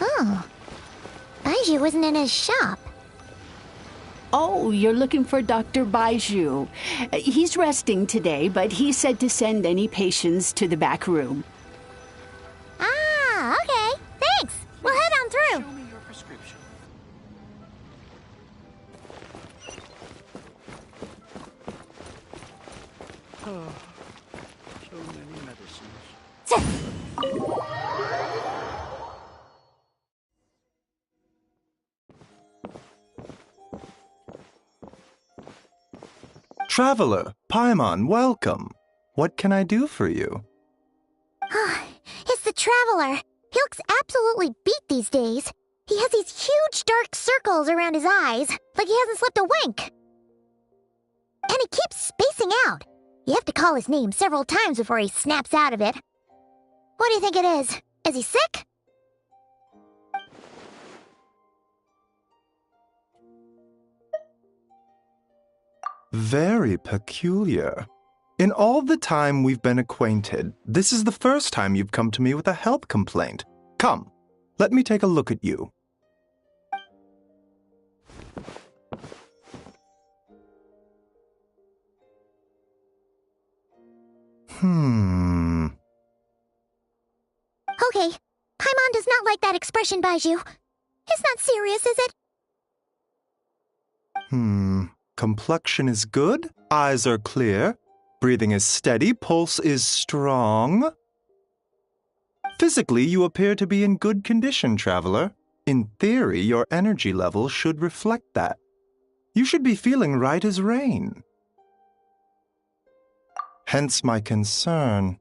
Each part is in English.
Oh, Baiju wasn't in his shop. Oh, you're looking for Dr. Baiju. He's resting today, but he said to send any patients to the back room. Ah, okay. Thanks. We'll head on through. Show me your prescription. Oh, so many medicines. Traveler, Paimon, welcome. What can I do for you? It's the Traveler. He looks absolutely beat these days. He has these huge dark circles around his eyes, like he hasn't slept a wink. And he keeps spacing out. You have to call his name several times before he snaps out of it. What do you think it is? Is he sick? Very peculiar. In all the time we've been acquainted, this is the first time you've come to me with a health complaint. Come, let me take a look at you. Okay, Paimon does not like that expression, Baiju. It's not serious, is it? Complexion is good, eyes are clear, breathing is steady, pulse is strong. Physically, you appear to be in good condition, Traveler. In theory, your energy level should reflect that. You should be feeling right as rain. Hence my concern.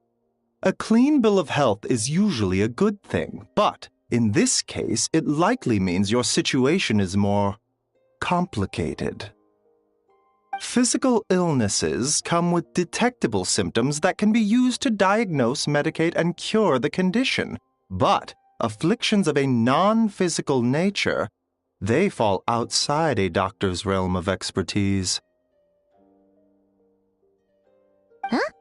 A clean bill of health is usually a good thing, but in this case, it likely means your situation is more complicated. Physical illnesses come with detectable symptoms that can be used to diagnose, medicate, and cure the condition. But afflictions of a non-physical nature, they fall outside a doctor's realm of expertise. Huh?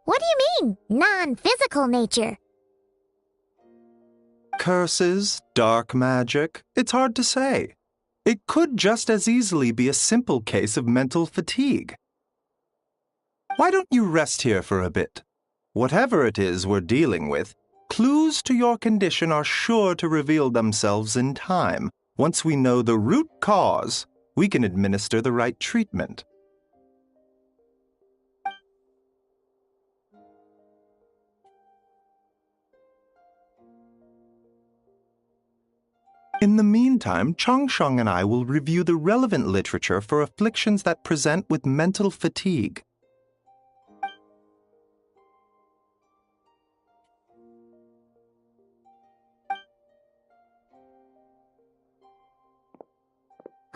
What do you mean, non-physical nature? Curses, dark magic, it's hard to say. It could just as easily be a simple case of mental fatigue. Why don't you rest here for a bit? Whatever it is we're dealing with, clues to your condition are sure to reveal themselves in time. Once we know the root cause, we can administer the right treatment. In the meantime, Changsheng and I will review the relevant literature for afflictions that present with mental fatigue.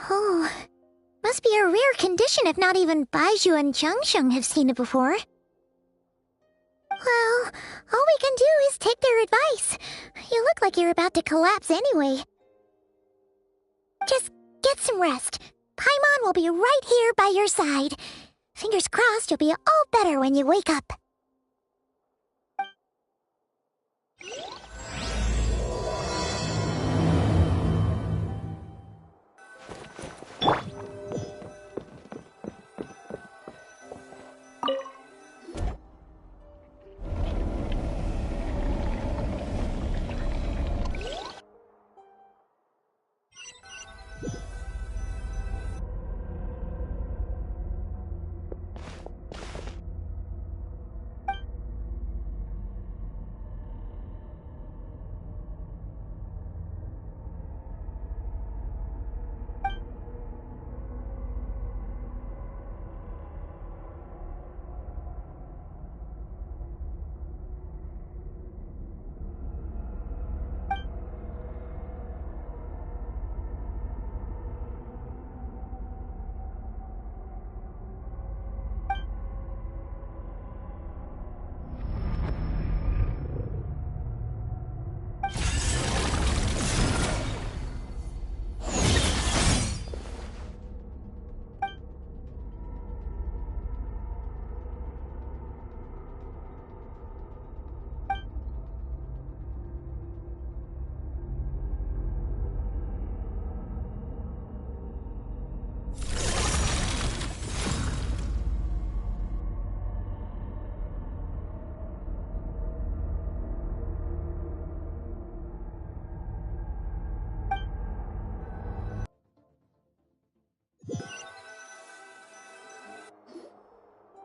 Oh, must be a rare condition if not even Baiju and Changsheng have seen it before. Well, all we can do is take their advice. You look like you're about to collapse anyway. Just get some rest. Paimon will be right here by your side. Fingers crossed you'll be all better when you wake up.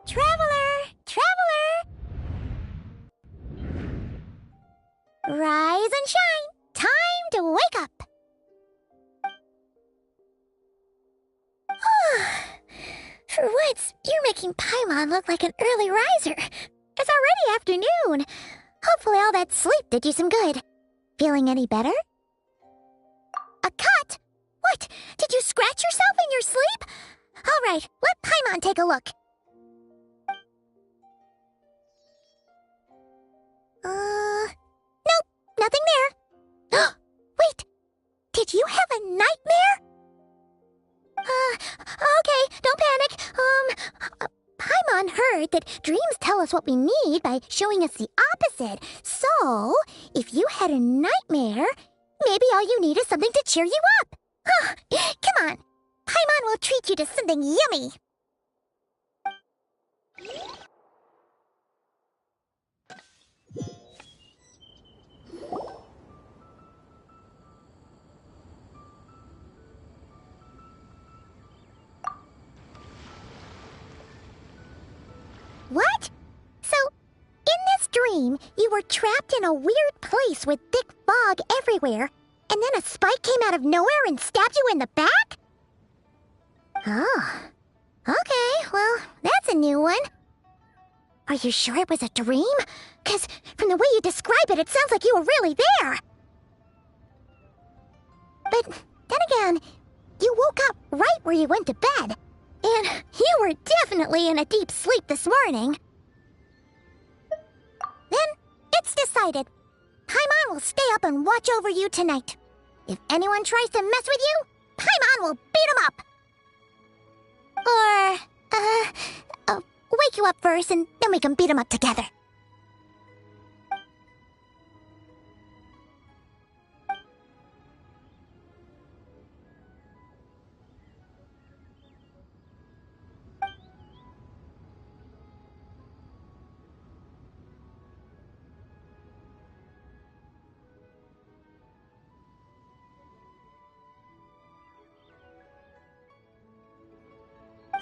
Traveler! Traveler! Rise and shine! Time to wake up! For once, you're making Paimon look like an early riser. It's already afternoon. Hopefully all that sleep did you some good. Feeling any better? A cut? What? Did you scratch yourself in your sleep? All right, let Paimon take a look. Nope, nothing there. Wait, did you have a nightmare? Okay, don't panic. Paimon heard that dreams tell us what we need by showing us the opposite. So, if you had a nightmare, maybe all you need is something to cheer you up. Come on, Paimon will treat you to something yummy. What? So, in this dream, you were trapped in a weird place with thick fog everywhere, and then a spike came out of nowhere and stabbed you in the back? Oh. Okay, well, that's a new one. Are you sure it was a dream? 'Cause from the way you describe it, it sounds like you were really there. But then again, you woke up right where you went to bed. And you were definitely in a deep sleep this morning. Then, it's decided. Paimon will stay up and watch over you tonight. If anyone tries to mess with you, Paimon will beat him up. Or, wake you up first and then we can beat him up together.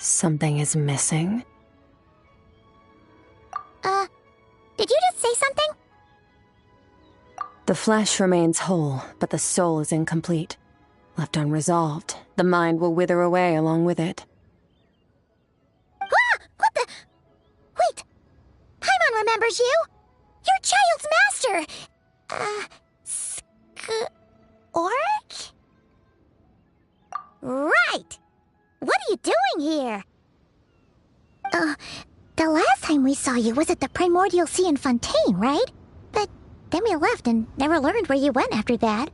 Something is missing? Did you just say something? The flesh remains whole, but the soul is incomplete. Left unresolved, the mind will wither away along with it. Ah! What the? Wait! Paimon remembers you! Your child's master! Orc? Right! What are you doing here? The last time we saw you was at the Primordial Sea in Fontaine, right? But then we left and never learned where you went after that.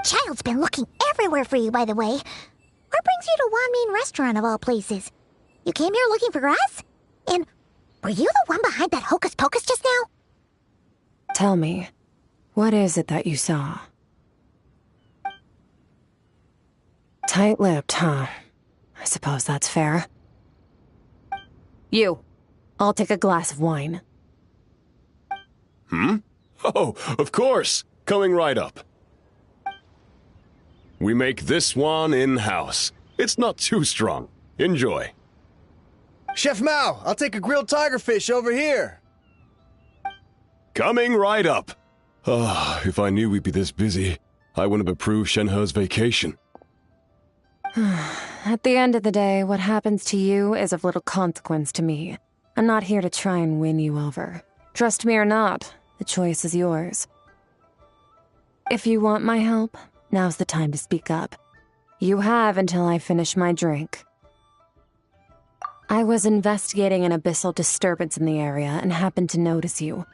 Child's been looking everywhere for you, by the way. Or what brings you to Wanmin Restaurant of all places? You came here looking for us? And were you the one behind that hocus pocus just now? Tell me, what is it that you saw? Tight-lipped, huh? I suppose that's fair. You. I'll take a glass of wine. Oh, of course. Coming right up. We make this one in-house. It's not too strong. Enjoy. Chef Mao, I'll take a grilled tigerfish over here. Coming right up. Ah, if I knew we'd be this busy, I wouldn't have approved Shenhe's vacation. At the end of the day, what happens to you is of little consequence to me. I'm not here to try and win you over. Trust me or not, the choice is yours. If you want my help, now's the time to speak up. You have until I finish my drink. I was investigating an abyssal disturbance in the area and happened to notice you.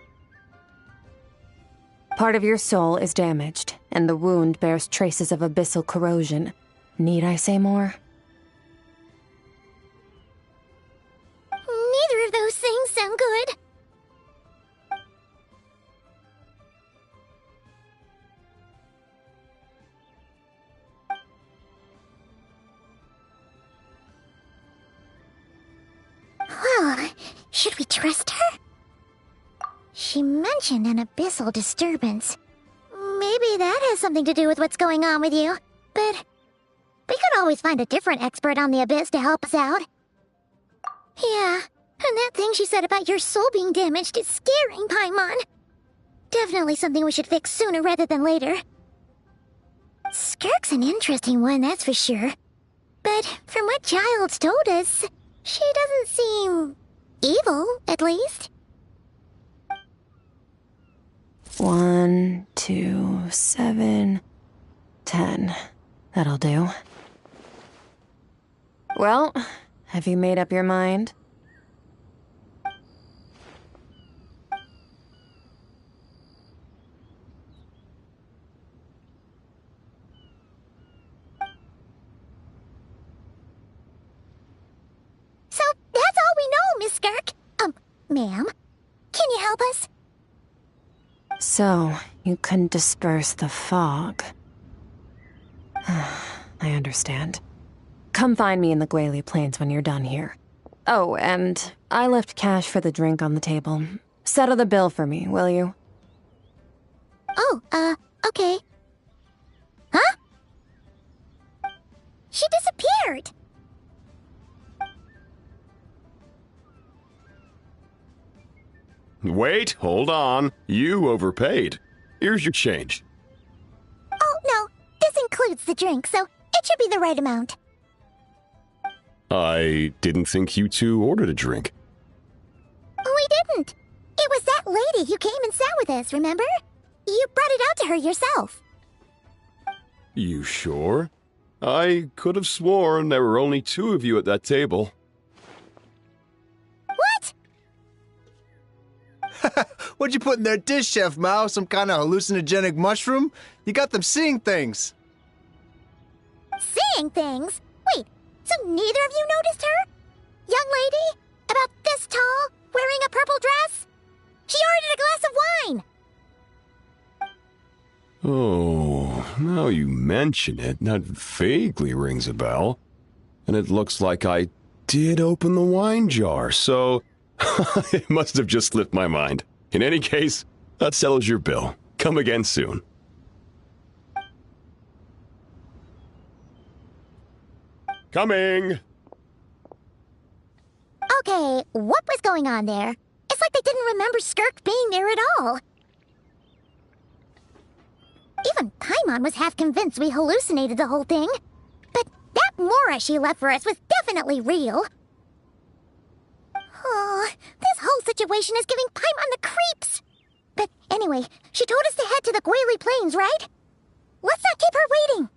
Part of your soul is damaged, and the wound bears traces of abyssal corrosion. Need I say more? Neither of those things sound good. Well, should we trust her? She mentioned an abyssal disturbance. Maybe that has something to do with what's going on with you, but we could always find a different expert on the abyss to help us out. Yeah, and that thing she said about your soul being damaged is scaring, Paimon. Definitely something we should fix sooner rather than later. Skirk's an interesting one, that's for sure. But from what Childs told us, she doesn't seem evil, at least. 1, 2, 7, 10. That'll do. Well, have you made up your mind? So, that's all we know, Miss Skirk. Ma'am, can you help us? So, you couldn't disperse the fog. I understand. Come find me in the Guili Plains when you're done here. Oh, and I left cash for the drink on the table. Settle the bill for me, will you? Oh, okay. Huh? She disappeared! Wait, hold on. You overpaid. Here's your change. Oh, no. This includes the drink, so it should be the right amount. I didn't think you two ordered a drink. We didn't. It was that lady who came and sat with us, remember? You brought it out to her yourself. You sure? I could have sworn there were only 2 of you at that table. What? What'd you put in their dish, Chef Mao? Some kind of hallucinogenic mushroom? You got them seeing things. Seeing things? Wait, so neither of you noticed her? Young lady? About this tall? Wearing a purple dress? She ordered a glass of wine! Oh, now you mention it, that vaguely rings a bell. And it looks like I did open the wine jar, so it must have just slipped my mind. In any case, that settles your bill. Come again soon. Coming! Okay, what was going on there? It's like they didn't remember Skirk being there at all. Even Paimon was half convinced we hallucinated the whole thing. But that Mora she left for us was definitely real. Oh, this whole situation is giving Paimon the creeps. But anyway, she told us to head to the Guili Plains, right? Let's not keep her waiting.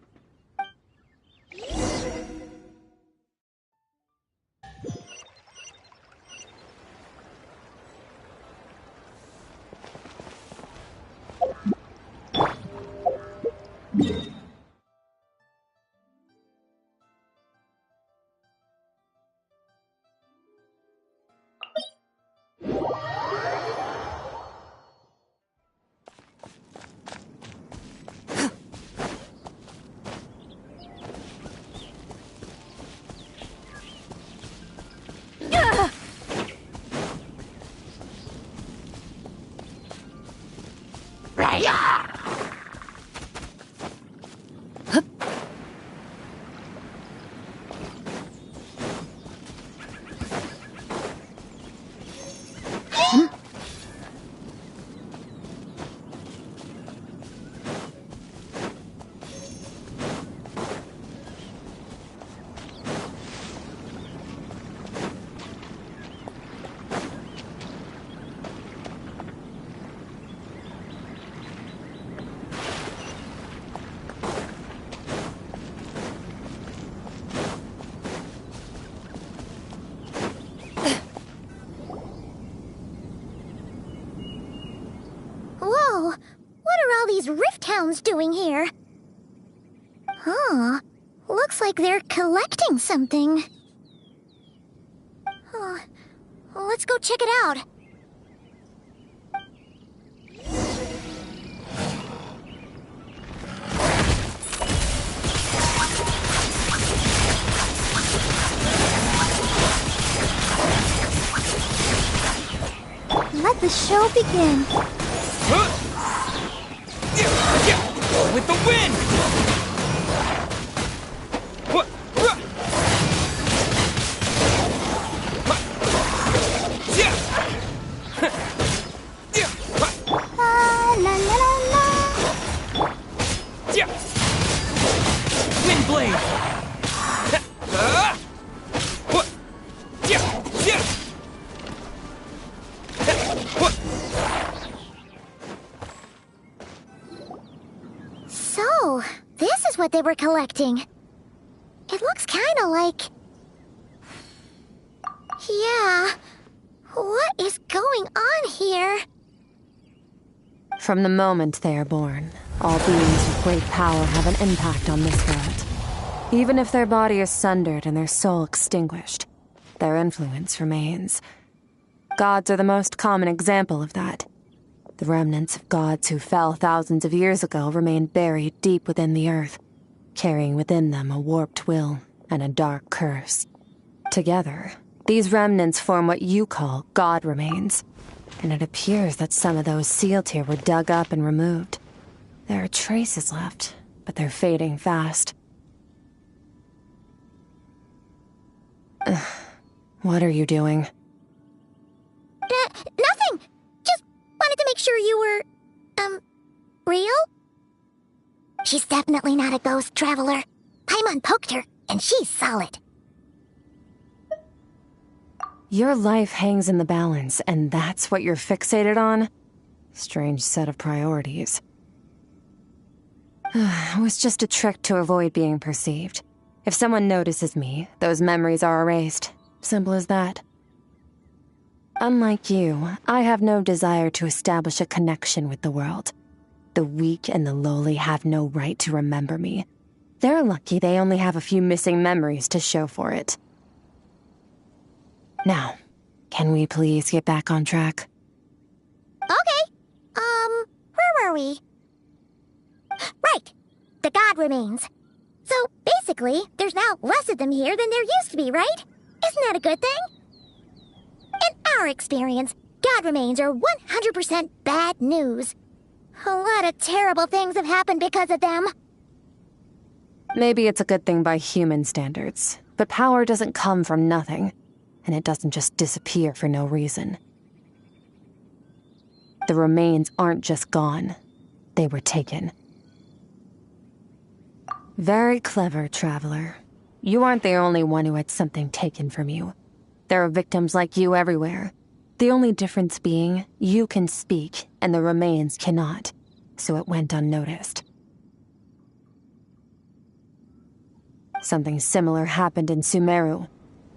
town's doing here. Huh. Looks like they're collecting something. Huh. Let's go check it out. Let the show begin. With the wind! La la la la. Wind blade! So, this is what they were collecting. It looks kinda like... Yeah. What is going on here? From the moment they are born, all beings with great power have an impact on this world. Even if their body is sundered and their soul extinguished, their influence remains. Gods are the most common example of that. The remnants of gods who fell thousands of years ago remain buried deep within the earth, carrying within them a warped will and a dark curse. Together, these remnants form what you call god remains, and it appears that some of those sealed here were dug up and removed. There are traces left, but they're fading fast. What are you doing? Nothing! Just wanted to make sure you were, real? She's definitely not a ghost traveler. Paimon poked her, and she's solid. Your life hangs in the balance, and that's what you're fixated on? Strange set of priorities. It was just a trick to avoid being perceived. If someone notices me, those memories are erased. Simple as that. Unlike you, I have no desire to establish a connection with the world. The weak and the lowly have no right to remember me. They're lucky they only have a few missing memories to show for it. Now, can we please get back on track? Okay. Where were we? Right. The god remains. So, basically, there's now less of them here than there used to be, right? Isn't that a good thing? In our experience, god remains are 100% bad news. A lot of terrible things have happened because of them. Maybe it's a good thing by human standards, but power doesn't come from nothing, and it doesn't just disappear for no reason. The remains aren't just gone. They were taken. Very clever, traveler. You aren't the only one who had something taken from you. There are victims like you everywhere. The only difference being, you can speak, and the remains cannot, so it went unnoticed. Something similar happened in Sumeru.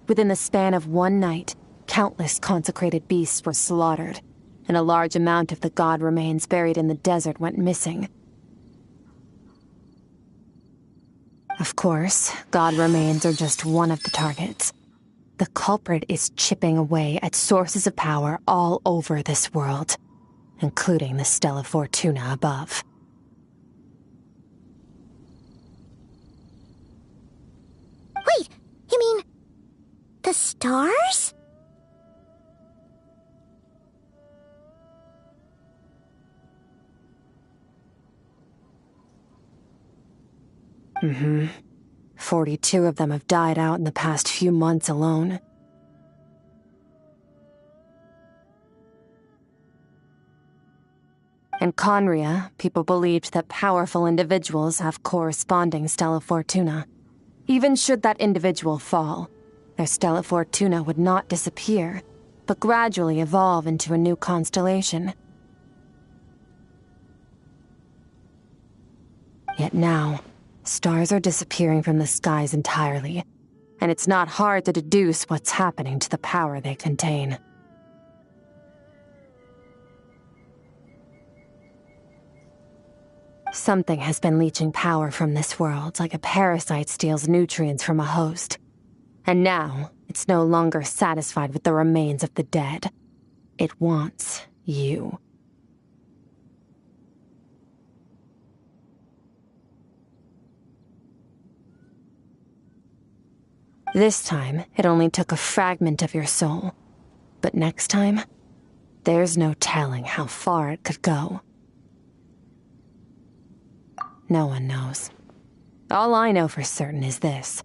Within the span of one night, countless consecrated beasts were slaughtered, and a large amount of the god remains buried in the desert went missing. Of course, god remains are just one of the targets. The culprit is chipping away at sources of power all over this world, including the Stella Fortuna above. Wait, you mean... the stars? Mm-hmm. 42 of them have died out in the past few months alone. In Conria, people believed that powerful individuals have corresponding Stella Fortuna. Even should that individual fall, their Stella Fortuna would not disappear, but gradually evolve into a new constellation. Yet now, stars are disappearing from the skies entirely, and it's not hard to deduce what's happening to the power they contain. Something has been leeching power from this world like a parasite steals nutrients from a host. And now, it's no longer satisfied with the remains of the dead. It wants you. This time, it only took a fragment of your soul. But next time, there's no telling how far it could go. No one knows. All I know for certain is this.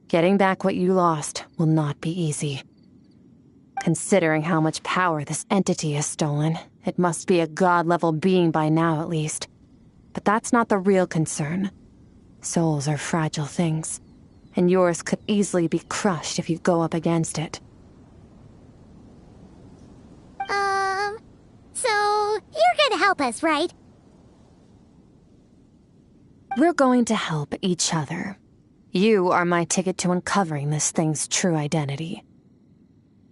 Getting back what you lost will not be easy. Considering how much power this entity has stolen, it must be a god-level being by now at least. But that's not the real concern. Souls are fragile things, and yours could easily be crushed if you go up against it. So you're gonna help us, right? We're going to help each other. You are my ticket to uncovering this thing's true identity.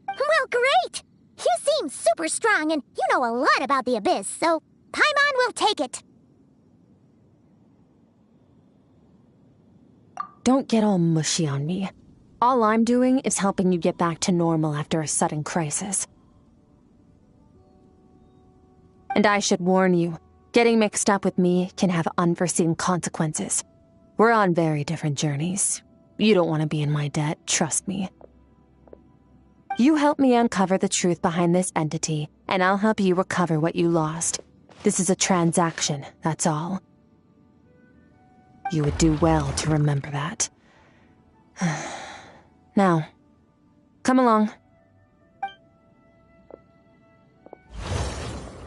Well, great! You seem super strong and you know a lot about the Abyss, so Paimon will take it. Don't get all mushy on me. All I'm doing is helping you get back to normal after a sudden crisis. And I should warn you, getting mixed up with me can have unforeseen consequences. We're on very different journeys. You don't want to be in my debt, trust me. You help me uncover the truth behind this entity, and I'll help you recover what you lost. This is a transaction, that's all. You would do well to remember that. Now, come along.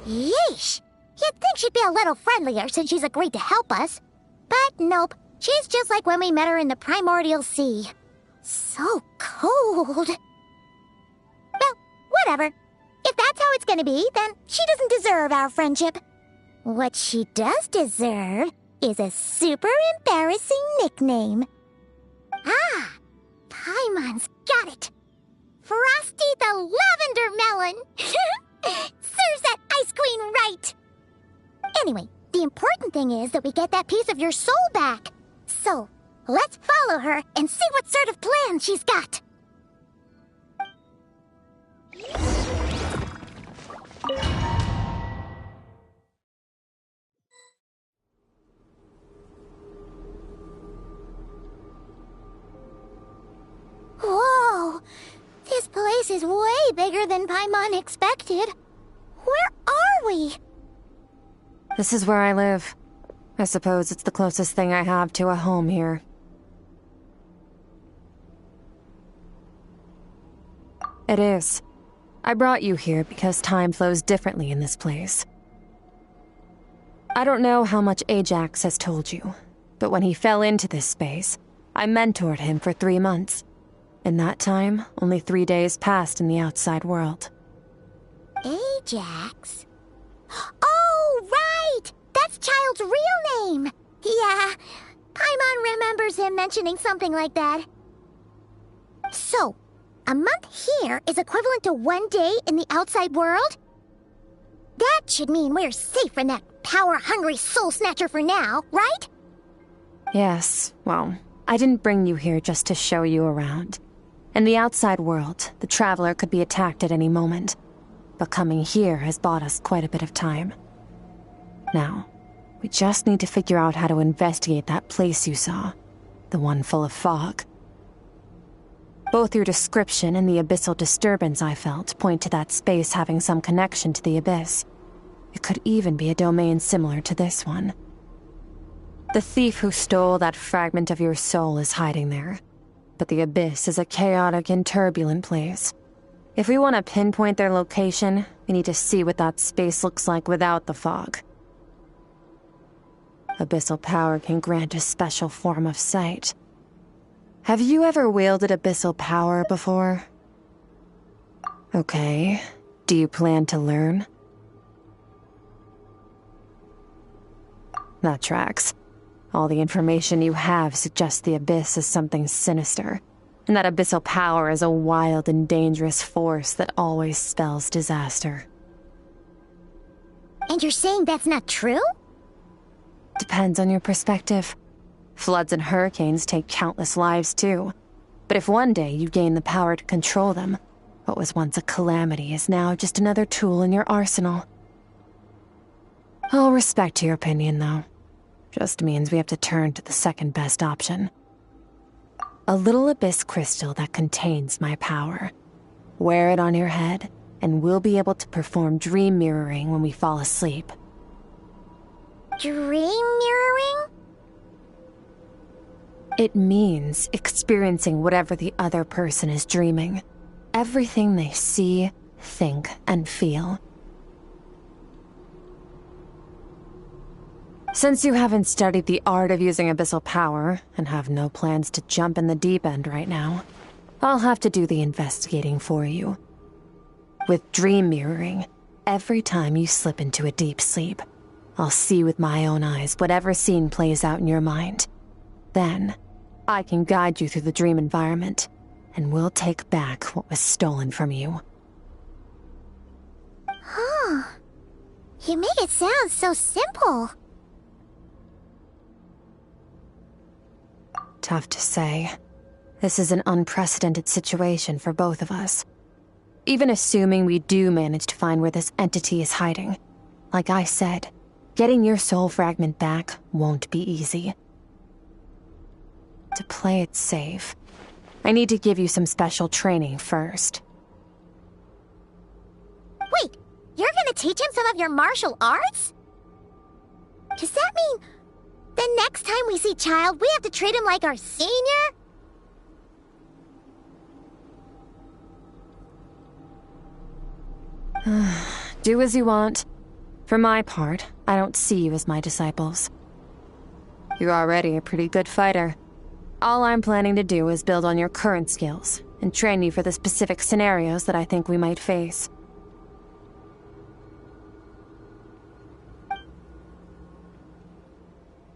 Yeesh! You'd think she'd be a little friendlier since she's agreed to help us. But nope, she's just like when we met her in the primordial sea. So cold. Well, whatever. If that's how it's gonna be, then she doesn't deserve our friendship. What she does deserve is a super embarrassing nickname. Ah, Paimon's got it. Frosty the Lavender Melon. Serves that ice queen right. Anyway, the important thing is that we get that piece of your soul back. So, let's follow her and see what sort of plan she's got. Whoa! This place is way bigger than Paimon expected. Where are we? This is where I live. I suppose it's the closest thing I have to a home here. It is. I brought you here because time flows differently in this place. I don't know how much Ajax has told you, but when he fell into this space, I mentored him for 3 months. In that time, only 3 days passed in the outside world. Ajax? Oh, right! That's Child's real name! Yeah, Paimon remembers him mentioning something like that. So, a month here is equivalent to 1 day in the outside world? That should mean we're safe from that power-hungry soul snatcher for now, right? Yes, well, I didn't bring you here just to show you around. In the outside world, the Traveler could be attacked at any moment. But coming here has bought us quite a bit of time. Now, we just need to figure out how to investigate that place you saw. The one full of fog. Both your description and the abyssal disturbance I felt point to that space having some connection to the Abyss. It could even be a domain similar to this one. The thief who stole that fragment of your soul is hiding there. But the Abyss is a chaotic and turbulent place. If we want to pinpoint their location, we need to see what that space looks like without the fog. Abyssal power can grant a special form of sight. Have you ever wielded abyssal power before? Okay. Do you plan to learn? That tracks. All the information you have suggests the Abyss is something sinister, and that abyssal power is a wild and dangerous force that always spells disaster. And you're saying that's not true? Depends on your perspective. Floods and hurricanes take countless lives too. But if one day you gain the power to control them, what was once a calamity is now just another tool in your arsenal. I'll respect your opinion, though. Just means we have to turn to the second best option. A little abyss crystal that contains my power. Wear it on your head, and we'll be able to perform dream mirroring when we fall asleep. Dream mirroring? It means experiencing whatever the other person is dreaming. Everything they see, think, and feel. Since you haven't studied the art of using abyssal power, and have no plans to jump in the deep end right now, I'll have to do the investigating for you. With dream mirroring, every time you slip into a deep sleep, I'll see with my own eyes whatever scene plays out in your mind. Then, I can guide you through the dream environment, and we'll take back what was stolen from you. Huh. You make it sound so simple. Tough to say. This is an unprecedented situation for both of us. Even assuming we do manage to find where this entity is hiding, like I said, getting your soul fragment back won't be easy. To play it safe, I need to give you some special training first. Wait, you're gonna teach him some of your martial arts? Does that mean the next time we see Child, we have to treat him like our senior? Do as you want. For my part, I don't see you as my disciples. You're already a pretty good fighter. All I'm planning to do is build on your current skills and train you for the specific scenarios that I think we might face.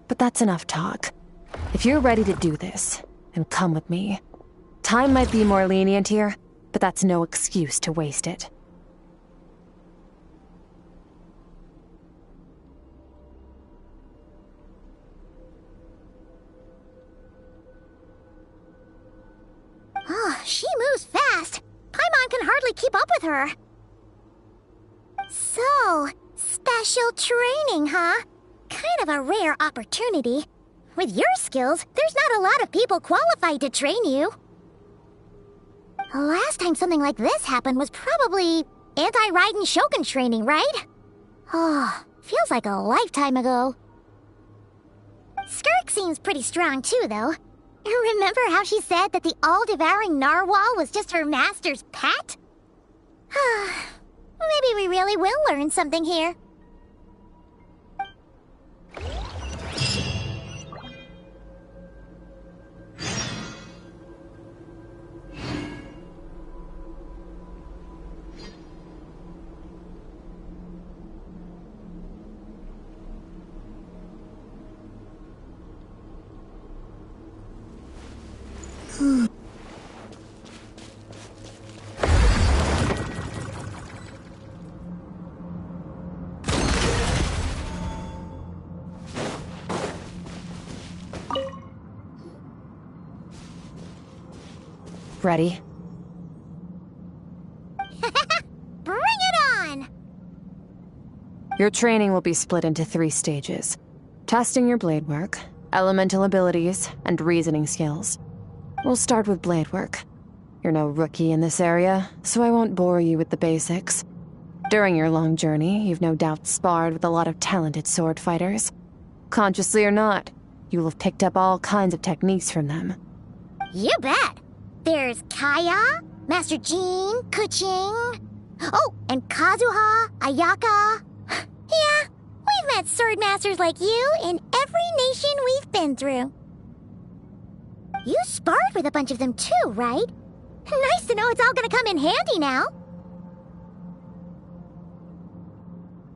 But that's enough talk. If you're ready to do this, then come with me. Time might be more lenient here, but that's no excuse to waste it. Oh, she moves fast. Paimon can hardly keep up with her. So, special training, huh? Kind of a rare opportunity. With your skills, there's not a lot of people qualified to train you. The last time something like this happened was probably anti-Raiden Shogun training, right? Oh, feels like a lifetime ago. Skirk seems pretty strong too, though. Remember how she said that the all-devouring narwhal was just her master's pet? Maybe we really will learn something here. Ready? Bring it on! Your training will be split into 3 stages. Testing your blade work, elemental abilities, and reasoning skills. We'll start with blade work. You're no rookie in this area, so I won't bore you with the basics. During your long journey, you've no doubt sparred with a lot of talented sword fighters. Consciously or not, you'll have picked up all kinds of techniques from them. You bet! There's Kaya, Master Jean, Kuching. Oh, and Kazuha, Ayaka. Yeah, we've met sword masters like you in every nation we've been through. You sparred with a bunch of them too, right? Nice to know it's all gonna come in handy now.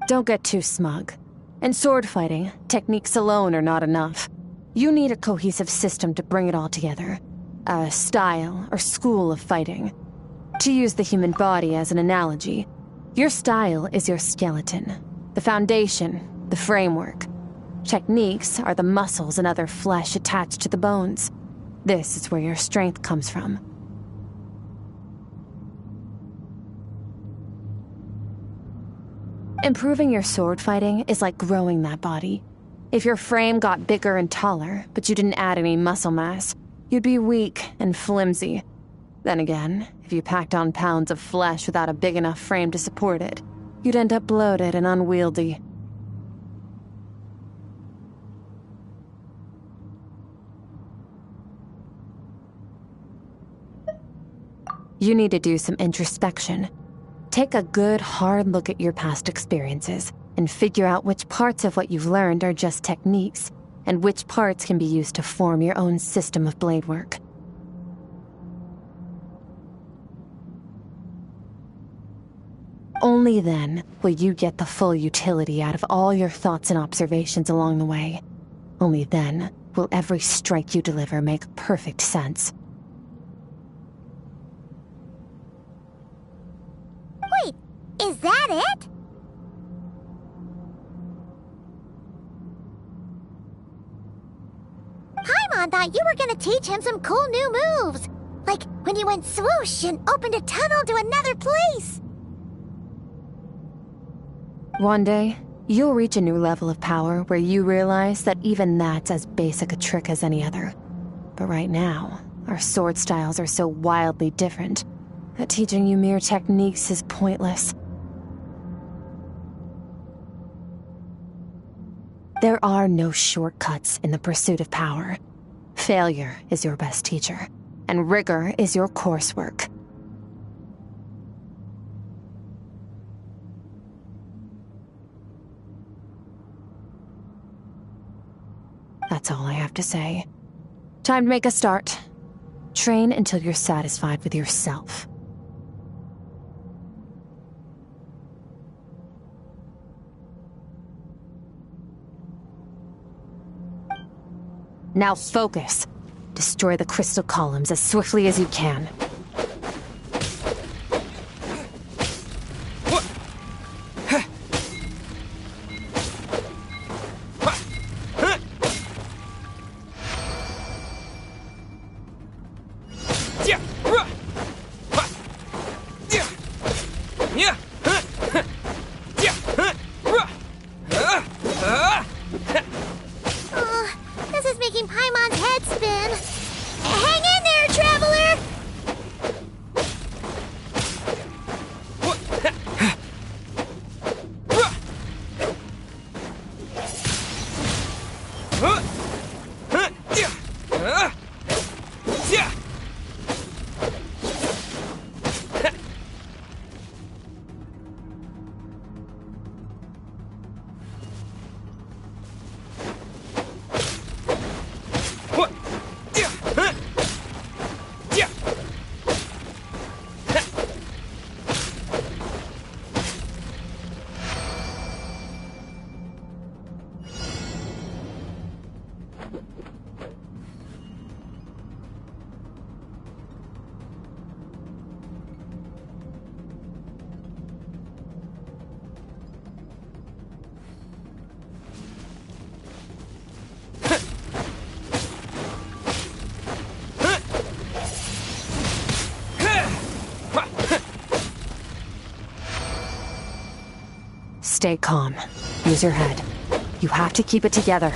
Don't get too smug. In sword fighting, techniques alone are not enough. You need a cohesive system to bring it all together. A style or school of fighting. To use the human body as an analogy, your style is your skeleton, the foundation, the framework. Techniques are the muscles and other flesh attached to the bones. This is where your strength comes from. Improving your sword fighting is like growing that body. If your frame got bigger and taller, but you didn't add any muscle mass, you'd be weak and flimsy. Then again, if you packed on pounds of flesh without a big enough frame to support it, you'd end up bloated and unwieldy. You need to do some introspection. Take a good, hard look at your past experiences and figure out which parts of what you've learned are just techniques, and which parts can be used to form your own system of blade work. Only then will you get the full utility out of all your thoughts and observations along the way. Only then will every strike you deliver make perfect sense. Wait, is that it? Paimon thought you were gonna teach him some cool new moves. Like when you went swoosh and opened a tunnel to another place. One day, you'll reach a new level of power where you realize that even that's as basic a trick as any other. But right now, our sword styles are so wildly different that teaching you mere techniques is pointless. There are no shortcuts in the pursuit of power. Failure is your best teacher, and rigor is your coursework. That's all I have to say. Time to make a start. Train until you're satisfied with yourself. Now focus. Destroy the crystal columns as swiftly as you can. This is making Paimon's head spin. Hang in there, Traveler! Stay calm. Use your head. You have to keep it together.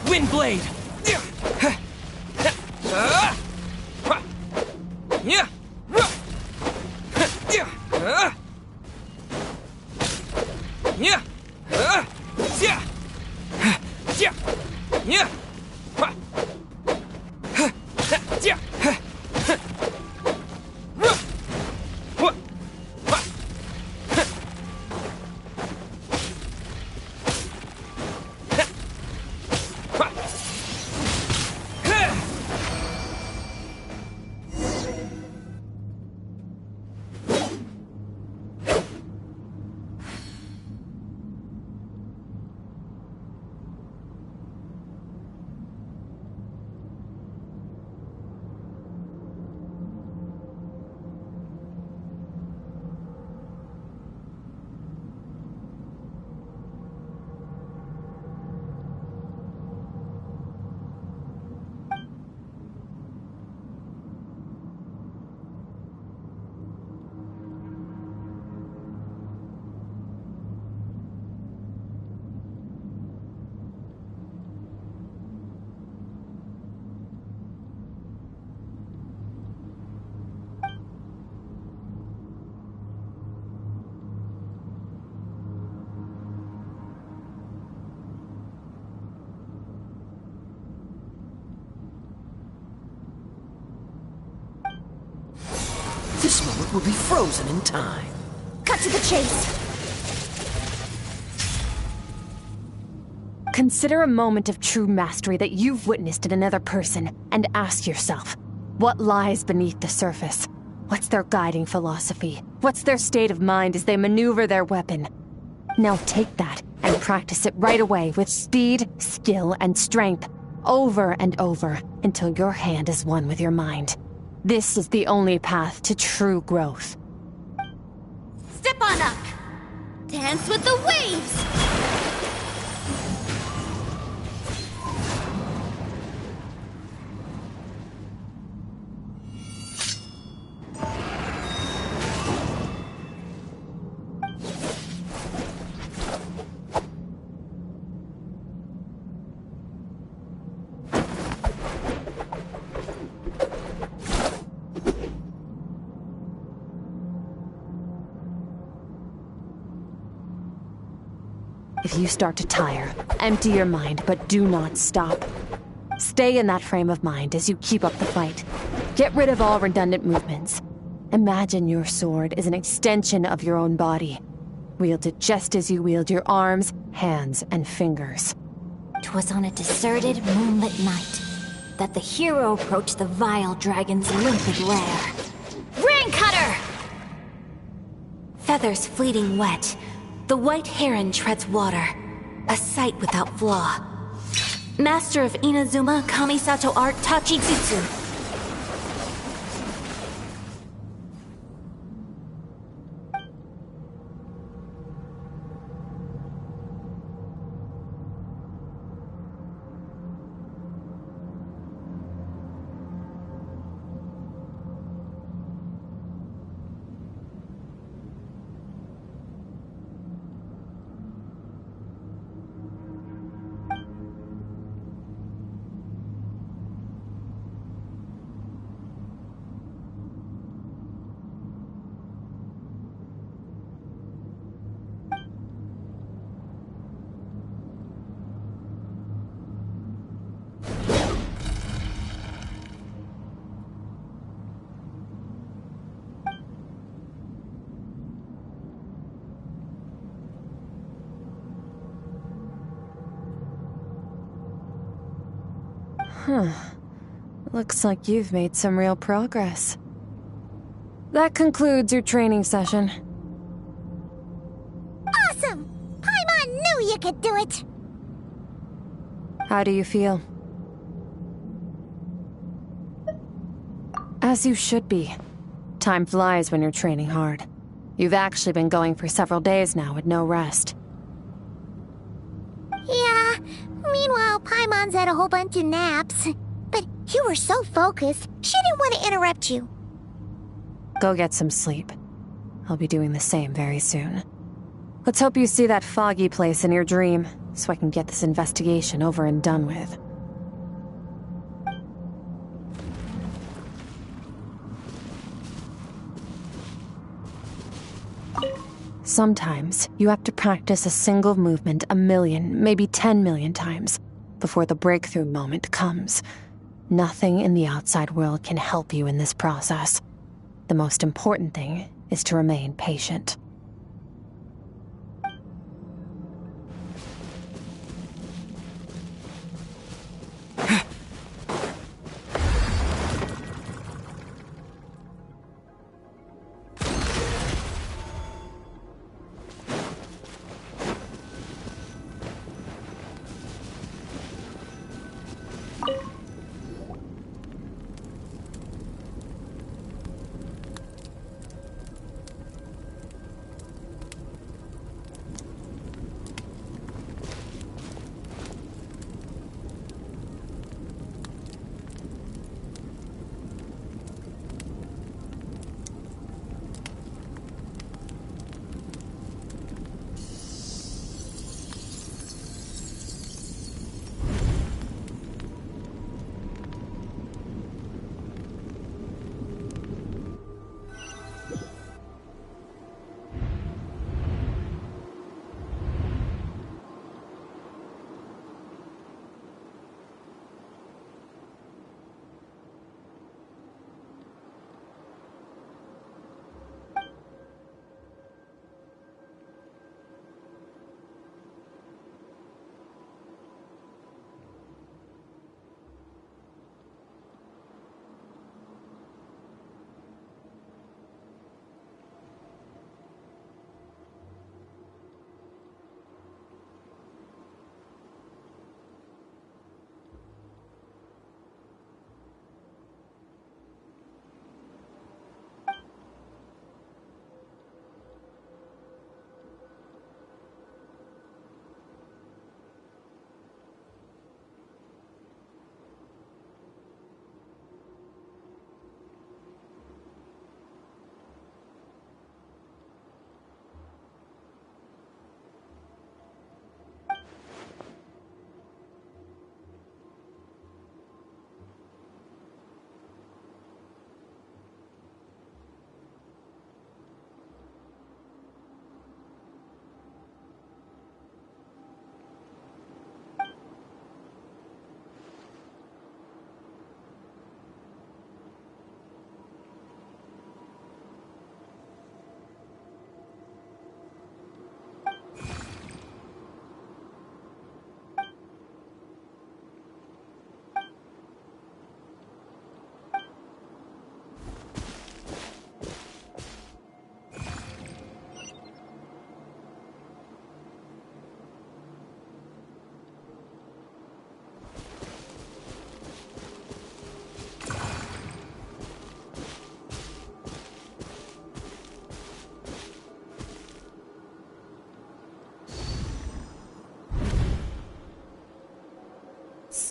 Wind blade. both will be frozen in time. Cut to the chase. Consider a moment of true mastery that you've witnessed in another person, and ask yourself, what lies beneath the surface? What's their guiding philosophy? What's their state of mind as they maneuver their weapon? Now take that and practice it right away with speed, skill, and strength, over and over, until your hand is one with your mind. This is the only path to true growth. Step on up. Dance with the waves. If you start to tire, empty your mind, but do not stop. Stay in that frame of mind as you keep up the fight. Get rid of all redundant movements. Imagine your sword is an extension of your own body. Wield it just as you wield your arms, hands, and fingers. 'Twas on a deserted, moonlit night that the hero approached the vile dragon's limpid lair. Rain Cutter! Feathers fleeting wet, the white heron treads water, a sight without flaw. Master of Inazuma Kamisato art Tachijutsu. Looks like you've made some real progress. That concludes your training session. Awesome! Paimon knew you could do it! How do you feel? As you should be. Time flies when you're training hard. You've actually been going for several days now with no rest. Yeah, meanwhile Paimon's had a whole bunch of naps. But you were so focused, she didn't want to interrupt you. Go get some sleep. I'll be doing the same very soon. Let's hope you see that foggy place in your dream, so I can get this investigation over and done with. Sometimes, you have to practice a single movement 1,000,000, maybe 10,000,000 times, before the breakthrough moment comes. Nothing in the outside world can help you in this process. The most important thing is to remain patient.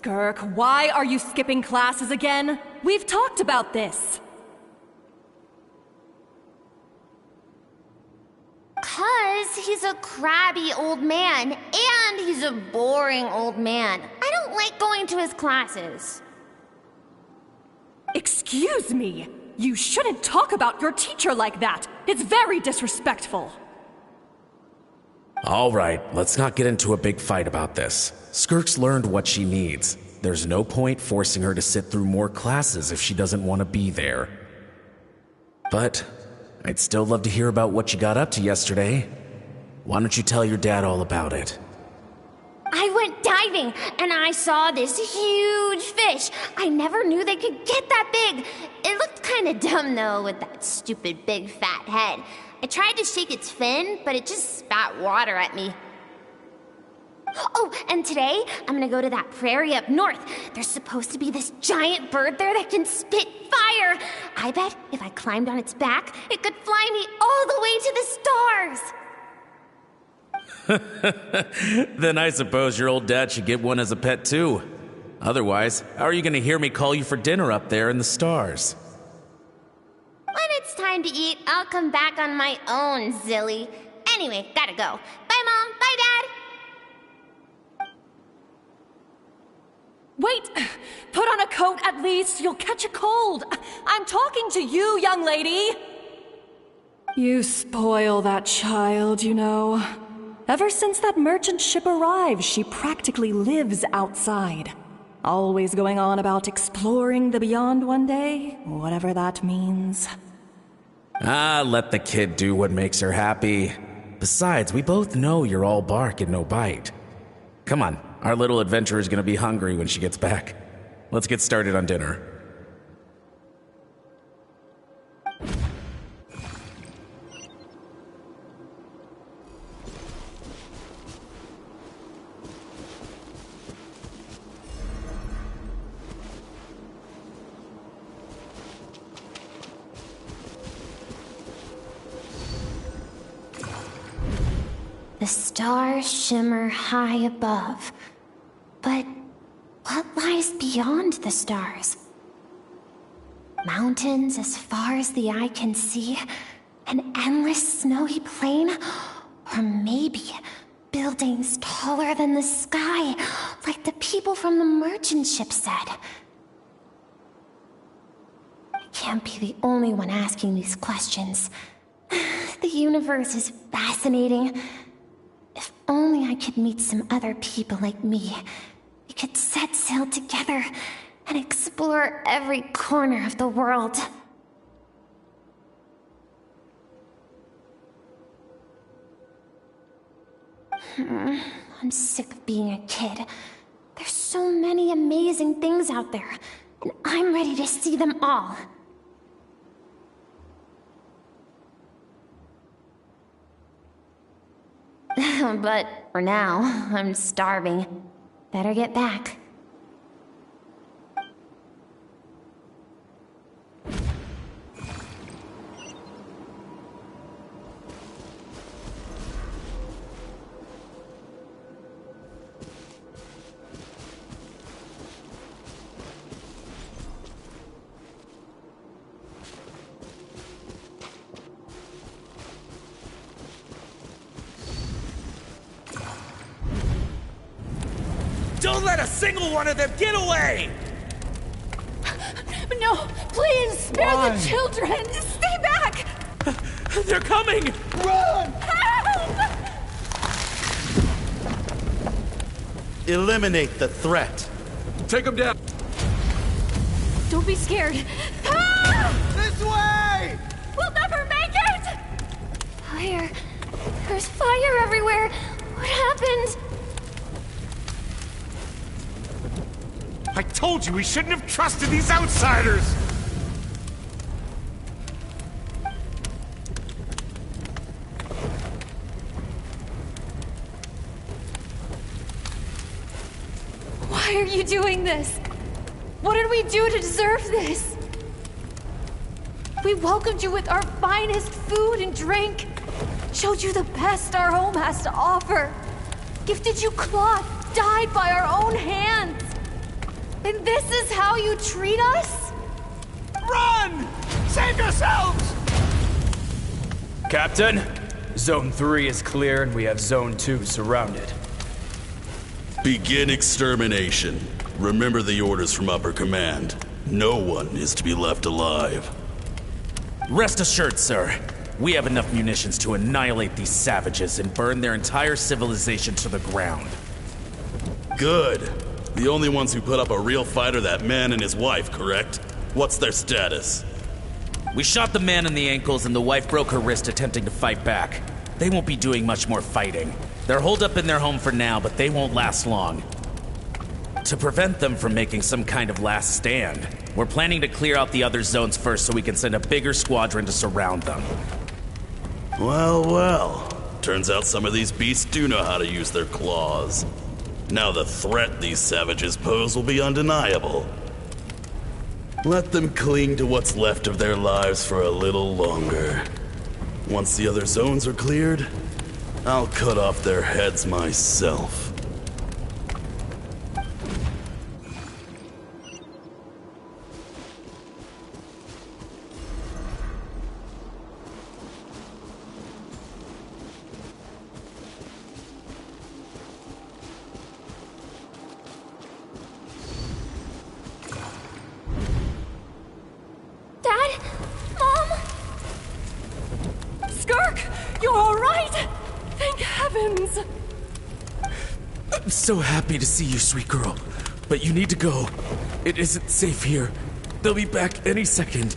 Skirk, why are you skipping classes again? We've talked about this. 'Cause he's a crabby old man, and he's a boring old man. I don't like going to his classes. Excuse me. You shouldn't talk about your teacher like that. It's very disrespectful. All right, let's not get into a big fight about this. Skirk's learned what she needs. There's no point forcing her to sit through more classes if she doesn't want to be there. But I'd still love to hear about what you got up to yesterday. Why don't you tell your dad all about it? I went diving, and I saw this huge fish. I never knew they could get that big. It looked kind of dumb, though, with that stupid big fat head. I tried to shake its fin, but it just spat water at me. Oh, and today, I'm gonna go to that prairie up north. There's supposed to be this giant bird there that can spit fire. I bet if I climbed on its back, it could fly me all the way to the stars. Then I suppose your old dad should get one as a pet too. Otherwise, how are you going to hear me call you for dinner up there in the stars? When it's time to eat, I'll come back on my own, Zilly. Anyway, gotta go. Bye, Mom. Bye, Dad. Wait! Put on a coat at least. You'll catch a cold. I'm talking to you, young lady. You spoil that child, you know. Ever since that merchant ship arrived, she practically lives outside. Always going on about exploring the beyond one day, whatever that means. Let the kid do what makes her happy. Besides, we both know you're all bark and no bite. Come on, our little adventurer is going to be hungry when she gets back. Let's get started on dinner. The stars shimmer high above. But what lies beyond the stars? Mountains as far as the eye can see? An endless snowy plain? Or maybe buildings taller than the sky, like the people from the merchant ship said? I can't be the only one asking these questions. The universe is fascinating. If only I could meet some other people like me. We could set sail together and explore every corner of the world. I'm sick of being a kid. There's so many amazing things out there, and I'm ready to see them all. But for now, I'm starving. Better get back. Don't let a single one of them get away! No, please, spare the children! Stay back! They're coming! Run! Help! Eliminate the threat. Take them down! Don't be scared. Help! This way! We'll never make it! Fire. There's fire everywhere. What happened? I told you we shouldn't have trusted these outsiders! Why are you doing this? What did we do to deserve this? We welcomed you with our finest food and drink, showed you the best our home has to offer, gifted you cloth dyed by our own hands. And this is how you treat us? Run! Save yourselves! Captain, Zone 3 is clear and we have Zone 2 surrounded. Begin extermination. Remember the orders from upper command. No one is to be left alive. Rest assured, sir. We have enough munitions to annihilate these savages and burn their entire civilization to the ground. Good. The only ones who put up a real fight are that man and his wife, correct? What's their status? We shot the man in the ankles and the wife broke her wrist attempting to fight back. They won't be doing much more fighting. They're holed up in their home for now, but they won't last long. To prevent them from making some kind of last stand, we're planning to clear out the other zones first so we can send a bigger squadron to surround them. Well, well. Turns out some of these beasts do know how to use their claws. Now the threat these savages pose will be undeniable. Let them cling to what's left of their lives for a little longer. Once the other zones are cleared, I'll cut off their heads myself. Dad? Mom? Skirk, you're all right? Thank heavens. I'm so happy to see you, sweet girl. But you need to go. It isn't safe here. They'll be back any second.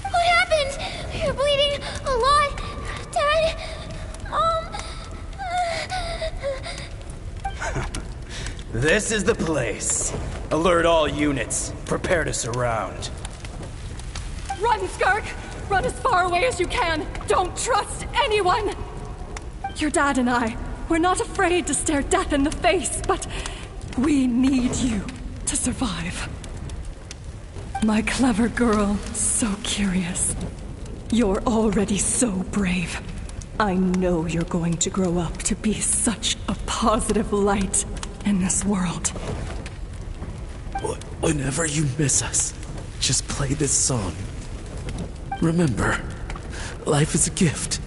What happened? You're bleeding a lot. Dad? This is the place. Alert all units. Prepare to surround. Run, Skirk! Run as far away as you can! Don't trust anyone! Your dad and I, we're not afraid to stare death in the face, but we need you to survive. My clever girl, so curious. You're already so brave. I know you're going to grow up to be such a positive light in this world. Whenever you miss us, just play this song. Remember, life is a gift.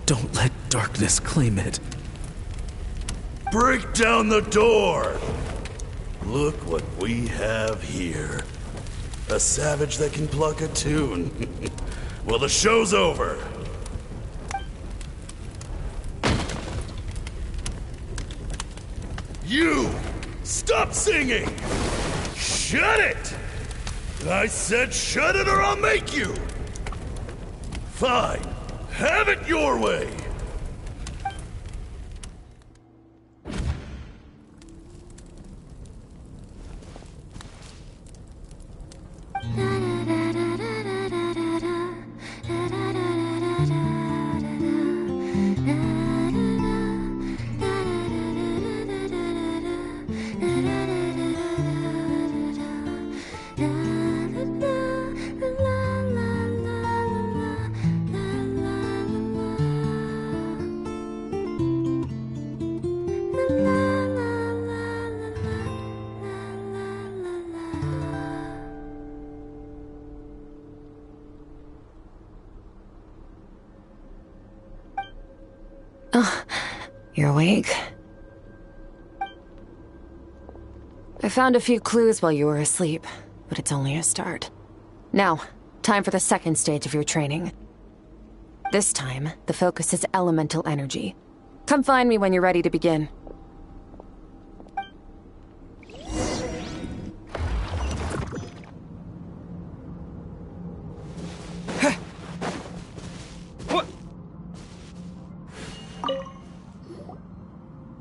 Don't let darkness claim it. Break down the door! Look what we have here. A savage that can pluck a tune. Well, the show's over. You! Stop singing! Shut it! I said shut it or I'll make you! Fine. Have it your way! You're awake? I found a few clues while you were asleep, but it's only a start. Now, time for the second stage of your training. This time, the focus is elemental energy. Come find me when you're ready to begin.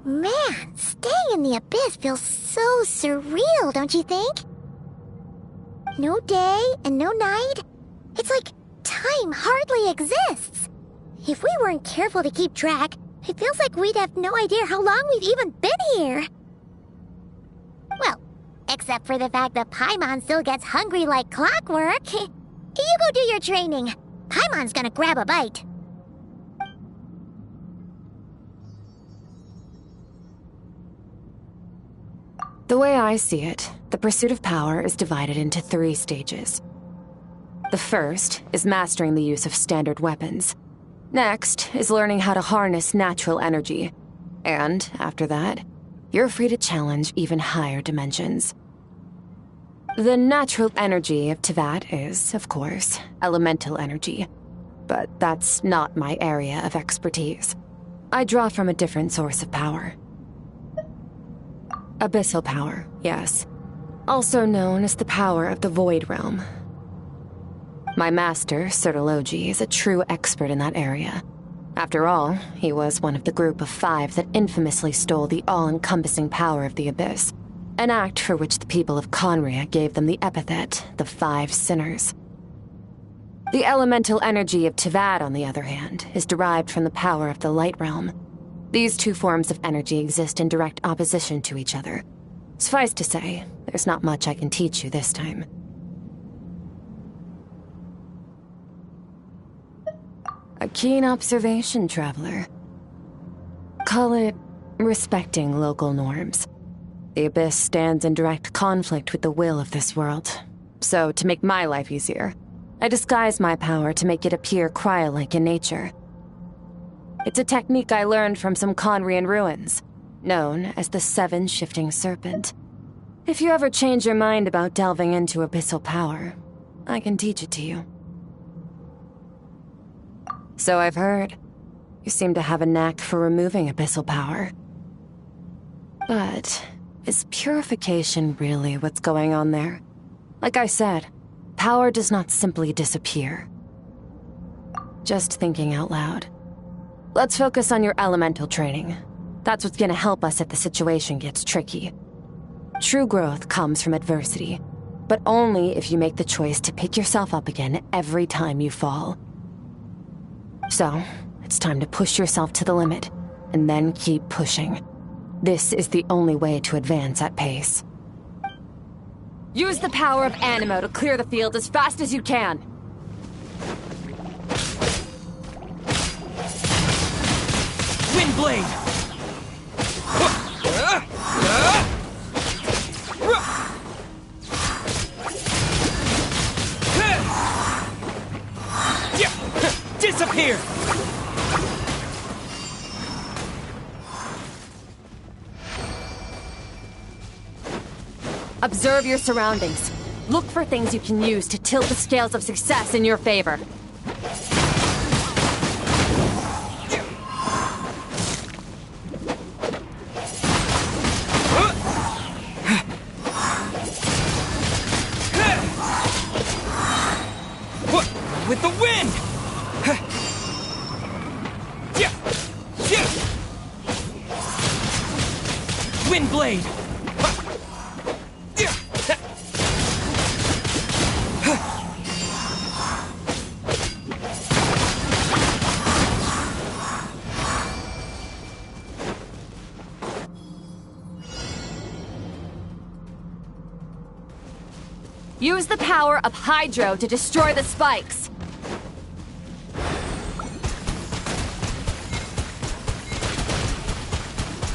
Man, staying in the abyss feels so surreal, don't you think? No day and no night. It's like time hardly exists. If we weren't careful to keep track, it feels like we'd have no idea how long we've even been here. Well, except for the fact that Paimon still gets hungry like clockwork. You go do your training. Paimon's gonna grab a bite. The way I see it, the pursuit of power is divided into 3 stages. The first is mastering the use of standard weapons. Next is learning how to harness natural energy. And after that, you're free to challenge even higher dimensions. The natural energy of Teyvat is, of course, elemental energy. But that's not my area of expertise. I draw from a different source of power. Abyssal power, yes. Also known as the power of the Void Realm. My master, Sertologi, is a true expert in that area. After all, he was one of the group of 5 that infamously stole the all-encompassing power of the Abyss, an act for which the people of Conria gave them the epithet, the 5 Sinners. The elemental energy of Teyvat, on the other hand, is derived from the power of the Light Realm. These 2 forms of energy exist in direct opposition to each other. Suffice to say, there's not much I can teach you this time. A keen observation, traveler. Call it respecting local norms. The Abyss stands in direct conflict with the will of this world. So, to make my life easier, I disguise my power to make it appear cryo-like in nature. It's a technique I learned from some Conrian ruins, known as the 7 Shifting Serpent. If you ever change your mind about delving into abyssal power, I can teach it to you. So I've heard. You seem to have a knack for removing abyssal power. But is purification really what's going on there? Like I said, power does not simply disappear. Just thinking out loud. Let's focus on your elemental training. That's what's gonna help us if the situation gets tricky. True growth comes from adversity, but only if you make the choice to pick yourself up again every time you fall. So, it's time to push yourself to the limit, and then keep pushing. This is the only way to advance at pace. Use the power of Animo to clear the field as fast as you can. Windblade! Disappear! Observe your surroundings. Look for things you can use to tilt the scales of success in your favor. With the wind! Windblade! Use the power of Hydro to destroy the spikes.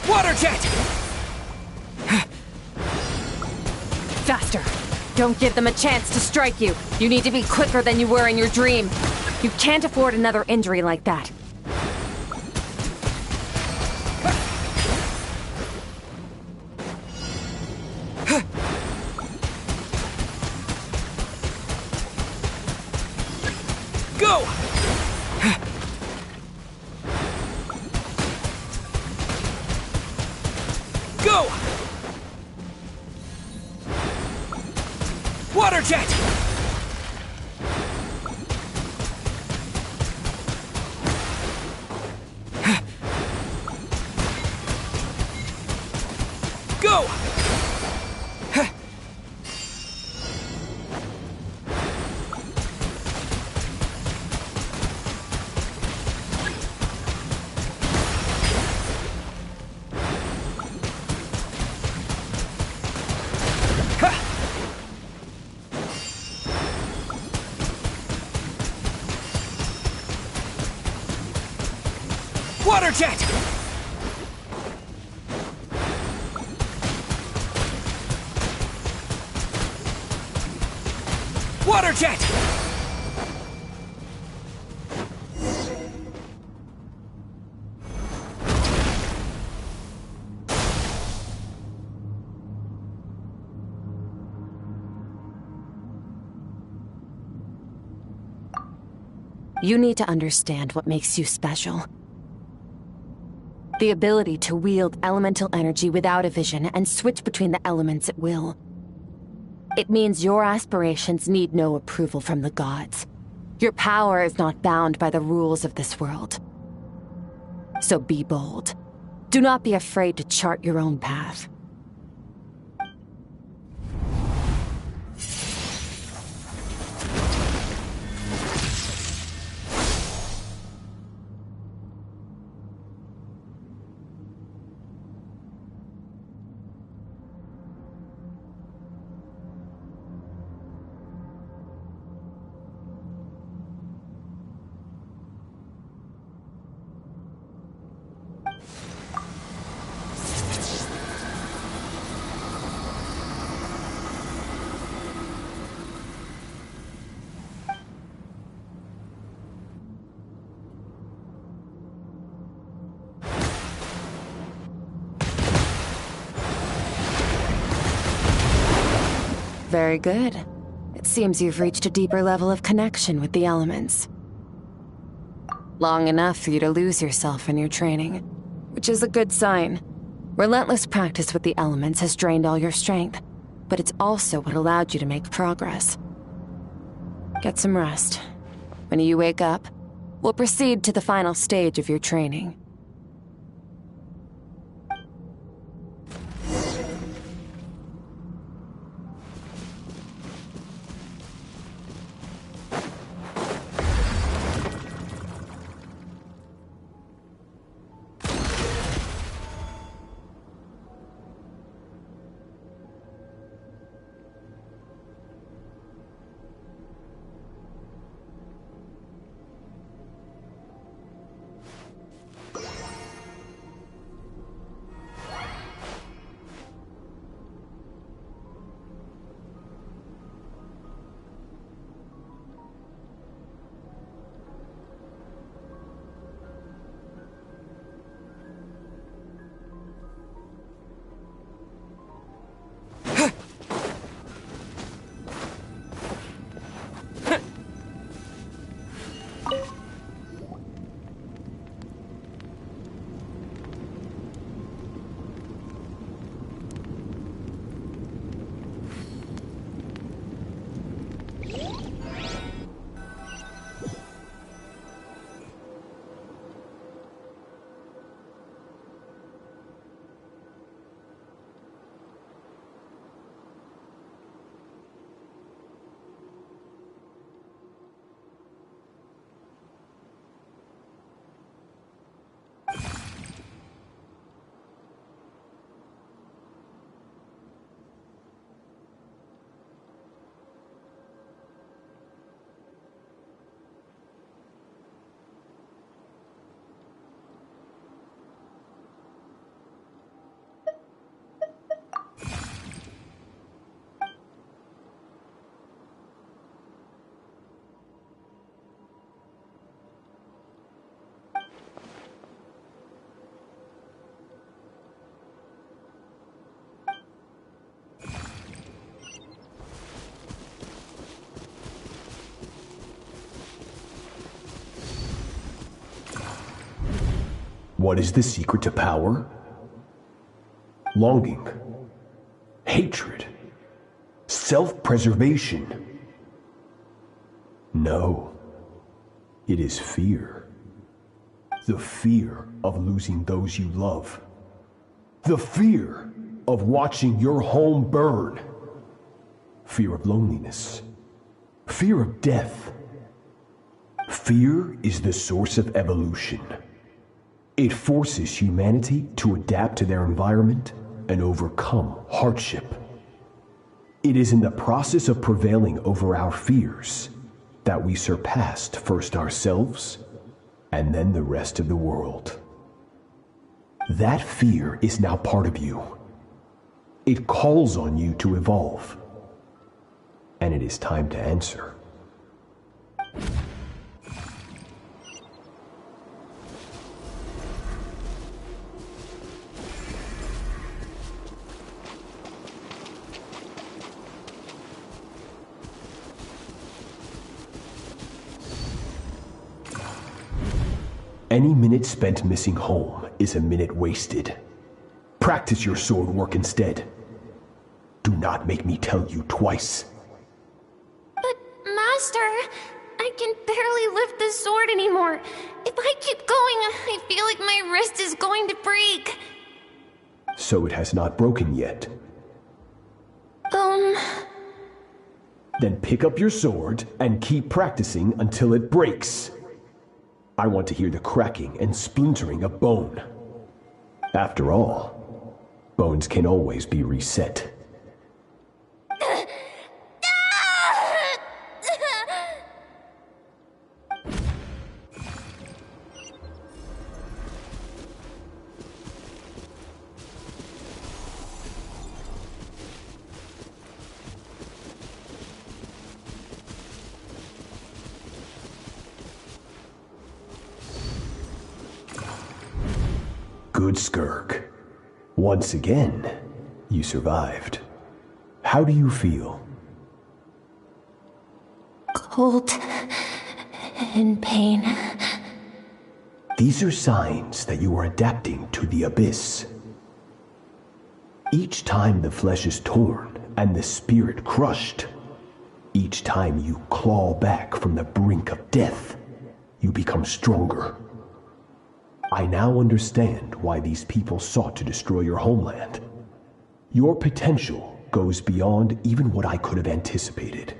Water jet! Faster. Don't give them a chance to strike you. You need to be quicker than you were in your dream. You can't afford another injury like that. Go! Go! Water jet! Go! Water jet! water jet! You need to understand what makes you special. The ability to wield elemental energy without a vision and switch between the elements at will. It means your aspirations need no approval from the gods. Your power is not bound by the rules of this world. So be bold. Do not be afraid to chart your own path. Very good. It seems you've reached a deeper level of connection with the elements. Long enough for you to lose yourself in your training, which is a good sign. Relentless practice with the elements has drained all your strength, but it's also what allowed you to make progress. Get some rest. When you wake up, we'll proceed to the final stage of your training. What is the secret to power? Longing, hatred, self-preservation. No, it is fear. The fear of losing those you love. The fear of watching your home burn. Fear of loneliness. Fear of death. Fear is the source of evolution. It forces humanity to adapt to their environment and overcome hardship. It is in the process of prevailing over our fears that we surpassed first ourselves and then the rest of the world. That fear is now part of you. It calls on you to evolve. And it is time to answer. Any minute spent missing home is a minute wasted. Practice your sword work instead. Do not make me tell you twice. But, Master, I can barely lift the sword anymore. If I keep going, I feel like my wrist is going to break. So it has not broken yet. Then pick up your sword and keep practicing until it breaks. I want to hear the cracking and splintering of bone. After all, bones can always be reset. Good, Skirk. Once again, you survived. How do you feel? Cold and pain. These are signs that you are adapting to the abyss. Each time the flesh is torn and the spirit crushed, each time you claw back from the brink of death, you become stronger. I now understand why these people sought to destroy your homeland. Your potential goes beyond even what I could have anticipated.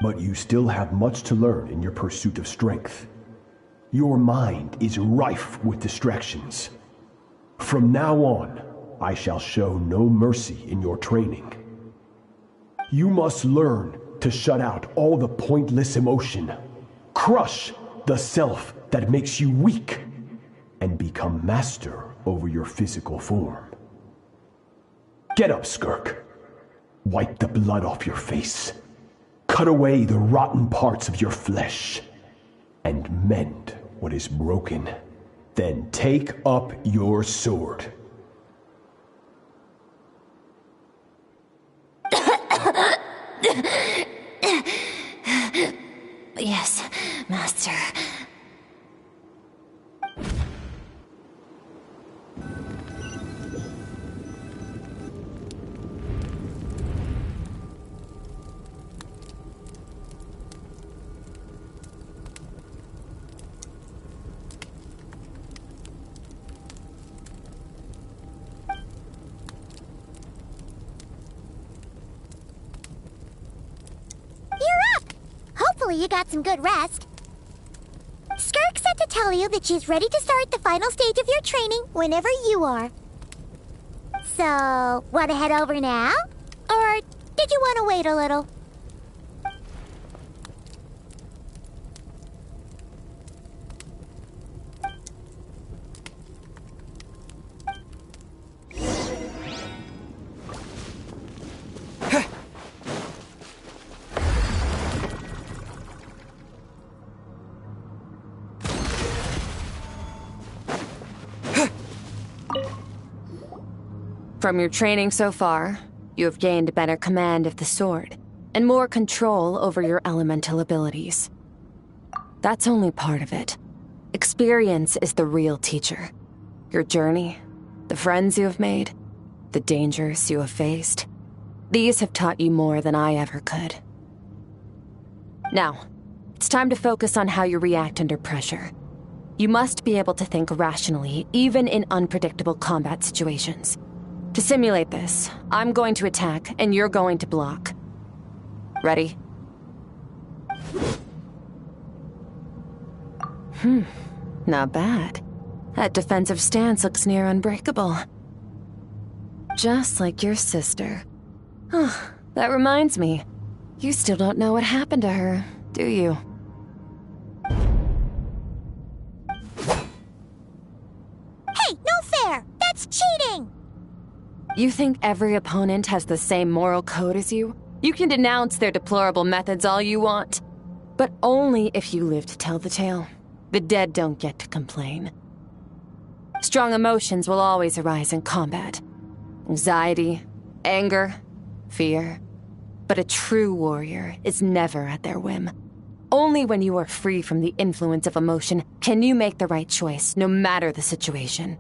But you still have much to learn in your pursuit of strength. Your mind is rife with distractions. From now on, I shall show no mercy in your training. You must learn to shut out all the pointless emotion, crush the self that makes you weak, and become master over your physical form. Get up, Skirk. Wipe the blood off your face. Cut away the rotten parts of your flesh, and mend what is broken. Then take up your sword. Yes, Master. Hopefully you got some good rest. Skirk said to tell you that she's ready to start the final stage of your training whenever you are. So, want to head over now? Or did you want to wait a little? From your training so far, you have gained better command of the sword, and more control over your elemental abilities. That's only part of it. Experience is the real teacher. Your journey, the friends you have made, the dangers you have faced, these have taught you more than I ever could. Now, it's time to focus on how you react under pressure. You must be able to think rationally, even in unpredictable combat situations. To simulate this, I'm going to attack, and you're going to block. Ready? Not bad. That defensive stance looks near unbreakable. Just like your sister. That reminds me. You still don't know what happened to her, do you? Hey, no fair! That's cheating! You think every opponent has the same moral code as you? You can denounce their deplorable methods all you want. But only if you live to tell the tale. The dead don't get to complain. Strong emotions will always arise in combat. Anxiety, anger, fear. But a true warrior is never at their whim. Only when you are free from the influence of emotion can you make the right choice, no matter the situation.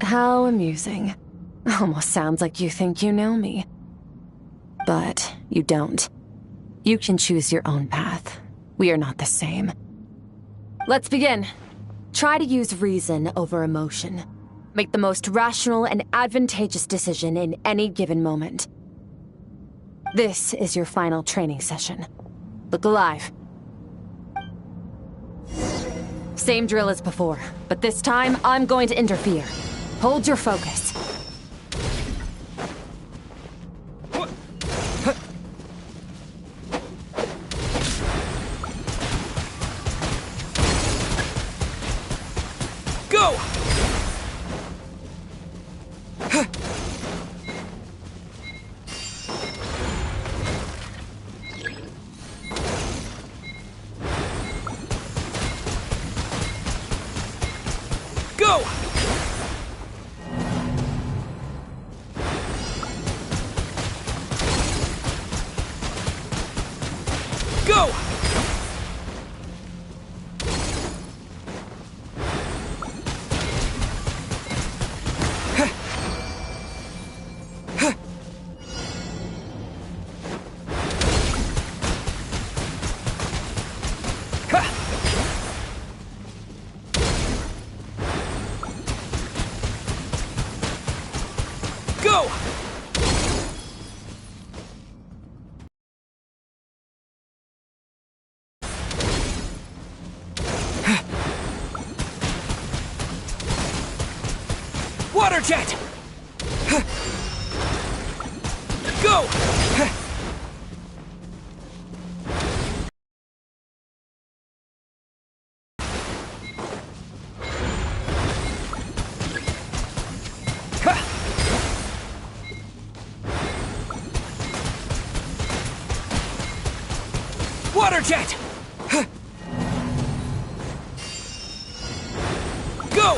How amusing. Almost sounds like you think you know me. But you don't. You can choose your own path. We are not the same. Let's begin. Try to use reason over emotion. Make the most rational and advantageous decision in any given moment. This is your final training session. Look alive. Same drill as before, but this time I'm going to interfere. Hold your focus. Go! Go! Go! Go! Water jet! Go! Water jet! Go!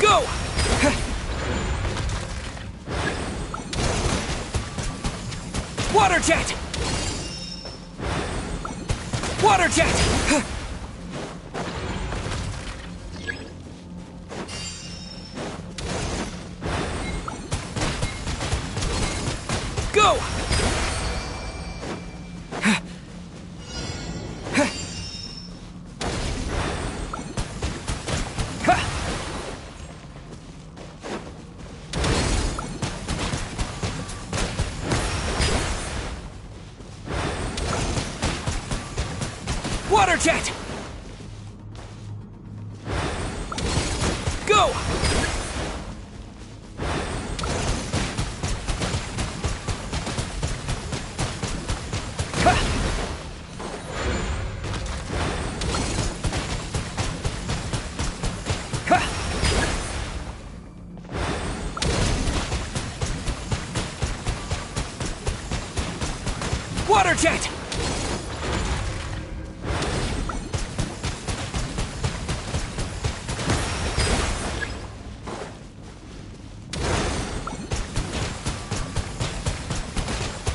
Go! Water jet! Water jet! Go! Water jet! Go! Water jet!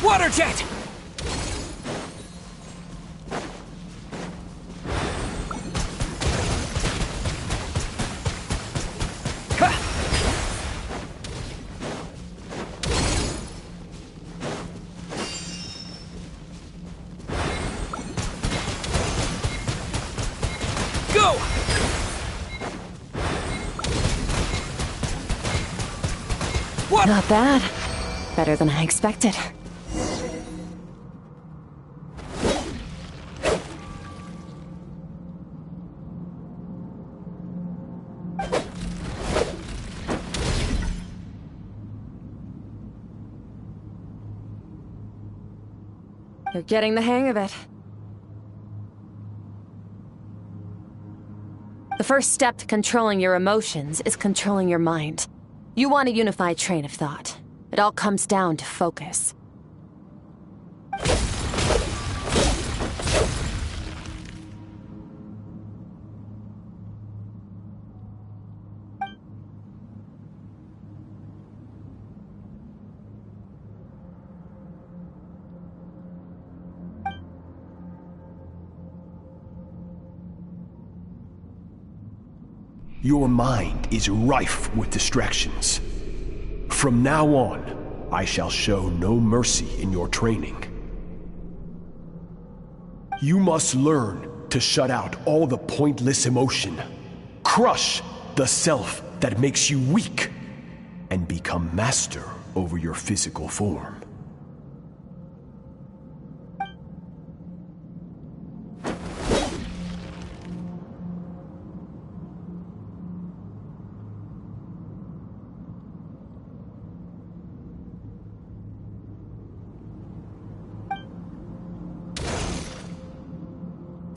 Water jet! Go! What? Not bad. Better than I expected. You're getting the hang of it. The first step to controlling your emotions is controlling your mind. You want a unified train of thought. It all comes down to focus. Your mind is rife with distractions. From now on, I shall show no mercy in your training. You must learn to shut out all the pointless emotion, crush the self that makes you weak, and become master over your physical form.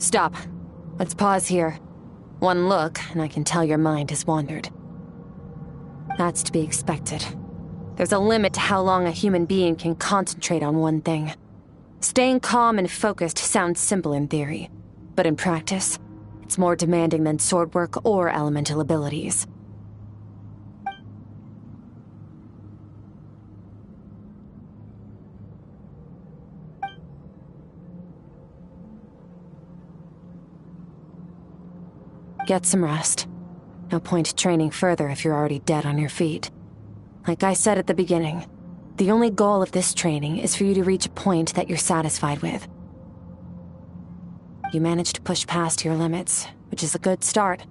Stop. Let's pause here. One look, and I can tell your mind has wandered. That's to be expected. There's a limit to how long a human being can concentrate on one thing. Staying calm and focused sounds simple in theory, but in practice, it's more demanding than sword work or elemental abilities. Get some rest. No point training further if you're already dead on your feet. Like I said at the beginning, the only goal of this training is for you to reach a point that you're satisfied with. You managed to push past your limits, which is a good start.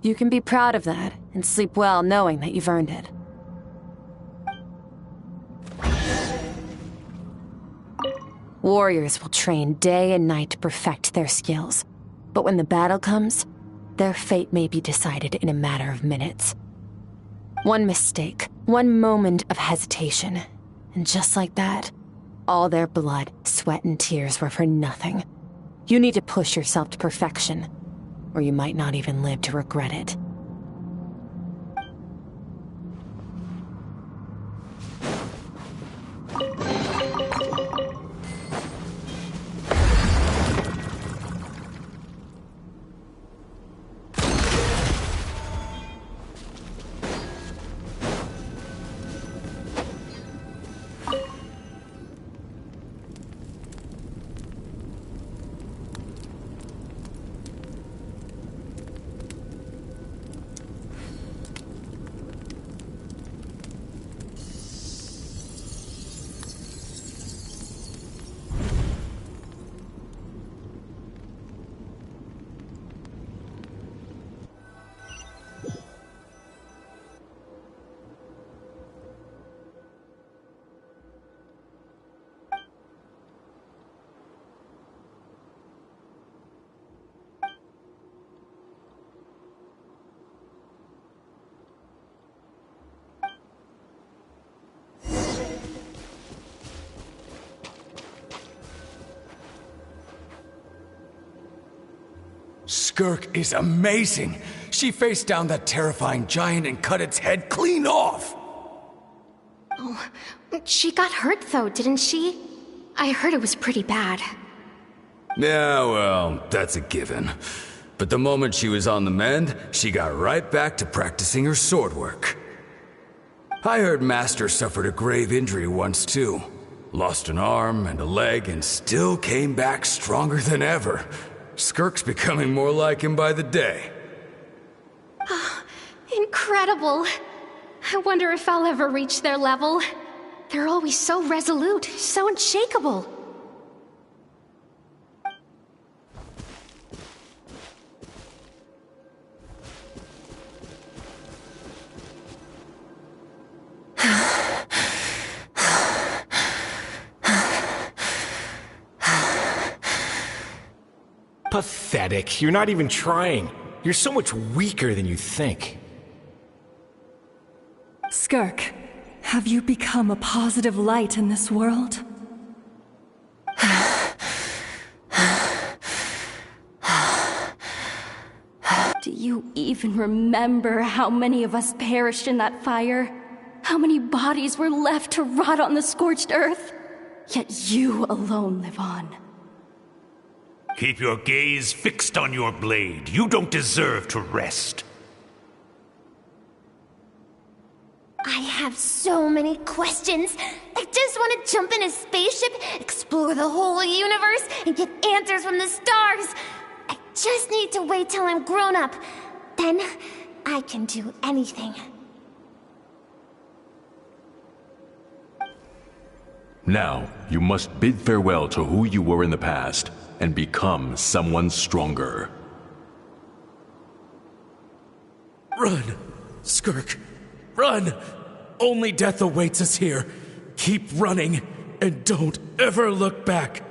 You can be proud of that and sleep well knowing that you've earned it. Warriors will train day and night to perfect their skills, but when the battle comes, their fate may be decided in a matter of minutes. One mistake, one moment of hesitation, and just like that, all their blood, sweat, and tears were for nothing. You need to push yourself to perfection, or you might not even live to regret it. Skirk is amazing. She faced down that terrifying giant and cut its head clean off. Oh, she got hurt though, didn't she? I heard it was pretty bad. Yeah, well, that's a given. But the moment she was on the mend, she got right back to practicing her sword work. I heard Master suffered a grave injury once too. Lost an arm and a leg and still came back stronger than ever. Skirk's becoming more like him by the day. Oh, incredible. I wonder if I'll ever reach their level. They're always so resolute, so unshakable. Pathetic. You're not even trying. You're so much weaker than you think. Skirk, have you become a positive light in this world? Do you even remember how many of us perished in that fire? How many bodies were left to rot on the scorched earth? Yet you alone live on. Keep your gaze fixed on your blade. You don't deserve to rest. I have so many questions. I just want to jump in a spaceship, explore the whole universe, and get answers from the stars. I just need to wait till I'm grown up. Then, I can do anything. Now, you must bid farewell to who you were in the past, and become someone stronger. Run, Skirk! Run! Only death awaits us here. Keep running, and don't ever look back.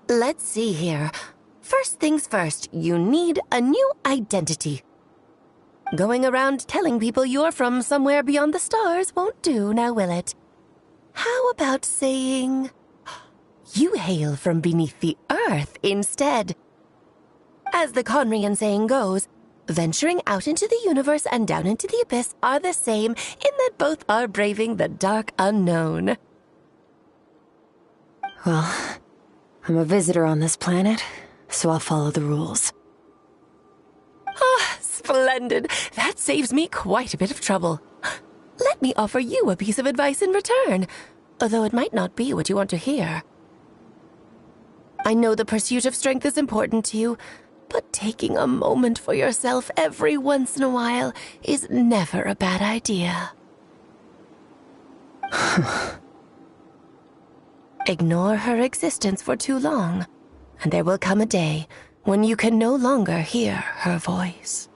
Let's see here. First things first, you need a new identity. Going around telling people you're from somewhere beyond the stars won't do, now will it? How about saying you hail from beneath the earth instead? As the Conrian saying goes, venturing out into the universe and down into the abyss are the same in that both are braving the dark unknown. Well, I'm a visitor on this planet, so I'll follow the rules. Ah, splendid. That saves me quite a bit of trouble. Let me offer you a piece of advice in return, although it might not be what you want to hear. I know the pursuit of strength is important to you, but taking a moment for yourself every once in a while is never a bad idea. Ignore her existence for too long, and there will come a day when you can no longer hear her voice.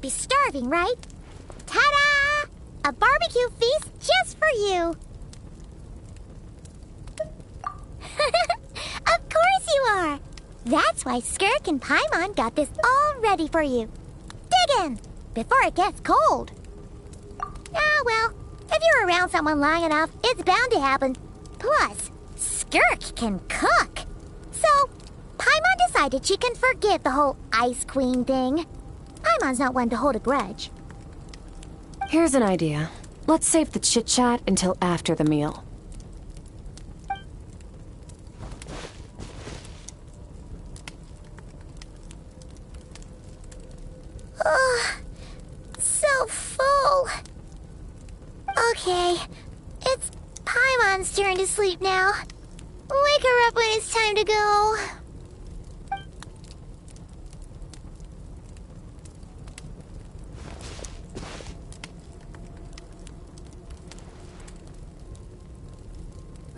Be starving, right? Ta-da! A barbecue feast just for you! Of course you are! That's why Skirk and Paimon got this all ready for you. Dig in, before it gets cold. Ah, well, if you're around someone long enough, it's bound to happen. Plus, Skirk can cook. So, Paimon decided she can forget the whole Ice Queen thing. Paimon's not one to hold a grudge. Here's an idea. Let's save the chit-chat until after the meal. Ugh, so full. Okay, it's Paimon's turn to sleep now. Wake her up when it's time to go.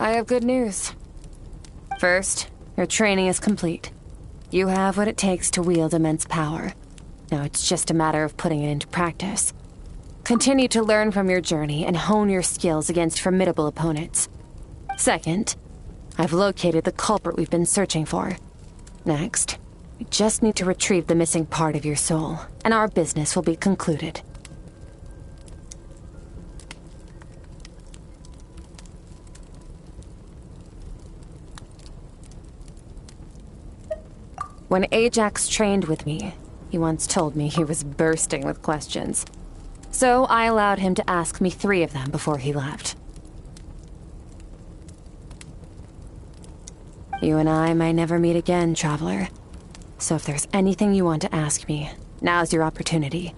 I have good news. First, your training is complete. You have what it takes to wield immense power. Now it's just a matter of putting it into practice. Continue to learn from your journey and hone your skills against formidable opponents. Second, I've located the culprit we've been searching for. Next, we just need to retrieve the missing part of your soul, and our business will be concluded. When Ajax trained with me, he once told me he was bursting with questions. So I allowed him to ask me 3 of them before he left. You and I may never meet again, Traveler. So if there's anything you want to ask me, now's your opportunity.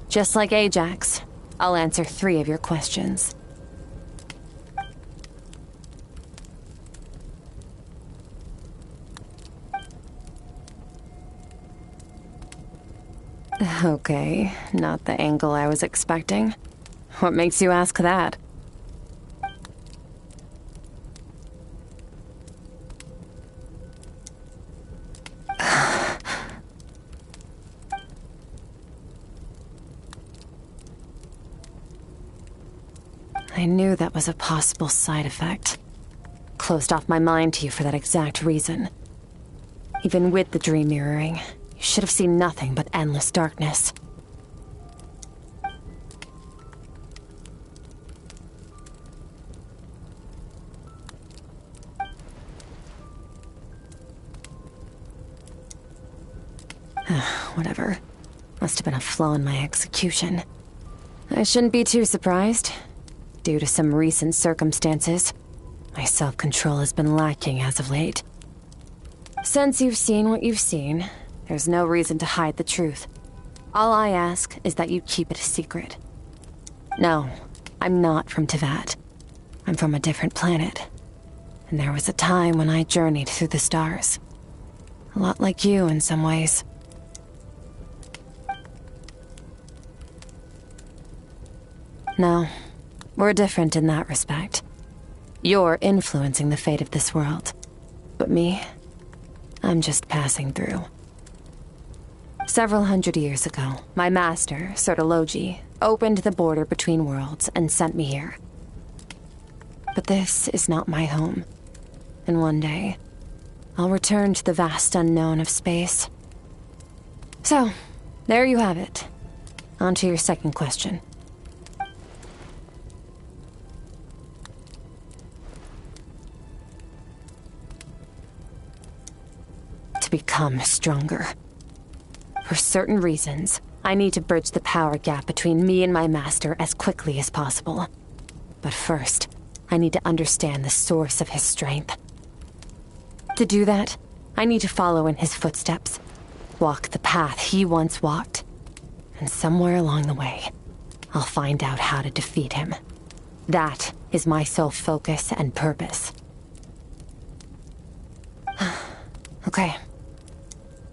Just like Ajax, I'll answer 3 of your questions. Okay, not the angle I was expecting. What makes you ask that? I knew that was a possible side effect. Closed off my mind to you for that exact reason. Even with the dream mirroring, you should have seen nothing but endless darkness. Whatever. Must have been a flaw in my execution. I shouldn't be too surprised. Due to some recent circumstances, my self-control has been lacking as of late. Since you've seen what you've seen, there's no reason to hide the truth. All I ask is that you keep it a secret. No, I'm not from Teyvat. I'm from a different planet. And there was a time when I journeyed through the stars. A lot like you in some ways. No, we're different in that respect. You're influencing the fate of this world. But me, I'm just passing through. Several hundred years ago, my master, Sotologi, opened the border between worlds and sent me here. But this is not my home. And one day, I'll return to the vast unknown of space. So, there you have it. On to your second question. To become stronger. For certain reasons, I need to bridge the power gap between me and my master as quickly as possible. But first, I need to understand the source of his strength. To do that, I need to follow in his footsteps, walk the path he once walked, and somewhere along the way, I'll find out how to defeat him. That is my sole focus and purpose. Okay.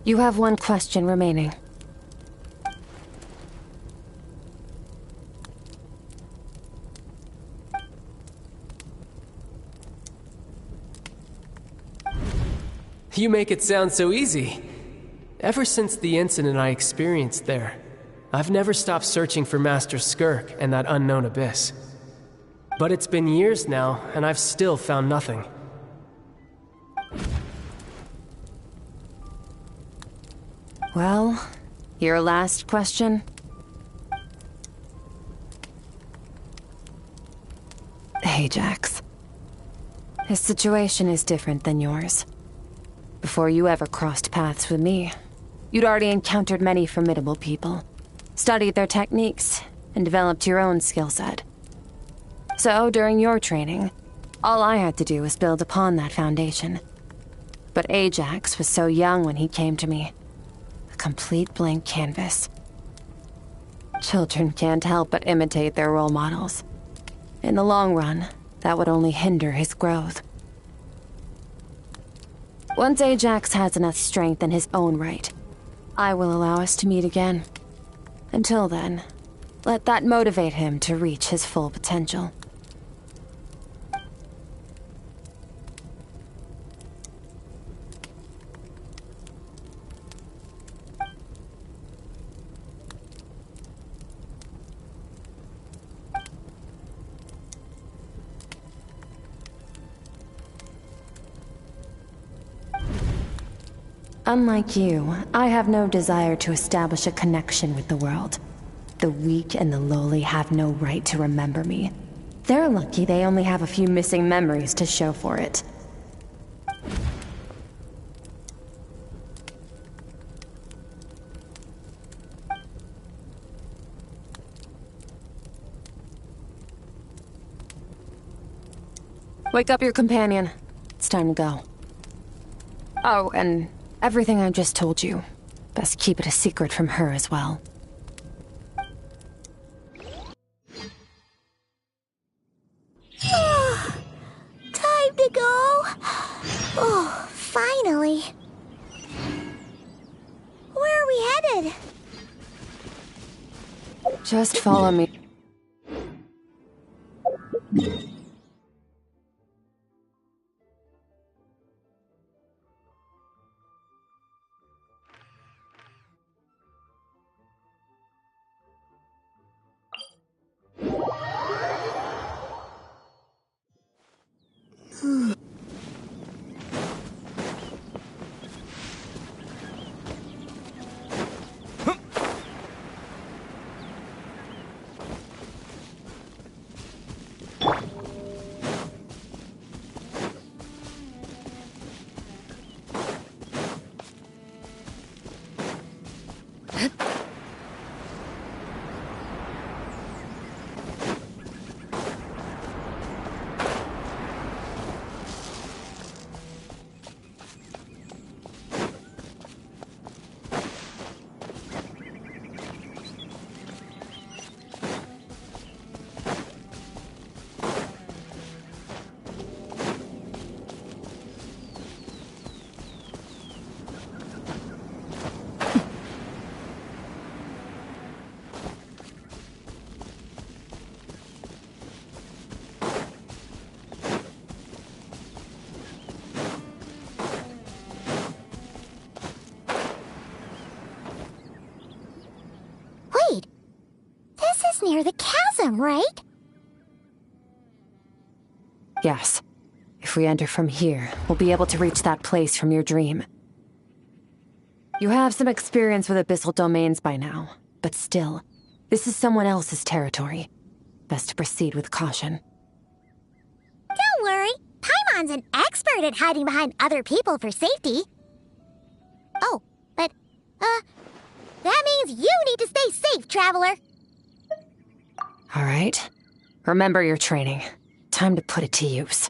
You have one question remaining. You make it sound so easy. Ever since the incident I experienced there, I've never stopped searching for Master Skirk and that unknown abyss. But it's been years now, and I've still found nothing. Well, your last question? Ajax. His situation is different than yours. Before you ever crossed paths with me, you'd already encountered many formidable people, studied their techniques, and developed your own skill set. So, during your training, all I had to do was build upon that foundation. But Ajax was so young when he came to me. A complete blank canvas. Children can't help but imitate their role models. In the long run, that would only hinder his growth. Once Ajax has enough strength in his own right, I will allow us to meet again. Until then, let that motivate him to reach his full potential. Unlike you, I have no desire to establish a connection with the world. The weak and the lowly have no right to remember me. They're lucky they only have a few missing memories to show for it. Wake up your companion. It's time to go. Oh, and everything I just told you. Best keep it a secret from her as well. Time to go. Oh, finally. Where are we headed? Just follow me. Wait, this is near the chasm, right? Yes. If we enter from here, we'll be able to reach that place from your dream. You have some experience with abyssal domains by now, but still, this is someone else's territory. Best to proceed with caution. Don't worry, Paimon's an expert at hiding behind other people for safety. Oh, but, that means you need to stay safe, Traveler. All right. Remember your training. Time to put it to use.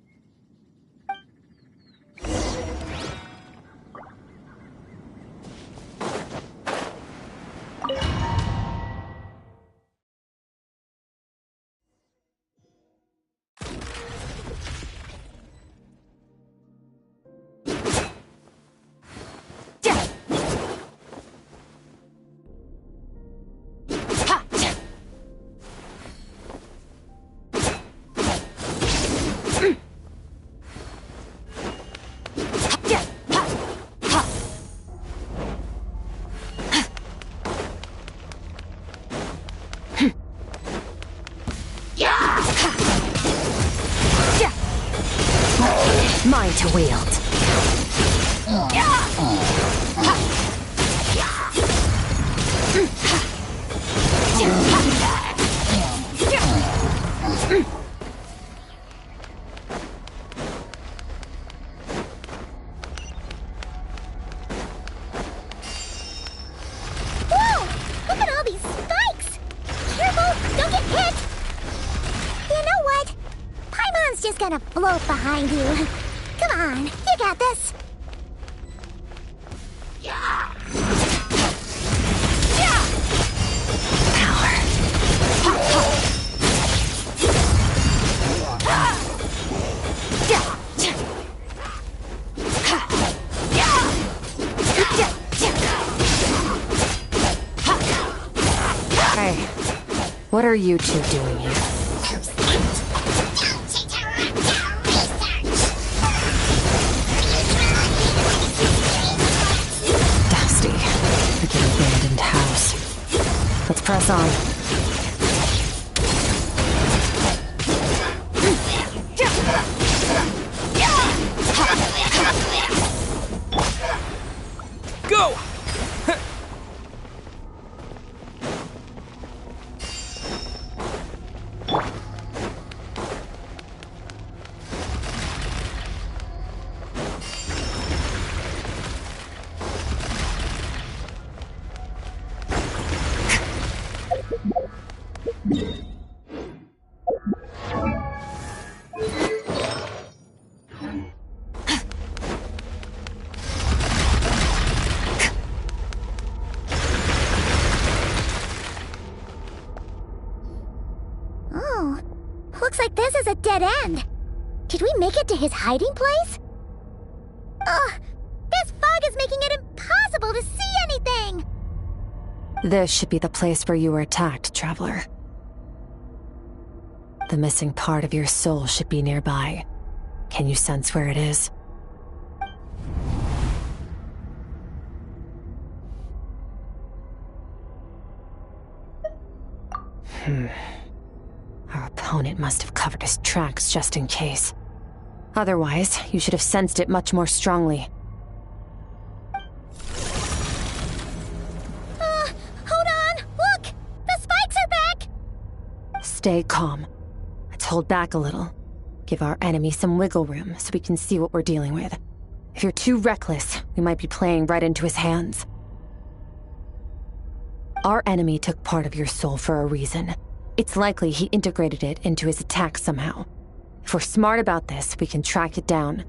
Mine to wield. Whoa! Look at all these spikes! Careful! Don't get hit! You know what? Paimon's just gonna float behind you. Come on, you got this! Hey, what are you two doing here? Dusty, like an abandoned house. Let's press on. Go! Looks like this is a dead end. Did we make it to his hiding place? Ugh! This fog is making it impossible to see anything! This should be the place where you were attacked, Traveler. The missing part of your soul should be nearby. Can you sense where it is? Our opponent must have covered his tracks just in case. Otherwise, you should have sensed it much more strongly. Hold on! Look! The spikes are back! Stay calm. Let's hold back a little. Give our enemy some wiggle room so we can see what we're dealing with. If you're too reckless, we might be playing right into his hands. Our enemy took part of your soul for a reason. It's likely he integrated it into his attack somehow. If we're smart about this, we can track it down.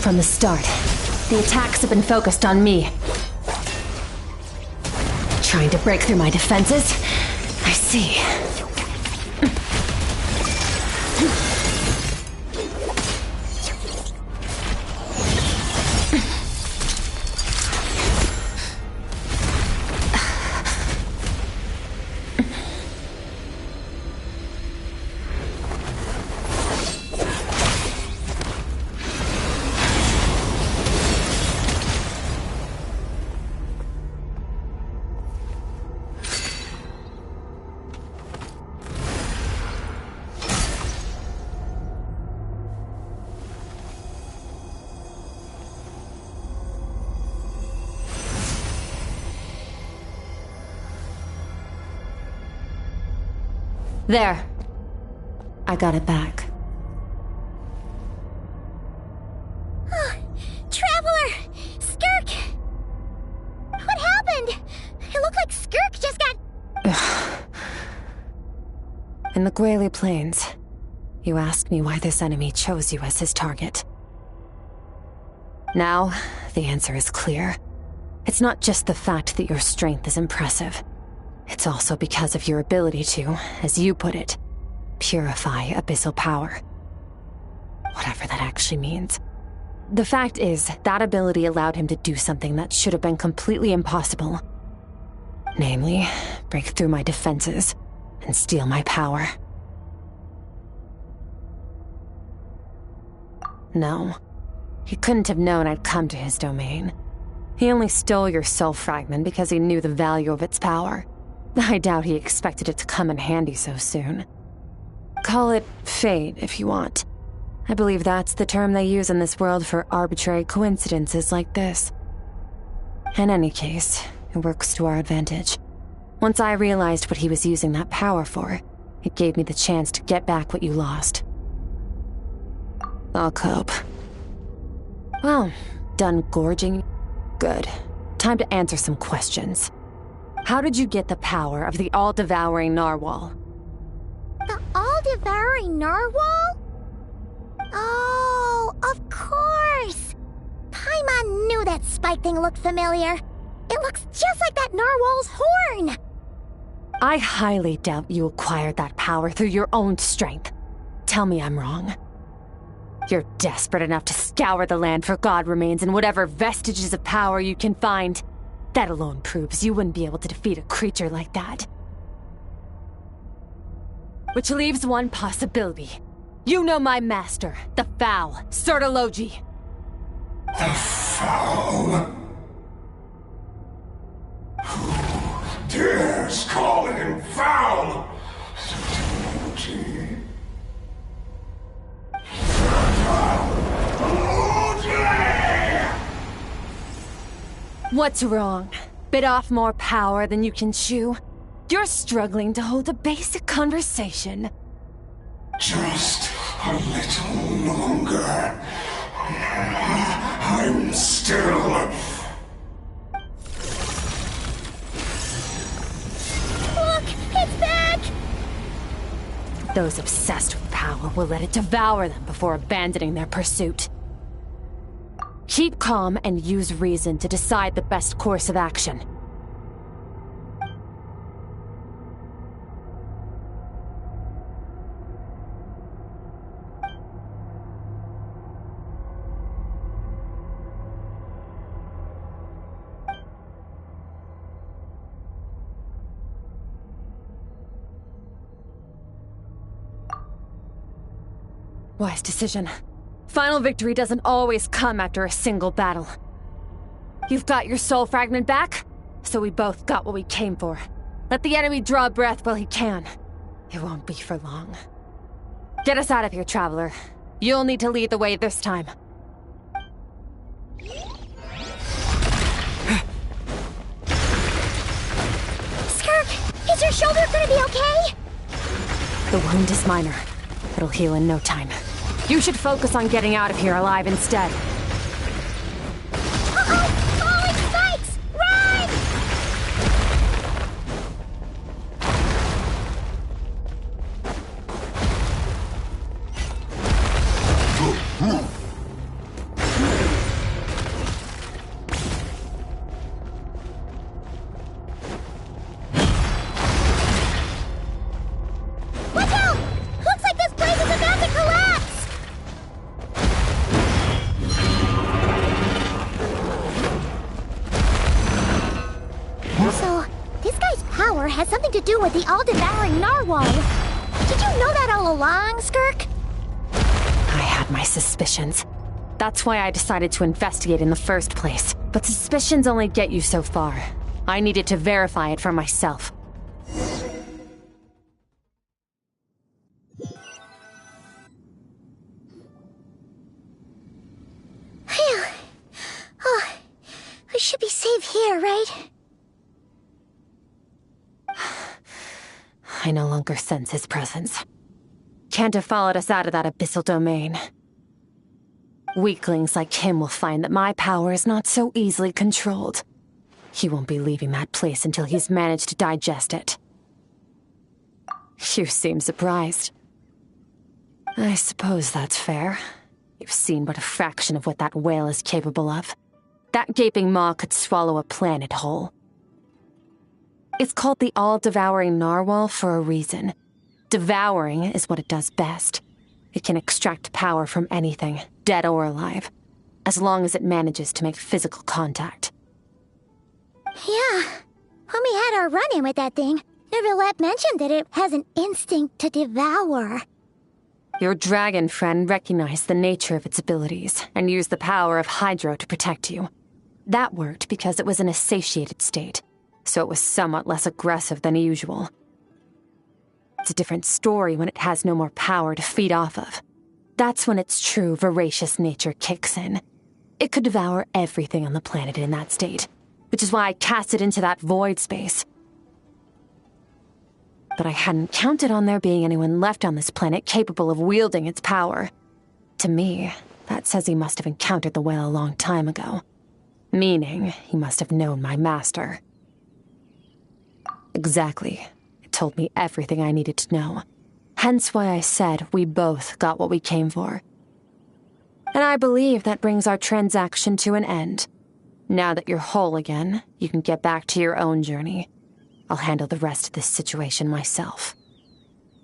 From the start, the attacks have been focused on me. Trying to break through my defenses? I see. There. I got it back. Traveler! Skirk! What happened? It looked like Skirk just got... In the Guili Plains, you asked me why this enemy chose you as his target. Now, the answer is clear. It's not just the fact that your strength is impressive. It's also because of your ability to, as you put it, purify abyssal power. Whatever that actually means. The fact is, that ability allowed him to do something that should have been completely impossible. Namely, break through my defenses and steal my power. No, he couldn't have known I'd come to his domain. He only stole your soul fragment because he knew the value of its power. I doubt he expected it to come in handy so soon. Call it fate, if you want. I believe that's the term they use in this world for arbitrary coincidences like this. In any case, it works to our advantage. Once I realized what he was using that power for, it gave me the chance to get back what you lost. I'll cope. Well, done gorging? Good. Time to answer some questions. How did you get the power of the all-devouring narwhal? The all-devouring narwhal? Oh, of course! Paimon knew that spike thing looked familiar. It looks just like that narwhal's horn! I highly doubt you acquired that power through your own strength. Tell me I'm wrong. You're desperate enough to scour the land for god remains and whatever vestiges of power you can find. That alone proves you wouldn't be able to defeat a creature like that. Which leaves one possibility. You know my master, the Foul, Sertologi. The Foul? Who dares call him foul? Sertologi. Fertile What's wrong? Bit off more power than you can chew? You're struggling to hold a basic conversation. Just a little longer. I'm still... Look! It's back! Those obsessed with power will let it devour them before abandoning their pursuit. Keep calm and use reason to decide the best course of action. Wise decision. Final victory doesn't always come after a single battle. You've got your soul fragment back, so we both got what we came for. Let the enemy draw breath while he can. It won't be for long. Get us out of here, Traveler. You'll need to lead the way this time. Skirk, is your shoulder gonna be okay? The wound is minor. It'll heal in no time. You should focus on getting out of here alive instead. Uh-oh! Falling spikes! Run! Watch out! Looks like this place is about to collapse! So, this guy's power has something to do with the all-devouring narwhal. Did you know that all along, Skirk? I had my suspicions. That's why I decided to investigate in the first place. But suspicions only get you so far. I needed to verify it for myself. Phew. Oh, we should be safe here, right? I no longer sense his presence. Can't have followed us out of that abyssal domain. Weaklings like him will find that my power is not so easily controlled. He won't be leaving that place until he's managed to digest it. You seem surprised. I suppose that's fair. You've seen but a fraction of what that whale is capable of. That gaping maw could swallow a planet whole. It's called the all-devouring narwhal for a reason. Devouring is what it does best. It can extract power from anything, dead or alive, as long as it manages to make physical contact. Yeah. When we had our run-in with that thing, Neverlet mentioned that it has an instinct to devour. Your dragon friend recognized the nature of its abilities and used the power of Hydro to protect you. That worked because it was in a satiated state, so it was somewhat less aggressive than usual. It's a different story when it has no more power to feed off of. That's when its true voracious nature kicks in. It could devour everything on the planet in that state, which is why I cast it into that void space. But I hadn't counted on there being anyone left on this planet capable of wielding its power. To me, that says he must have encountered the whale a long time ago. Meaning, he must have known my master. Exactly. It told me everything I needed to know. Hence why I said we both got what we came for. And I believe that brings our transaction to an end. Now that you're whole again, you can get back to your own journey. I'll handle the rest of this situation myself.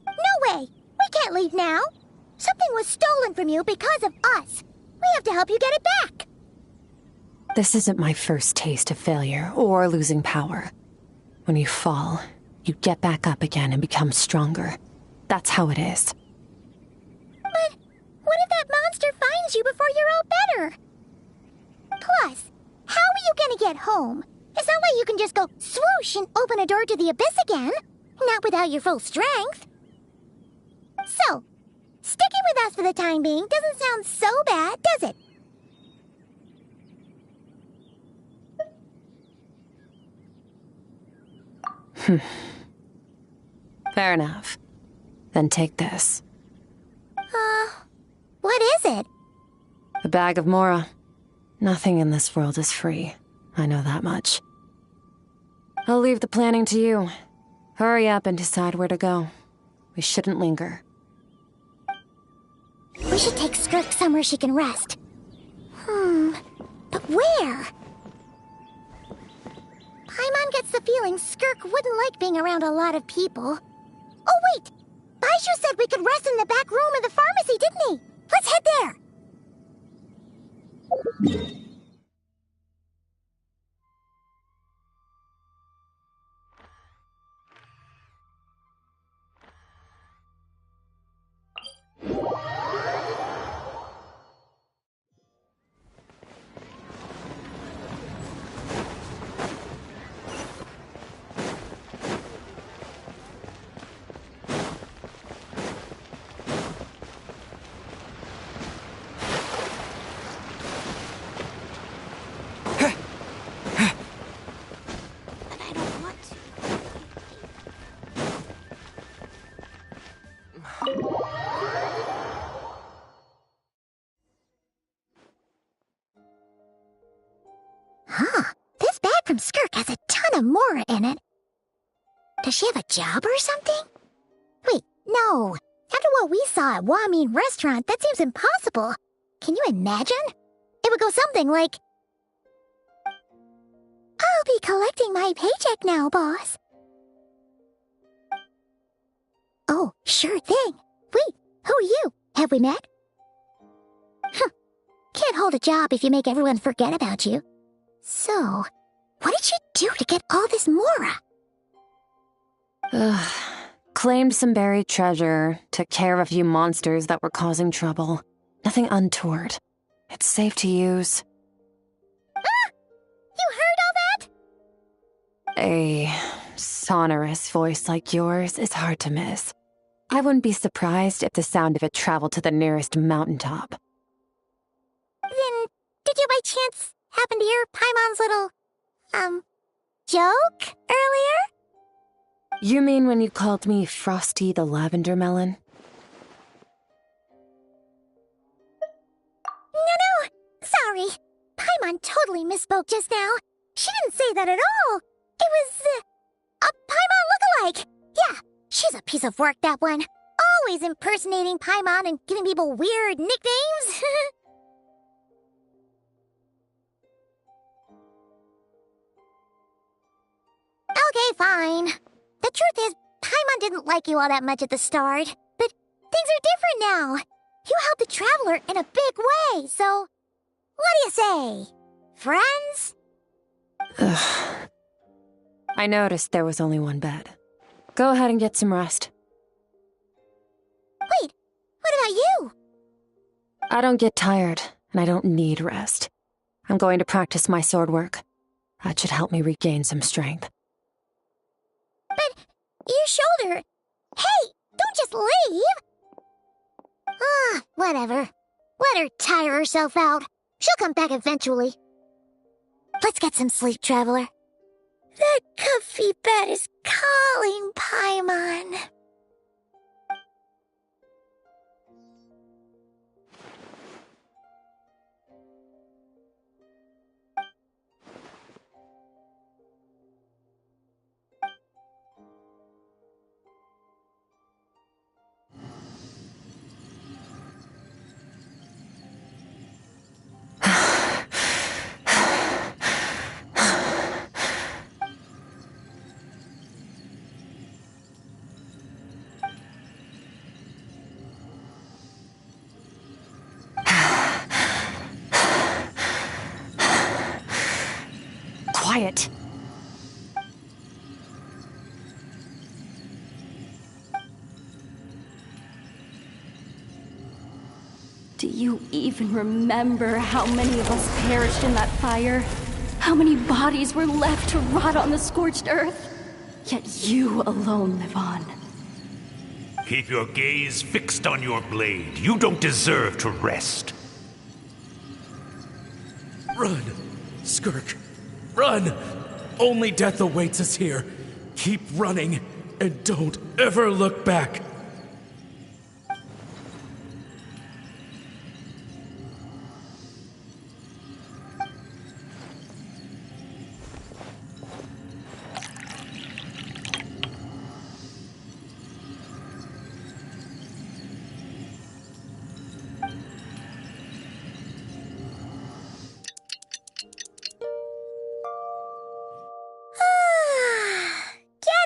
No way! We can't leave now! Something was stolen from you because of us. We have to help you get it back! This isn't my first taste of failure or losing power. When you fall, you get back up again and become stronger. That's how it is. But what if that monster finds you before you're all better? Plus, how are you gonna get home? It's not like you can just go swoosh and open a door to the abyss again. Not without your full strength. So, sticking with us for the time being doesn't sound so bad, does it? Fair enough. Then take this. What is it? A bag of Mora. Nothing in this world is free. I know that much. I'll leave the planning to you. Hurry up and decide where to go. We shouldn't linger. We should take Skirk somewhere she can rest. But where? Paimon gets the feeling Skirk wouldn't like being around a lot of people. Oh wait! Baizhu said we could rest in the back room of the pharmacy, didn't he? Let's head there! This bag from Skirk has a ton of Mora in it. Does she have a job or something? Wait, no. After what we saw at Wamin Restaurant, that seems impossible. Can you imagine? It would go something like, I'll be collecting my paycheck now, boss. Oh, sure thing. Wait, who are you? Have we met? Can't hold a job if you make everyone forget about you. So, what did she do to get all this Mora? Claimed some buried treasure, took care of a few monsters that were causing trouble. Nothing untoward. It's safe to use. You heard all that? A sonorous voice like yours is hard to miss. I wouldn't be surprised if the sound of it traveled to the nearest mountaintop. Then, did you by chance happen to hear Paimon's little, joke earlier? You mean when you called me Frosty the Lavender Melon? No, sorry. Paimon totally misspoke just now. She didn't say that at all. It was, a Paimon lookalike. Yeah, she's a piece of work, that one. Always impersonating Paimon and giving people weird nicknames. Okay, fine. The truth is, Paimon didn't like you all that much at the start, but things are different now. You helped the Traveler in a big way, so what do you say? Friends? Ugh. I noticed there was only one bed. Go ahead and get some rest. Wait, what about you? I don't get tired, and I don't need rest. I'm going to practice my sword work. That should help me regain some strength. But your shoulder... Hey, don't just leave! Whatever. Let her tire herself out. She'll come back eventually. Let's get some sleep, Traveler. That comfy bed is calling, Paimon. Quiet. Do you even remember how many of us perished in that fire? How many bodies were left to rot on the scorched earth? Yet you alone live on. Keep your gaze fixed on your blade. You don't deserve to rest. Run, Skirk. Run! Only death awaits us here. Keep running, and don't ever look back.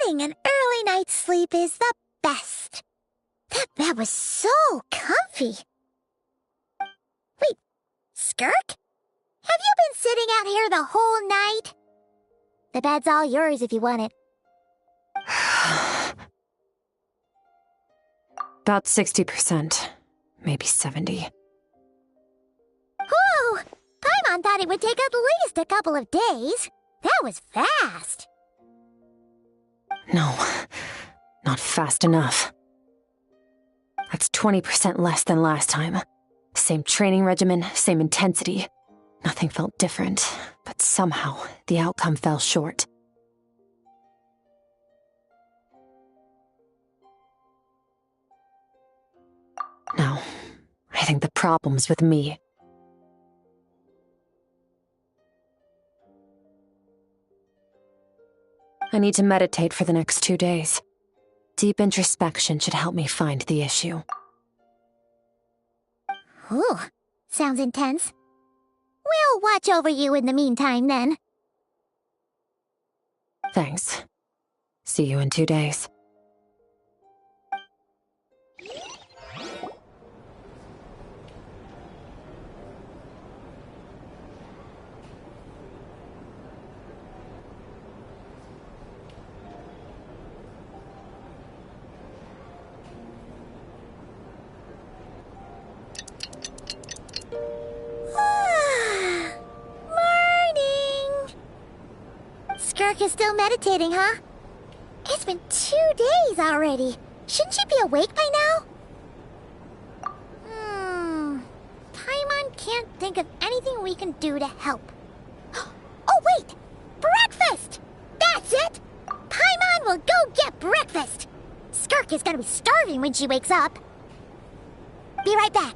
Getting an early night's sleep is the best. That bed was so comfy. Wait, Skirk? Have you been sitting out here the whole night? The bed's all yours if you want it. About 60%. Maybe 70. Whew! Paimon thought it would take at least a couple of days. That was fast. No, not fast enough. That's 20% less than last time. Same training regimen, same intensity. Nothing felt different, but somehow the outcome fell short. No, I think the problem's with me. I need to meditate for the next 2 days. Deep introspection should help me find the issue. Ooh, sounds intense. We'll watch over you in the meantime, then. Thanks. See you in 2 days. Morning! Skirk is still meditating, huh? It's been 2 days already. Shouldn't she be awake by now? Paimon can't think of anything we can do to help. Oh, wait! Breakfast! That's it! Paimon will go get breakfast! Skirk is gonna be starving when she wakes up. Be right back.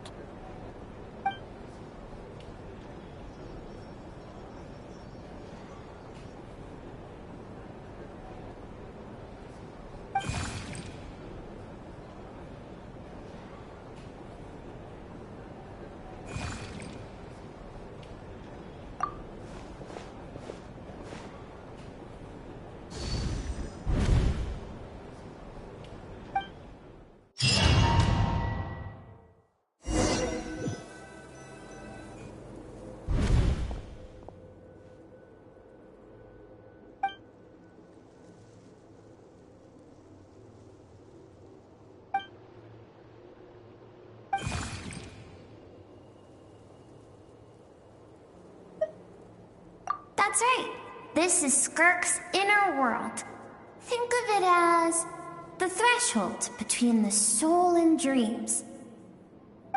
That's right. This is Skirk's inner world. Think of it as the threshold between the soul and dreams.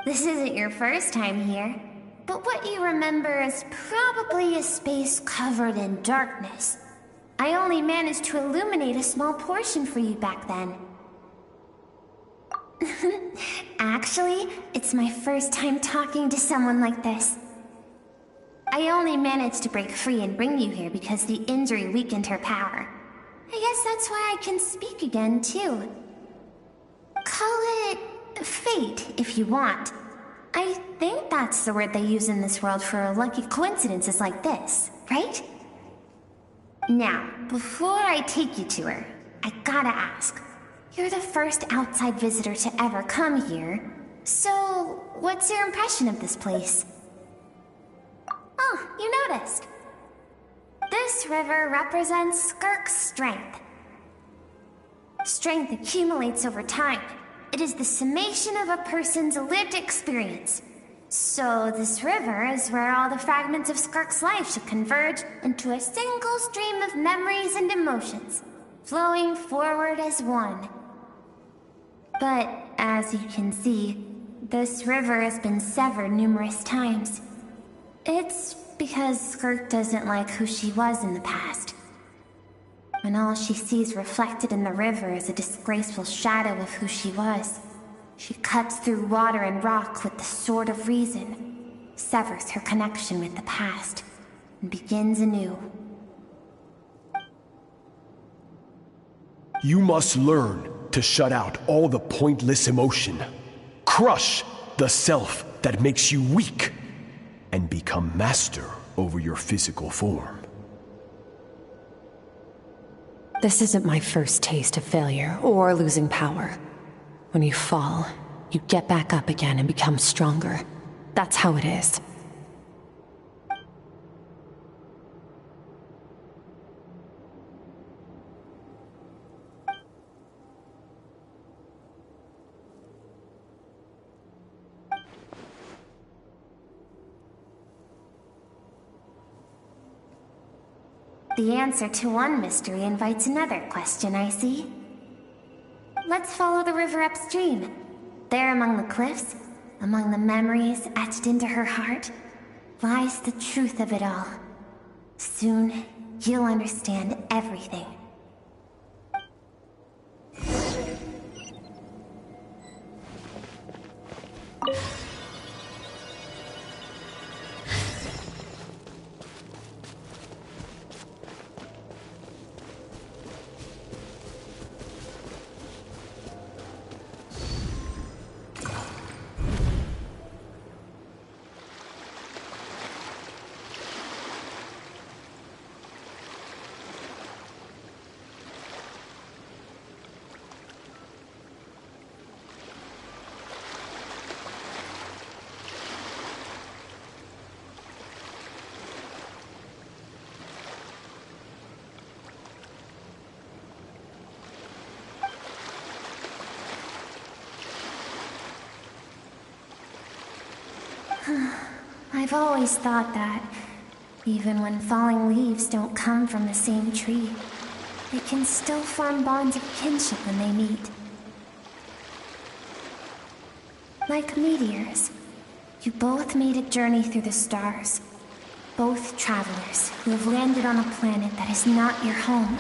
This isn't your first time here, but what you remember is probably a space covered in darkness. I only managed to illuminate a small portion for you back then. Actually, it's my first time talking to someone like this. I only managed to break free and bring you here because the injury weakened her power. I guess that's why I can speak again, too. Call it fate, if you want. I think that's the word they use in this world for lucky coincidences like this, right? Now, before I take you to her, I gotta ask. You're the first outside visitor to ever come here, so what's your impression of this place? Oh, you noticed. This river represents Skirk's strength. Strength accumulates over time. It is the summation of a person's lived experience. So this river is where all the fragments of Skirk's life should converge into a single stream of memories and emotions, flowing forward as one. But, as you can see, this river has been severed numerous times. It's because Skirk doesn't like who she was in the past. when all she sees reflected in the river is a disgraceful shadow of who she was. She cuts through water and rock with the sword of reason, severs her connection with the past, and begins anew. You must learn to shut out all the pointless emotion. Crush the self that makes you weak, and become master over your physical form. This isn't my first taste of failure or losing power. When you fall, you get back up again and become stronger. That's how it is. The answer to one mystery invites another question, I see. Let's follow the river upstream. There among the cliffs, among the memories etched into her heart, lies the truth of it all. Soon, you'll understand everything. I've always thought that, even when falling leaves don't come from the same tree, they can still form bonds of kinship when they meet. Like meteors, you both made a journey through the stars. Both travelers who have landed on a planet that is not your home.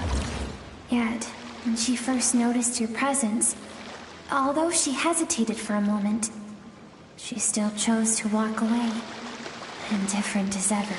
Yet, when she first noticed your presence, although she hesitated for a moment, she still chose to walk away, indifferent as ever.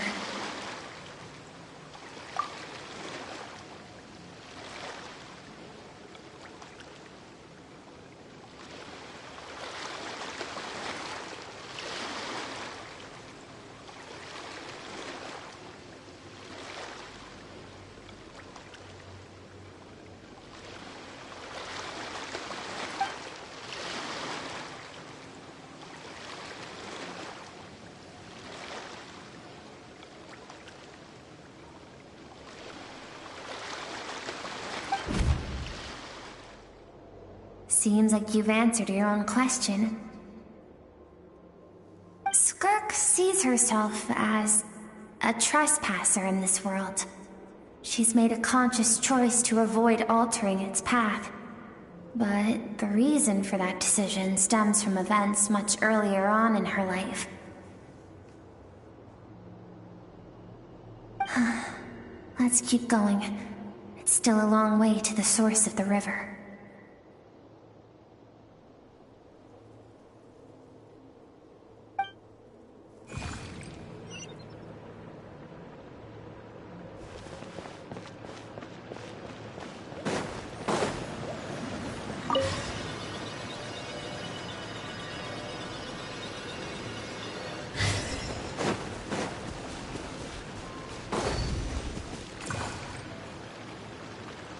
Seems like you've answered your own question. Skirk sees herself as a trespasser in this world. She's made a conscious choice to avoid altering its path. But the reason for that decision stems from events much earlier on in her life. Let's keep going. It's still a long way to the source of the river.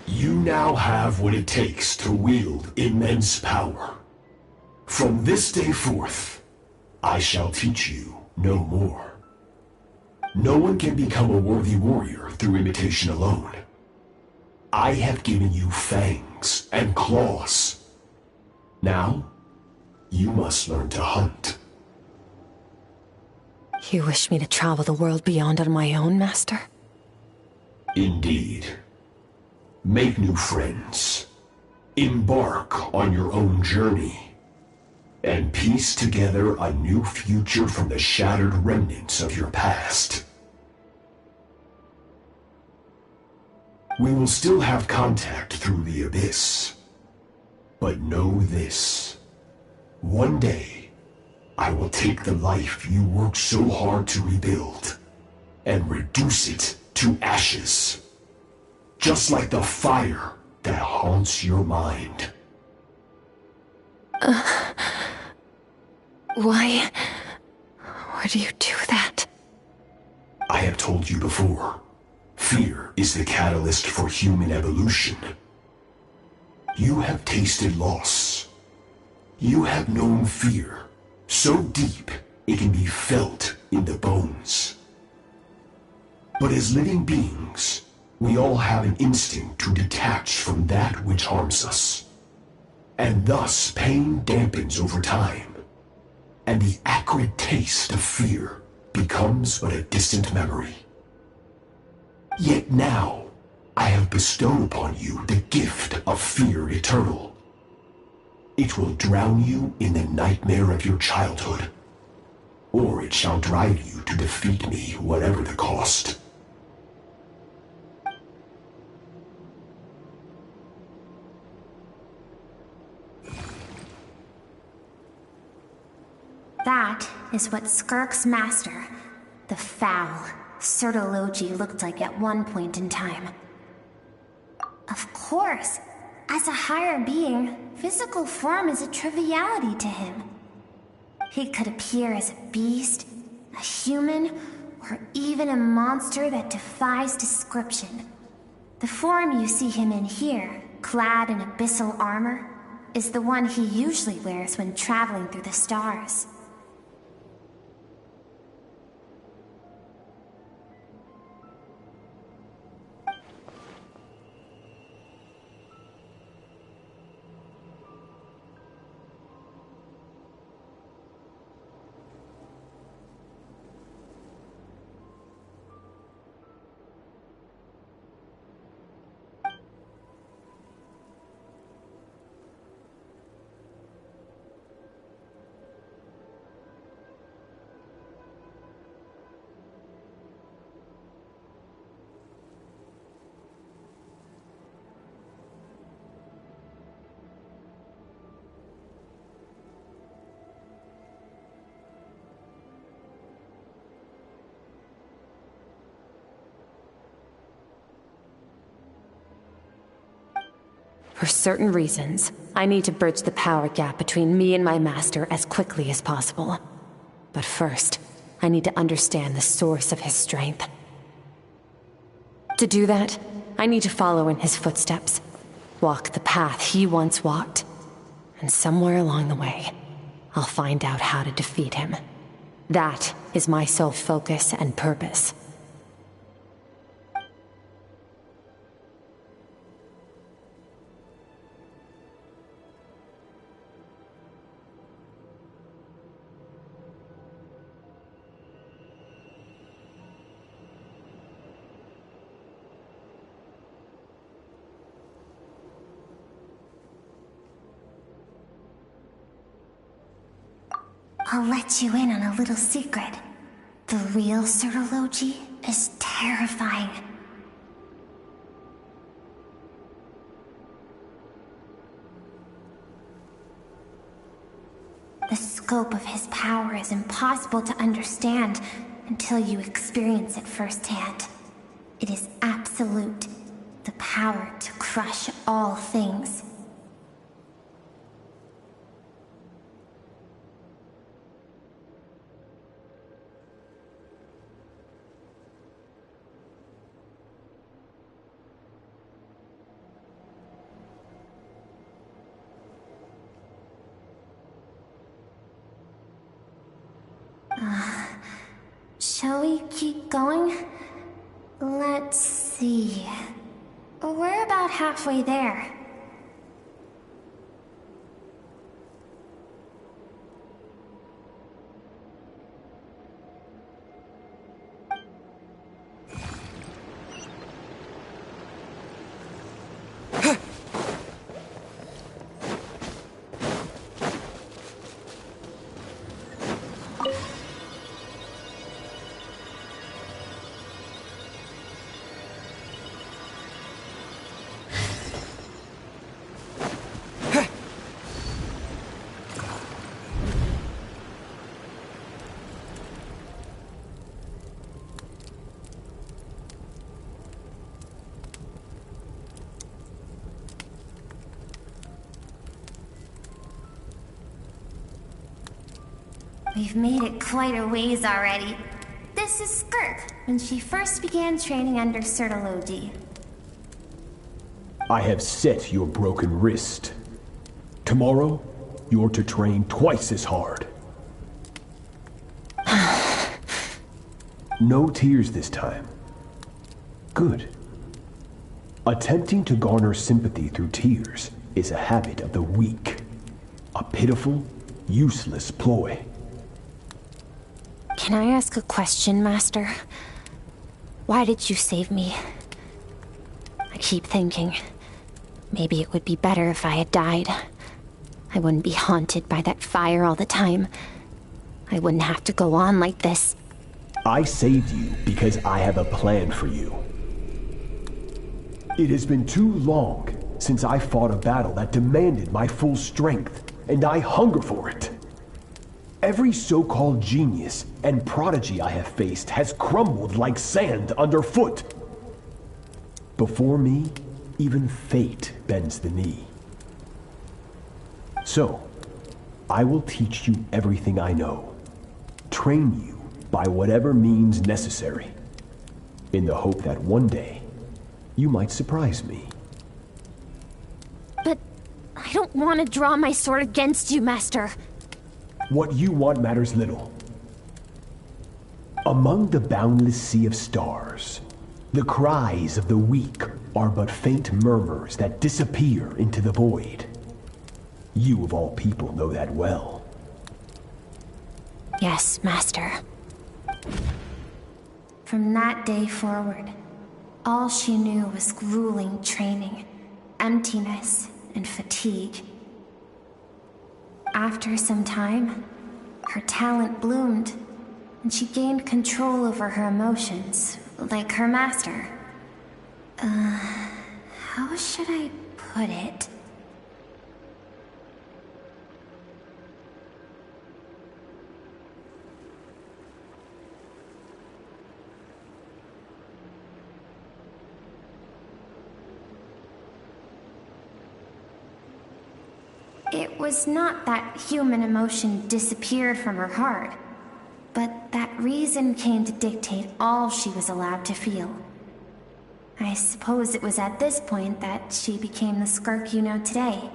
You now have what it takes to wield immense power. From this day forth, I shall teach you no more. No one can become a worthy warrior through imitation alone. I have given you fangs and claws. Now, you must learn to hunt. You wish me to travel the world beyond on my own, Master? Indeed. Make new friends. Embark on your own journey. And piece together a new future from the shattered remnants of your past. We will still have contact through the abyss. But know this. One day, I will take the life you worked so hard to rebuild and reduce it to ashes. Just like the fire that haunts your mind. Why would you do that? I have told you before, fear is the catalyst for human evolution. You have tasted loss. You have known fear, so deep it can be felt in the bones. But as living beings, we all have an instinct to detach from that which harms us. And thus pain dampens over time, and the acrid taste of fear becomes but a distant memory. Yet now, I have bestowed upon you the gift of fear eternal. It will drown you in the nightmare of your childhood, or it shall drive you to defeat me, whatever the cost. That is what Skirk's master, the foul Sertologi, looked like at one point in time. Of course, as a higher being, physical form is a triviality to him. He could appear as a beast, a human, or even a monster that defies description. The form you see him in here, clad in abyssal armor, is the one he usually wears when traveling through the stars. For certain reasons, I need to bridge the power gap between me and my master as quickly as possible. But first, I need to understand the source of his strength. To do that, I need to follow in his footsteps, walk the path he once walked, and somewhere along the way, I'll find out how to defeat him. That is my sole focus and purpose. I'll let you in on a little secret. The real Sertologi is terrifying. The scope of his power is impossible to understand until you experience it firsthand. It is absolute, the power to crush all things. Shall we keep going? Let's see. We're about halfway there. We've made it quite a ways already. This is Skirk, when she first began training under Sertology. I have set your broken wrist. Tomorrow, you're to train twice as hard. No tears this time. Good. Attempting to garner sympathy through tears is a habit of the weak. A pitiful, useless ploy. Can I ask a question, Master? Why did you save me? I keep thinking, maybe it would be better if I had died. I wouldn't be haunted by that fire all the time. I wouldn't have to go on like this. I saved you because I have a plan for you. It has been too long since I fought a battle that demanded my full strength, and I hunger for it. Every so-called genius and prodigy I have faced has crumbled like sand underfoot. Before me, even fate bends the knee. So, I will teach you everything I know. Train you by whatever means necessary, in the hope that one day, you might surprise me. But I don't want to draw my sword against you, Master. What you want matters little. Among the boundless sea of stars, the cries of the weak are but faint murmurs that disappear into the void. You of all people know that well. Yes, Master. From that day forward, all she knew was grueling training, emptiness, and fatigue. After some time, her talent bloomed, and she gained control over her emotions, like her master. How should I put it? It was not that human emotion disappeared from her heart, but that reason came to dictate all she was allowed to feel. I suppose it was at this point that she became the Skirk you know today.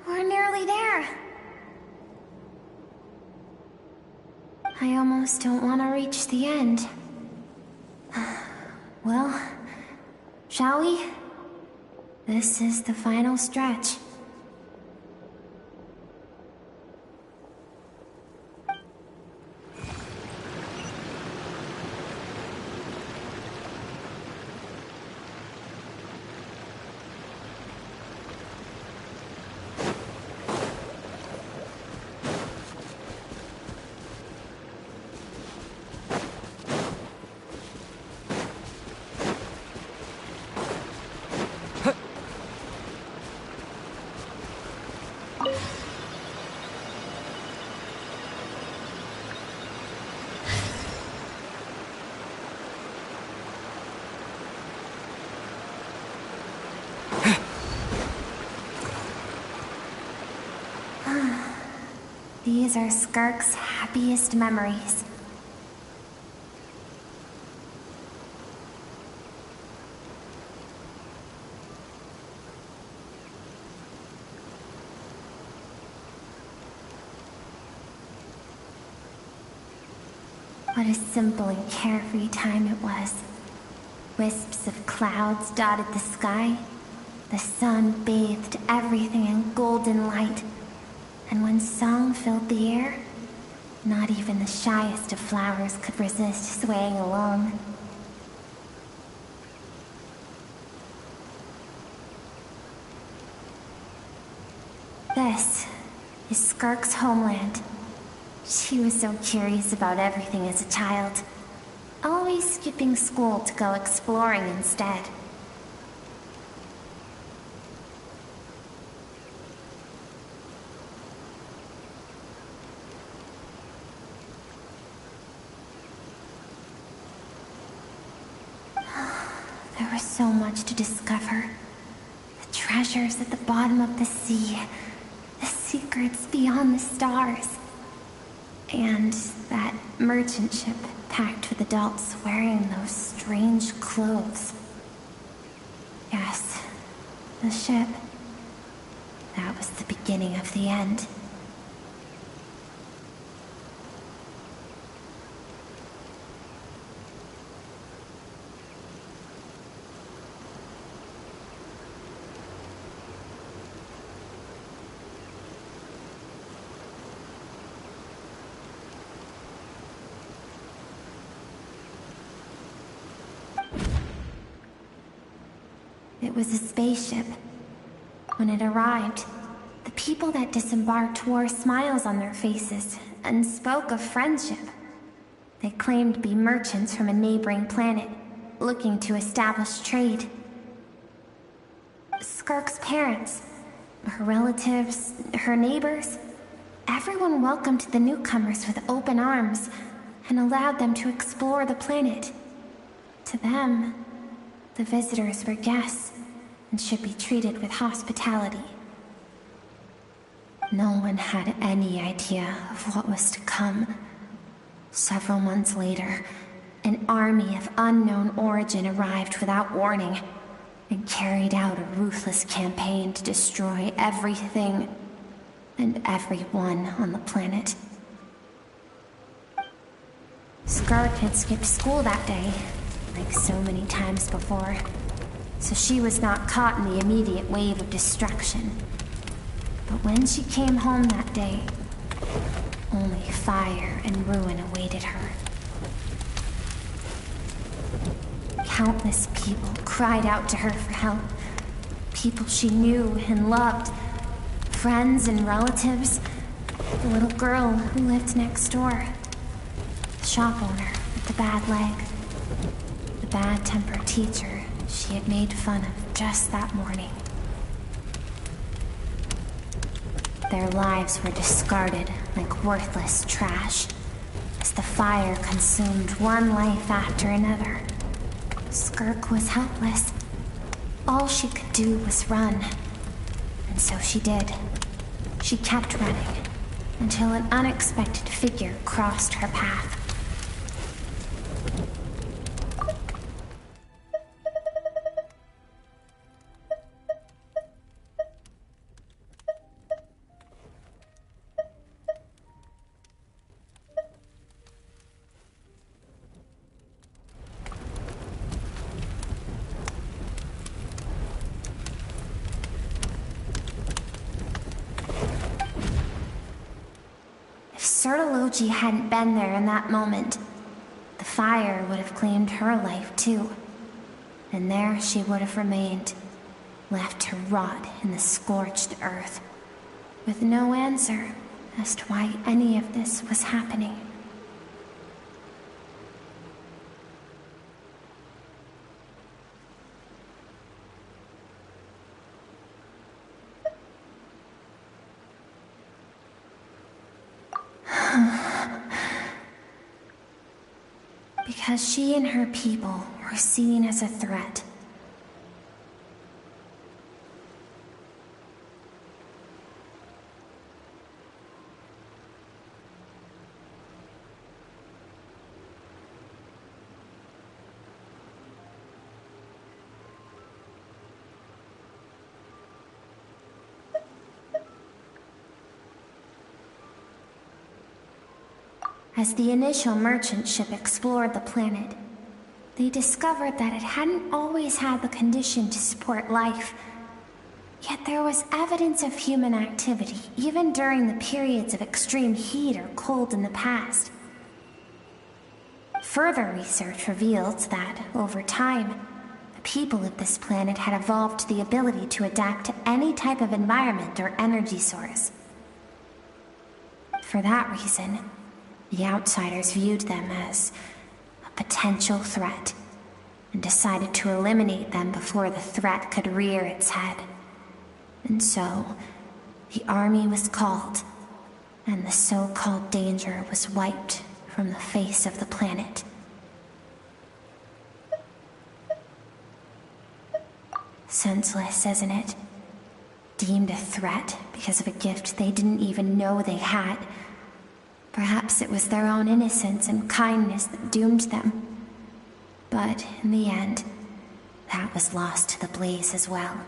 We're nearly there. I almost don't want to reach the end. Well, shall we? This is the final stretch. These are Skirk's happiest memories. What a simple and carefree time it was. Wisps of clouds dotted the sky. The sun bathed everything in golden light. And when song filled the air, not even the shyest of flowers could resist swaying along. This is Skirk's homeland. She was so curious about everything as a child, always skipping school to go exploring instead. There was so much to discover. The treasures at the bottom of the sea, the secrets beyond the stars, and that merchant ship packed with adults wearing those strange clothes. Yes, the ship. That was the beginning of the end. It was a spaceship. When it arrived, the people that disembarked wore smiles on their faces and spoke of friendship. They claimed to be merchants from a neighboring planet, looking to establish trade. Skirk's parents, her relatives, her neighbors, everyone welcomed the newcomers with open arms and allowed them to explore the planet. To them, the visitors were guests and should be treated with hospitality. No one had any idea of what was to come. Several months later, an army of unknown origin arrived without warning and carried out a ruthless campaign to destroy everything and everyone on the planet. Skirk had skipped school that day, like so many times before, so she was not caught in the immediate wave of destruction. But when she came home that day, only fire and ruin awaited her. Countless people cried out to her for help. People she knew and loved. Friends and relatives. The little girl who lived next door. The shop owner with the bad leg. The bad-tempered teacher she had made fun of just that morning. Their lives were discarded like worthless trash as the fire consumed one life after another. Skirk was helpless. All she could do was run. And so she did. She kept running until an unexpected figure crossed her path. Sertology hadn't been there in that moment, the fire would have claimed her life too. And there she would have remained, left to rot in the scorched earth, with no answer as to why any of this was happening. Because she and her people were seen as a threat. As the initial merchant ship explored the planet, they discovered that it hadn't always had the condition to support life. Yet there was evidence of human activity, even during the periods of extreme heat or cold in the past. Further research revealed that, over time, the people of this planet had evolved the ability to adapt to any type of environment or energy source. For that reason, the outsiders viewed them as a potential threat, and decided to eliminate them before the threat could rear its head. And so, the army was called, and the so-called danger was wiped from the face of the planet. Senseless, isn't it? Deemed a threat because of a gift they didn't even know they had. Perhaps it was their own innocence and kindness that doomed them. But in the end, that was lost to the blaze as well.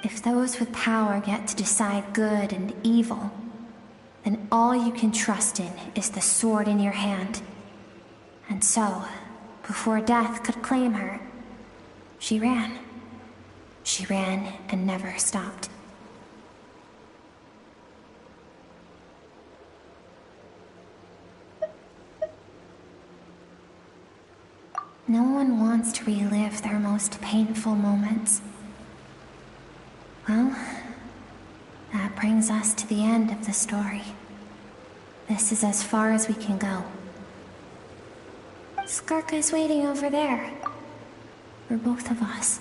If those with power get to decide good and evil, then all you can trust in is the sword in your hand. And so, before death could claim her, she ran. She ran and never stopped. No one wants to relive their most painful moments. Well, that brings us to the end of the story. This is as far as we can go. Skirk is waiting over there. For both of us.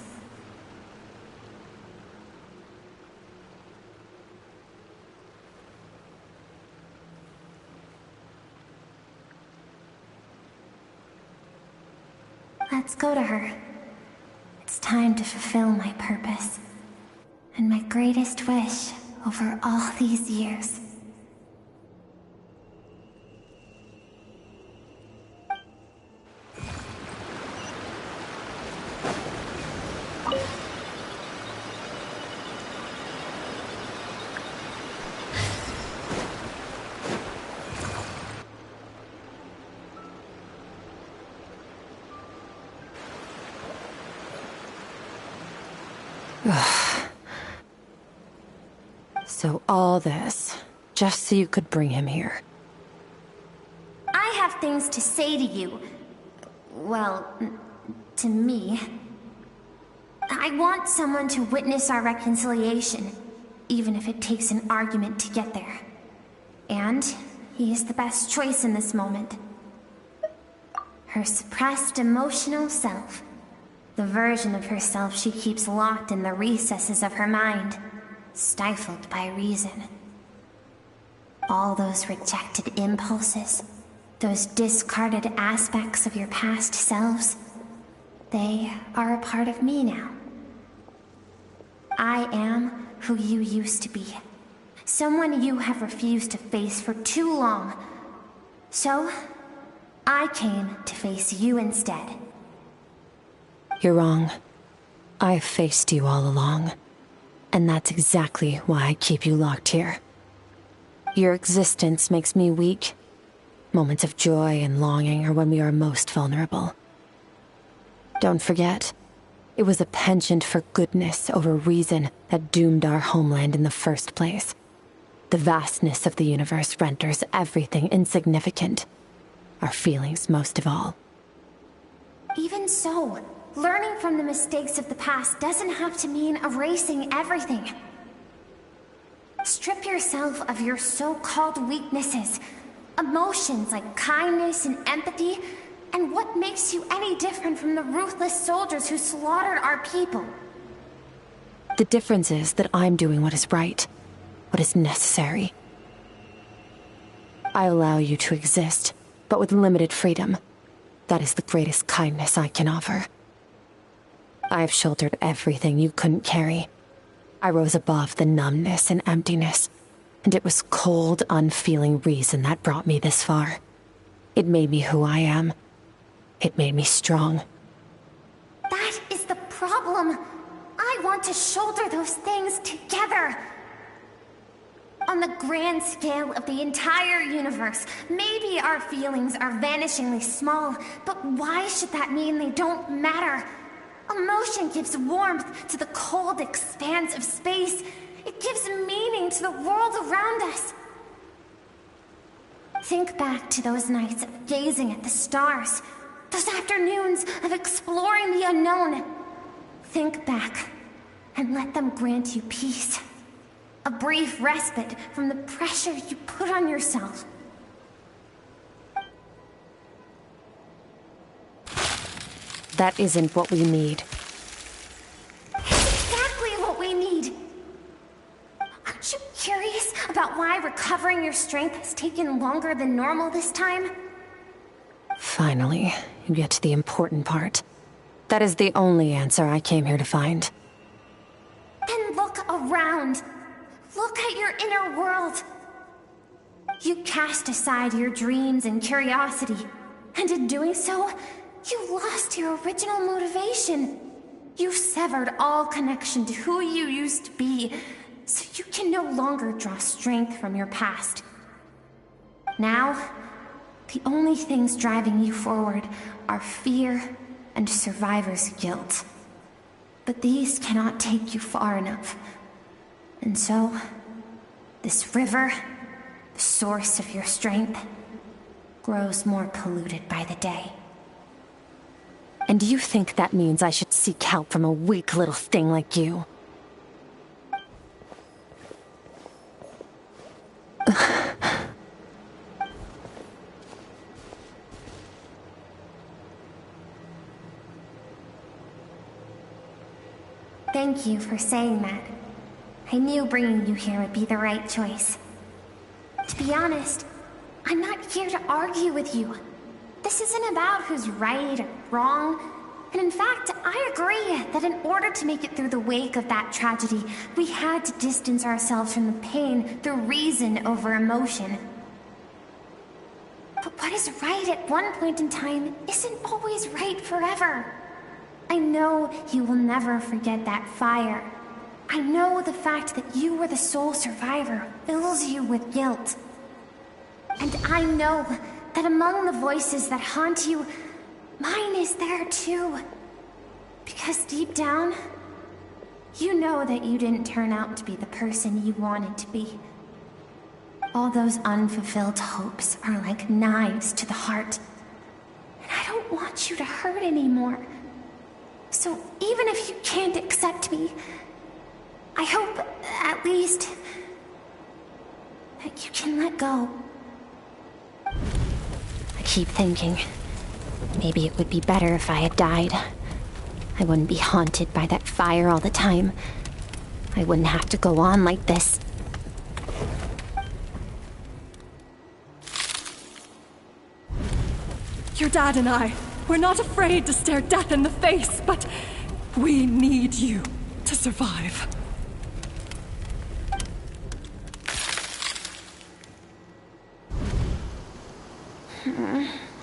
Let's go to her. It's time to fulfill my purpose. And my greatest wish over all these years. So all this, just so you could bring him here. I have things to say to you. Well, to me. I want someone to witness our reconciliation, even if it takes an argument to get there. And he is the best choice in this moment. Her suppressed emotional self. The version of herself she keeps locked in the recesses of her mind, stifled by reason. All those rejected impulses, those discarded aspects of your past selves, they are a part of me now. I am who you used to be. Someone you have refused to face for too long. So, I came to face you instead. You're wrong. I've faced you all along. And that's exactly why I keep you locked here. Your existence makes me weak. Moments of joy and longing are when we are most vulnerable. Don't forget, it was a penchant for goodness over reason that doomed our homeland in the first place. The vastness of the universe renders everything insignificant. Our feelings most of all. Even so, learning from the mistakes of the past doesn't have to mean erasing everything. Strip yourself of your so-called weaknesses, emotions like kindness and empathy, and what makes you any different from the ruthless soldiers who slaughtered our people? The difference is that I'm doing what is right, what is necessary. I allow you to exist, but with limited freedom. That is the greatest kindness I can offer. I've shouldered everything you couldn't carry. I rose above the numbness and emptiness, and it was cold, unfeeling reason that brought me this far. It made me who I am. It made me strong. That is the problem. I want to shoulder those things together. On the grand scale of the entire universe, maybe our feelings are vanishingly small, but why should that mean they don't matter? Emotion gives warmth to the cold expanse of space. It gives meaning to the world around us. Think back to those nights of gazing at the stars, those afternoons of exploring the unknown. Think back and let them grant you peace. A brief respite from the pressure you put on yourself. That isn't what we need. It's exactly what we need. Aren't you curious about why recovering your strength has taken longer than normal this time? Finally, you get to the important part. That is the only answer I came here to find. Then look around. Look at your inner world. You cast aside your dreams and curiosity, and in doing so, you lost your original motivation. You severed all connection to who you used to be, so you can no longer draw strength from your past. Now, the only things driving you forward are fear and survivor's guilt. But these cannot take you far enough. And so, this river, the source of your strength, grows more polluted by the day. And do you think that means I should seek help from a weak little thing like you? Thank you for saying that. I knew bringing you here would be the right choice. To be honest, I'm not here to argue with you. This isn't about who's right or wrong. And in fact, I agree that in order to make it through the wake of that tragedy, we had to distance ourselves from the pain through reason over emotion. But what is right at one point in time isn't always right forever. I know you will never forget that fire. I know the fact that you were the sole survivor fills you with guilt. And I know that among the voices that haunt you, mine is there too. Because deep down, you know that you didn't turn out to be the person you wanted to be. All those unfulfilled hopes are like knives to the heart. And I don't want you to hurt anymore. So even if you can't accept me, I hope, at least, that you can let go. I keep thinking, maybe it would be better if I had died. I wouldn't be haunted by that fire all the time. I wouldn't have to go on like this. Your dad and I, we're not afraid to stare death in the face, but we need you to survive.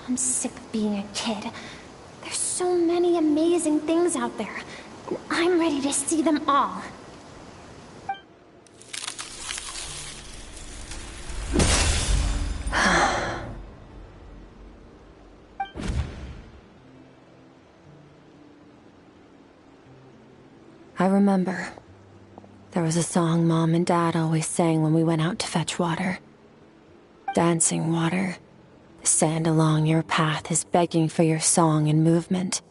I'm sick of being a kid. There's so many amazing things out there, and I'm ready to see them all. I remember. There was a song Mom and Dad always sang when we went out to fetch water. Dancing water. The sand along your path is begging for your song and movement.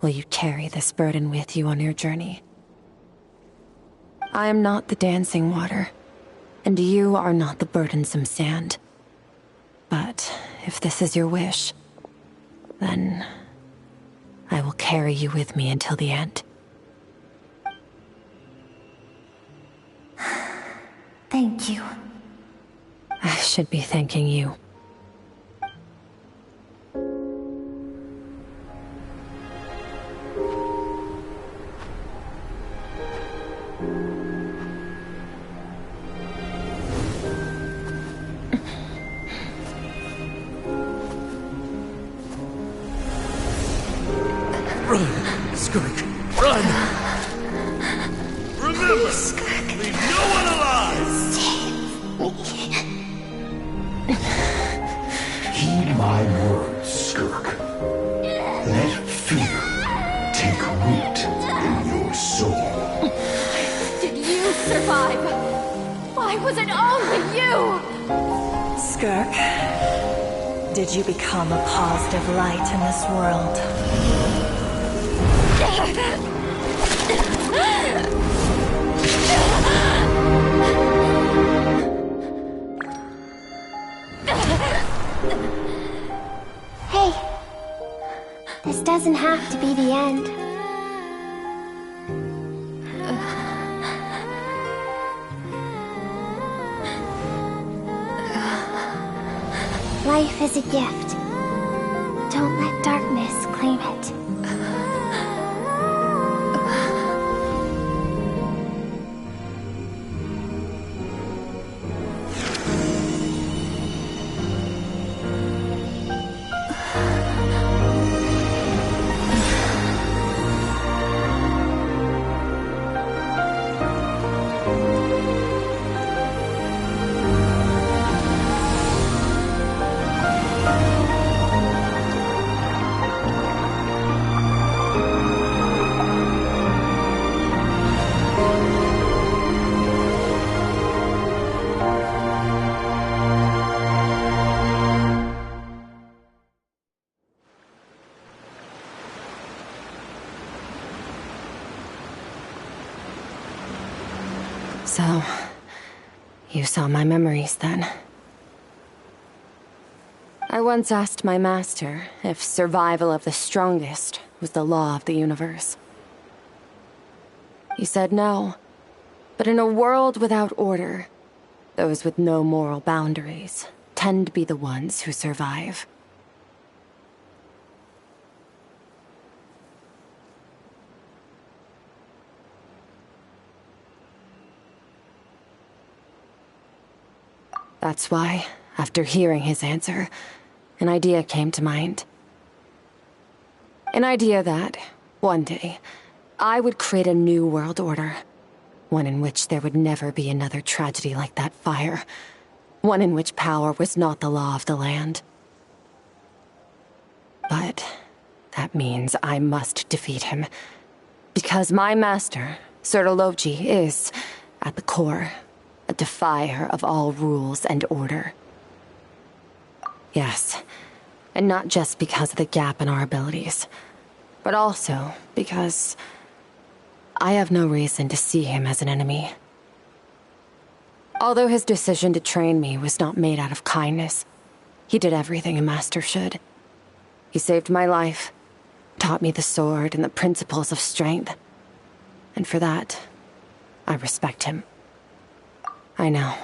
Will you carry this burden with you on your journey? I am not the dancing water, and you are not the burdensome sand. But if this is your wish, then I will carry you with me until the end. Thank you. I should be thanking you. Run, Skirk, run! Remember, leave no one alive! Stay Heed my words, Skirk. Let fear take root in your soul. Did you survive? Why was it only you? Skirk, did you become a positive light in this world? Hey, this doesn't have to be the end. Life is a gift. Don't let darkness claim it. So, you saw my memories then. I once asked my master if survival of the strongest was the law of the universe. He said no, but in a world without order, those with no moral boundaries tend to be the ones who survive. That's why, after hearing his answer, an idea came to mind. An idea that, one day, I would create a new world order. One in which there would never be another tragedy like that fire. One in which power was not the law of the land. But that means I must defeat him. Because my master, Sertologi, is, at the core, a defier of all rules and order. Yes, and not just because of the gap in our abilities, but also because I have no reason to see him as an enemy. Although his decision to train me was not made out of kindness, he did everything a master should. He saved my life, taught me the sword and the principles of strength, and for that, I respect him. I know,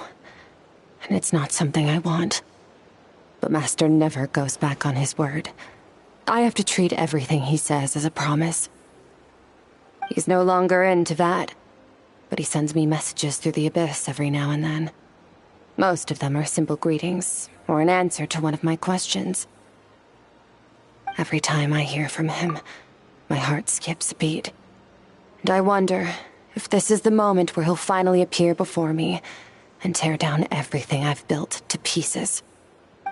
and it's not something I want. But Master never goes back on his word. I have to treat everything he says as a promise. He's no longer into that, but he sends me messages through the abyss every now and then. Most of them are simple greetings, or an answer to one of my questions. Every time I hear from him, my heart skips a beat. And I wonder if this is the moment where he'll finally appear before me and tear down everything I've built to pieces.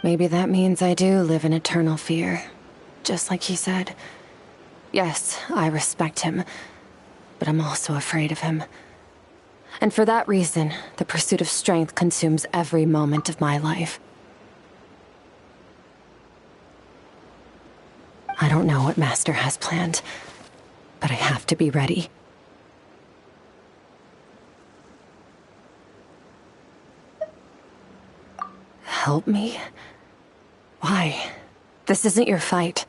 Maybe that means I do live in eternal fear, just like he said. Yes, I respect him, but I'm also afraid of him. And for that reason, the pursuit of strength consumes every moment of my life. I don't know what Master has planned, but I have to be ready. Help me? Why? This isn't your fight.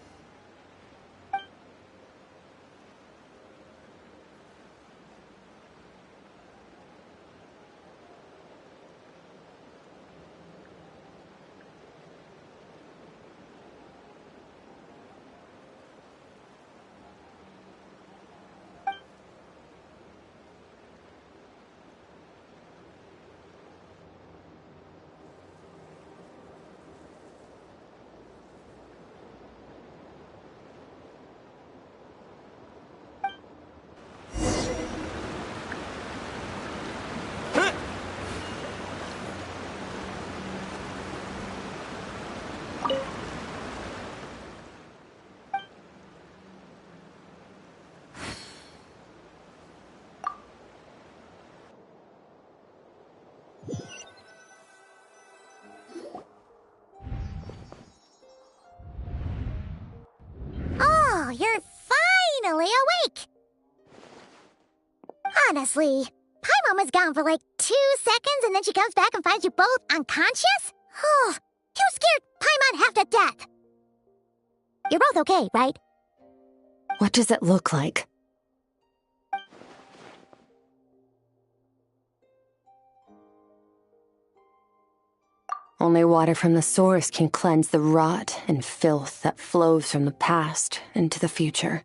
Oh, you're finally awake! Honestly, Paimon was gone for like 2 seconds and then she comes back and finds you both unconscious? Oh, you scared Paimon half to death! You're both okay, right? What does it look like? Only water from the source can cleanse the rot and filth that flows from the past into the future.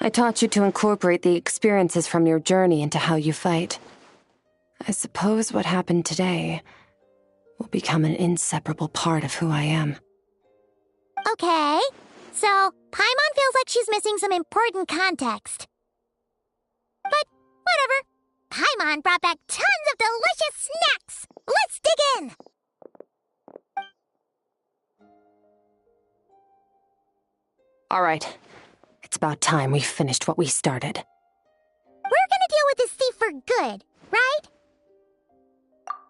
I taught you to incorporate the experiences from your journey into how you fight. I suppose what happened today will become an inseparable part of who I am. Okay, so Paimon feels like she's missing some important context. But whatever. Paimon brought back tons of delicious snacks! Let's dig in! All right. It's about time we finished what we started. We're gonna deal with this thief for good, right?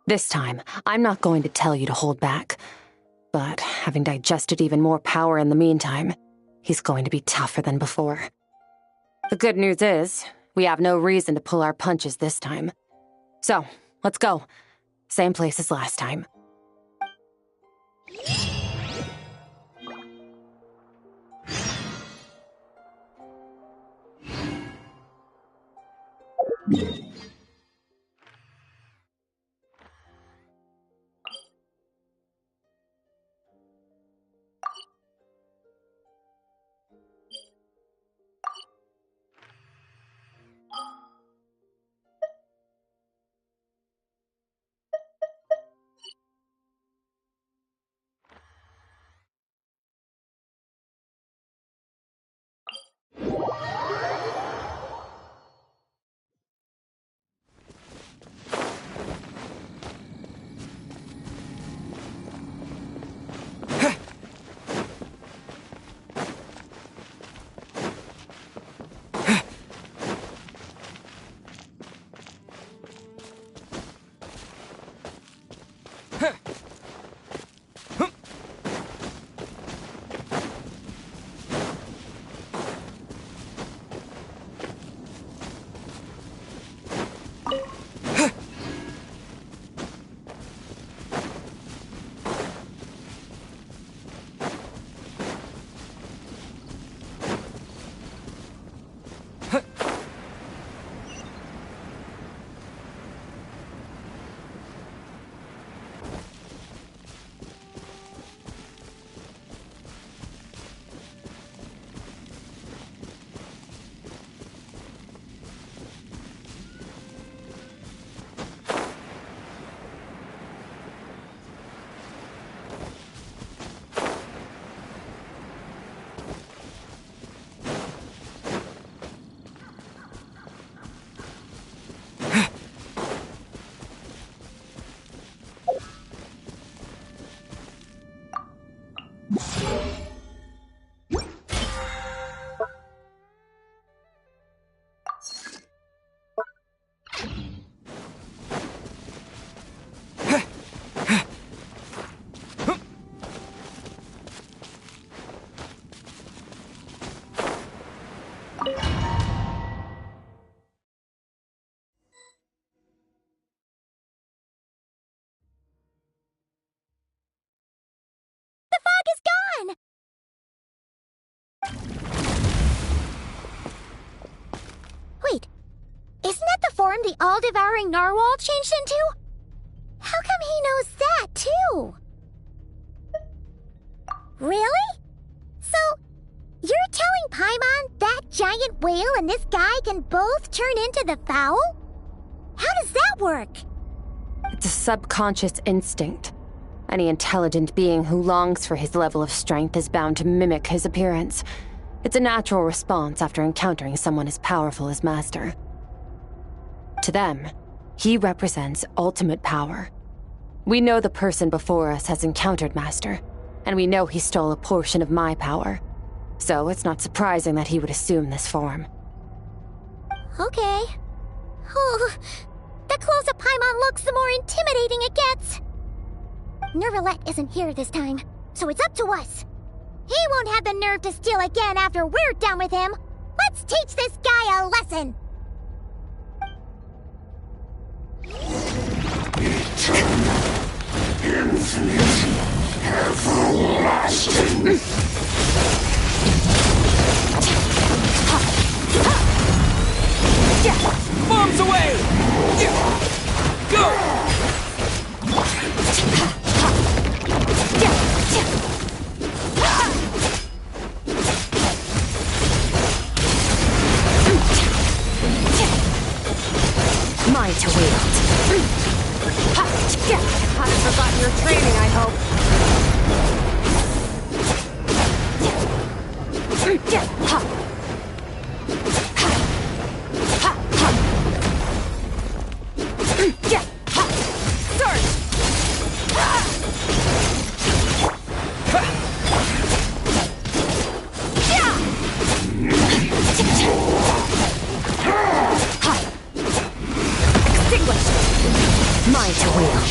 This time, I'm not going to tell you to hold back. But having digested even more power in the meantime, he's going to be tougher than before. The good news is, we have no reason to pull our punches this time. So, let's go. Same place as last time. Wait, isn't that the form the all-devouring narwhal changed into? How come he knows that, too? Really? So, you're telling Paimon that giant whale and this guy can both turn into the fowl? How does that work? It's a subconscious instinct. Any intelligent being who longs for his level of strength is bound to mimic his appearance. It's a natural response after encountering someone as powerful as Master. To them, he represents ultimate power. We know the person before us has encountered Master, and we know he stole a portion of my power. So it's not surprising that he would assume this form. Okay. Oh, the closer Paimon looks, the more intimidating it gets. Nervalette isn't here this time, so it's up to us. He won't have the nerve to steal again after we're done with him. Let's teach this guy a lesson. Eternal, infinite, everlasting. Bombs away! Go! Mine to wield. Haven't forgotten your training, I hope. Mine to wield.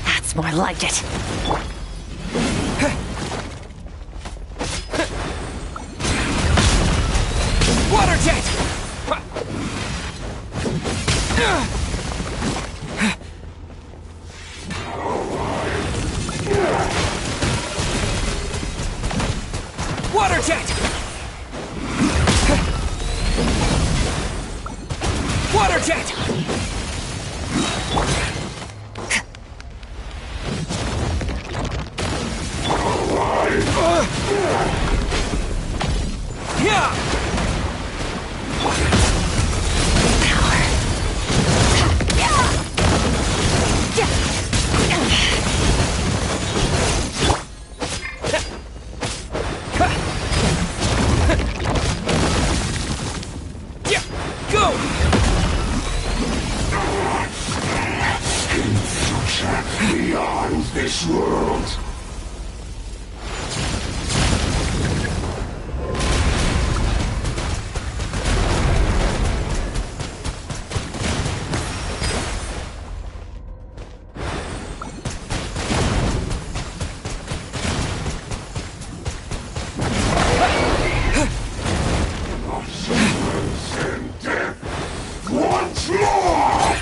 That's more like it. Water jet! Water jet! Water jet! Yeah! Go! In future beyond this world. Once more!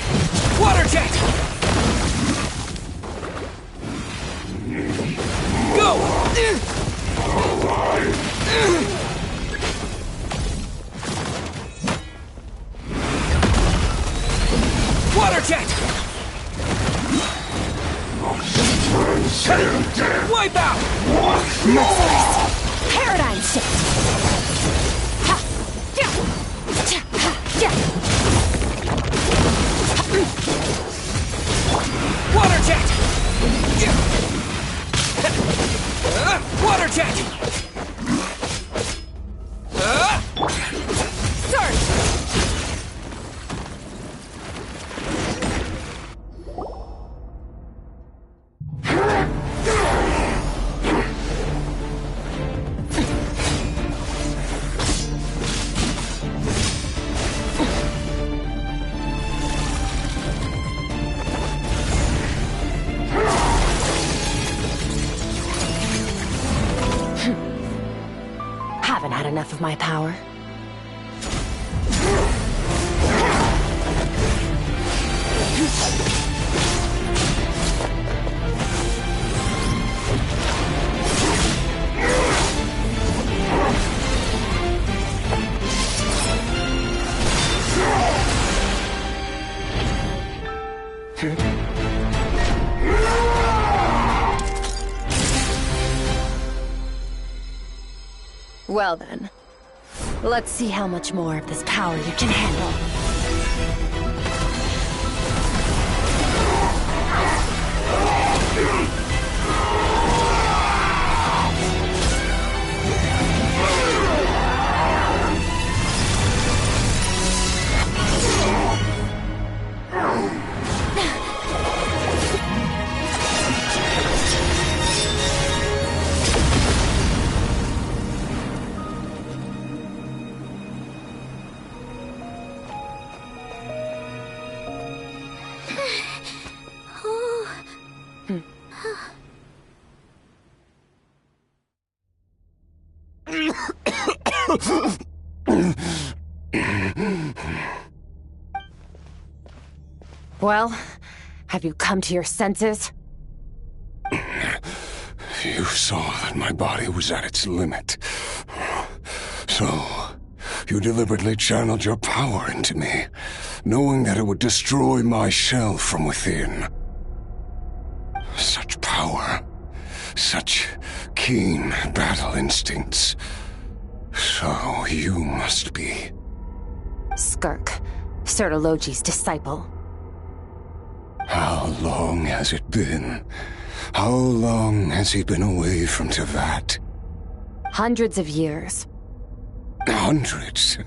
Water jet! Go! Water jet! Wipe out! Merciless. Paradigm shift. Water jet! Water jet! Surge! Haven't had enough of my power. Well then, let's see how much more of this power you can handle. Well, have you come to your senses? You saw that my body was at its limit. So, you deliberately channeled your power into me, knowing that it would destroy my shell from within. Such power, such keen battle instincts. So you must be... Skirk, Sertologi's disciple. How long has it been? How long has he been away from Tevat? Hundreds of years. Hundreds?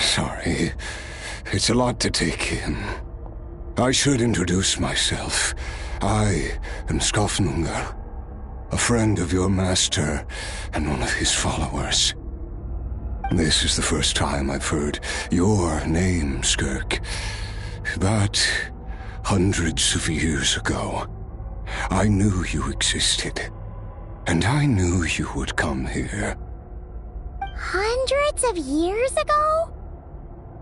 Sorry, it's a lot to take in. I should introduce myself. I am Skofnungar, a friend of your master and one of his followers. This is the first time I've heard your name, Skirk. But hundreds of years ago, I knew you existed. And I knew you would come here. Hundreds of years ago?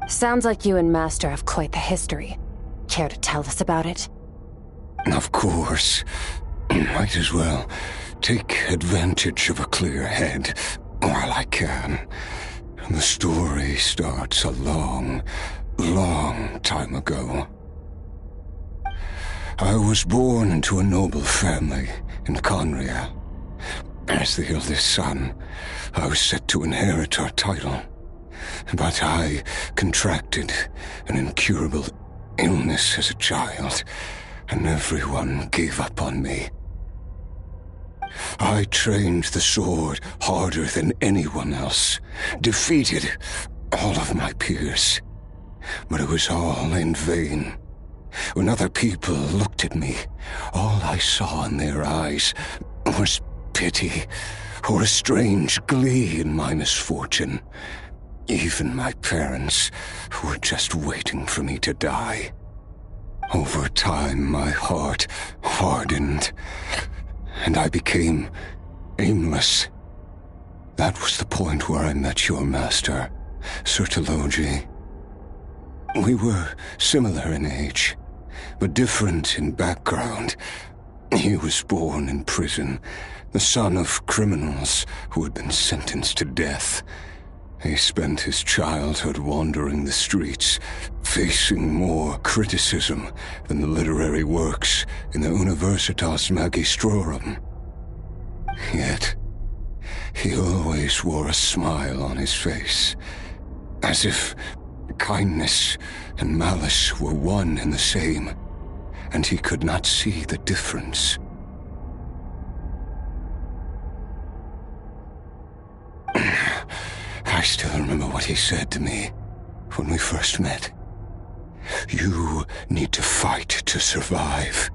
Sounds like you and Master have quite the history. Care to tell us about it? Of course. Might as well take advantage of a clear head while I can. The story starts a long, long time ago. I was born into a noble family in Conria. As the eldest son, I was set to inherit our title. But I contracted an incurable illness as a child, and everyone gave up on me. I trained the sword harder than anyone else, defeated all of my peers. But it was all in vain. When other people looked at me, all I saw in their eyes was pity or a strange glee in my misfortune. Even my parents were just waiting for me to die. Over time, my heart hardened, and I became aimless. That was the point where I met your master, Sertologi. We were similar in age, but different in background. He was born in prison, the son of criminals who had been sentenced to death. He spent his childhood wandering the streets, facing more criticism than the literary works in the Universitas Magistrorum. Yet, he always wore a smile on his face, as if kindness and malice were one and the same, and he could not see the difference. I still remember what he said to me when we first met. You need to fight to survive.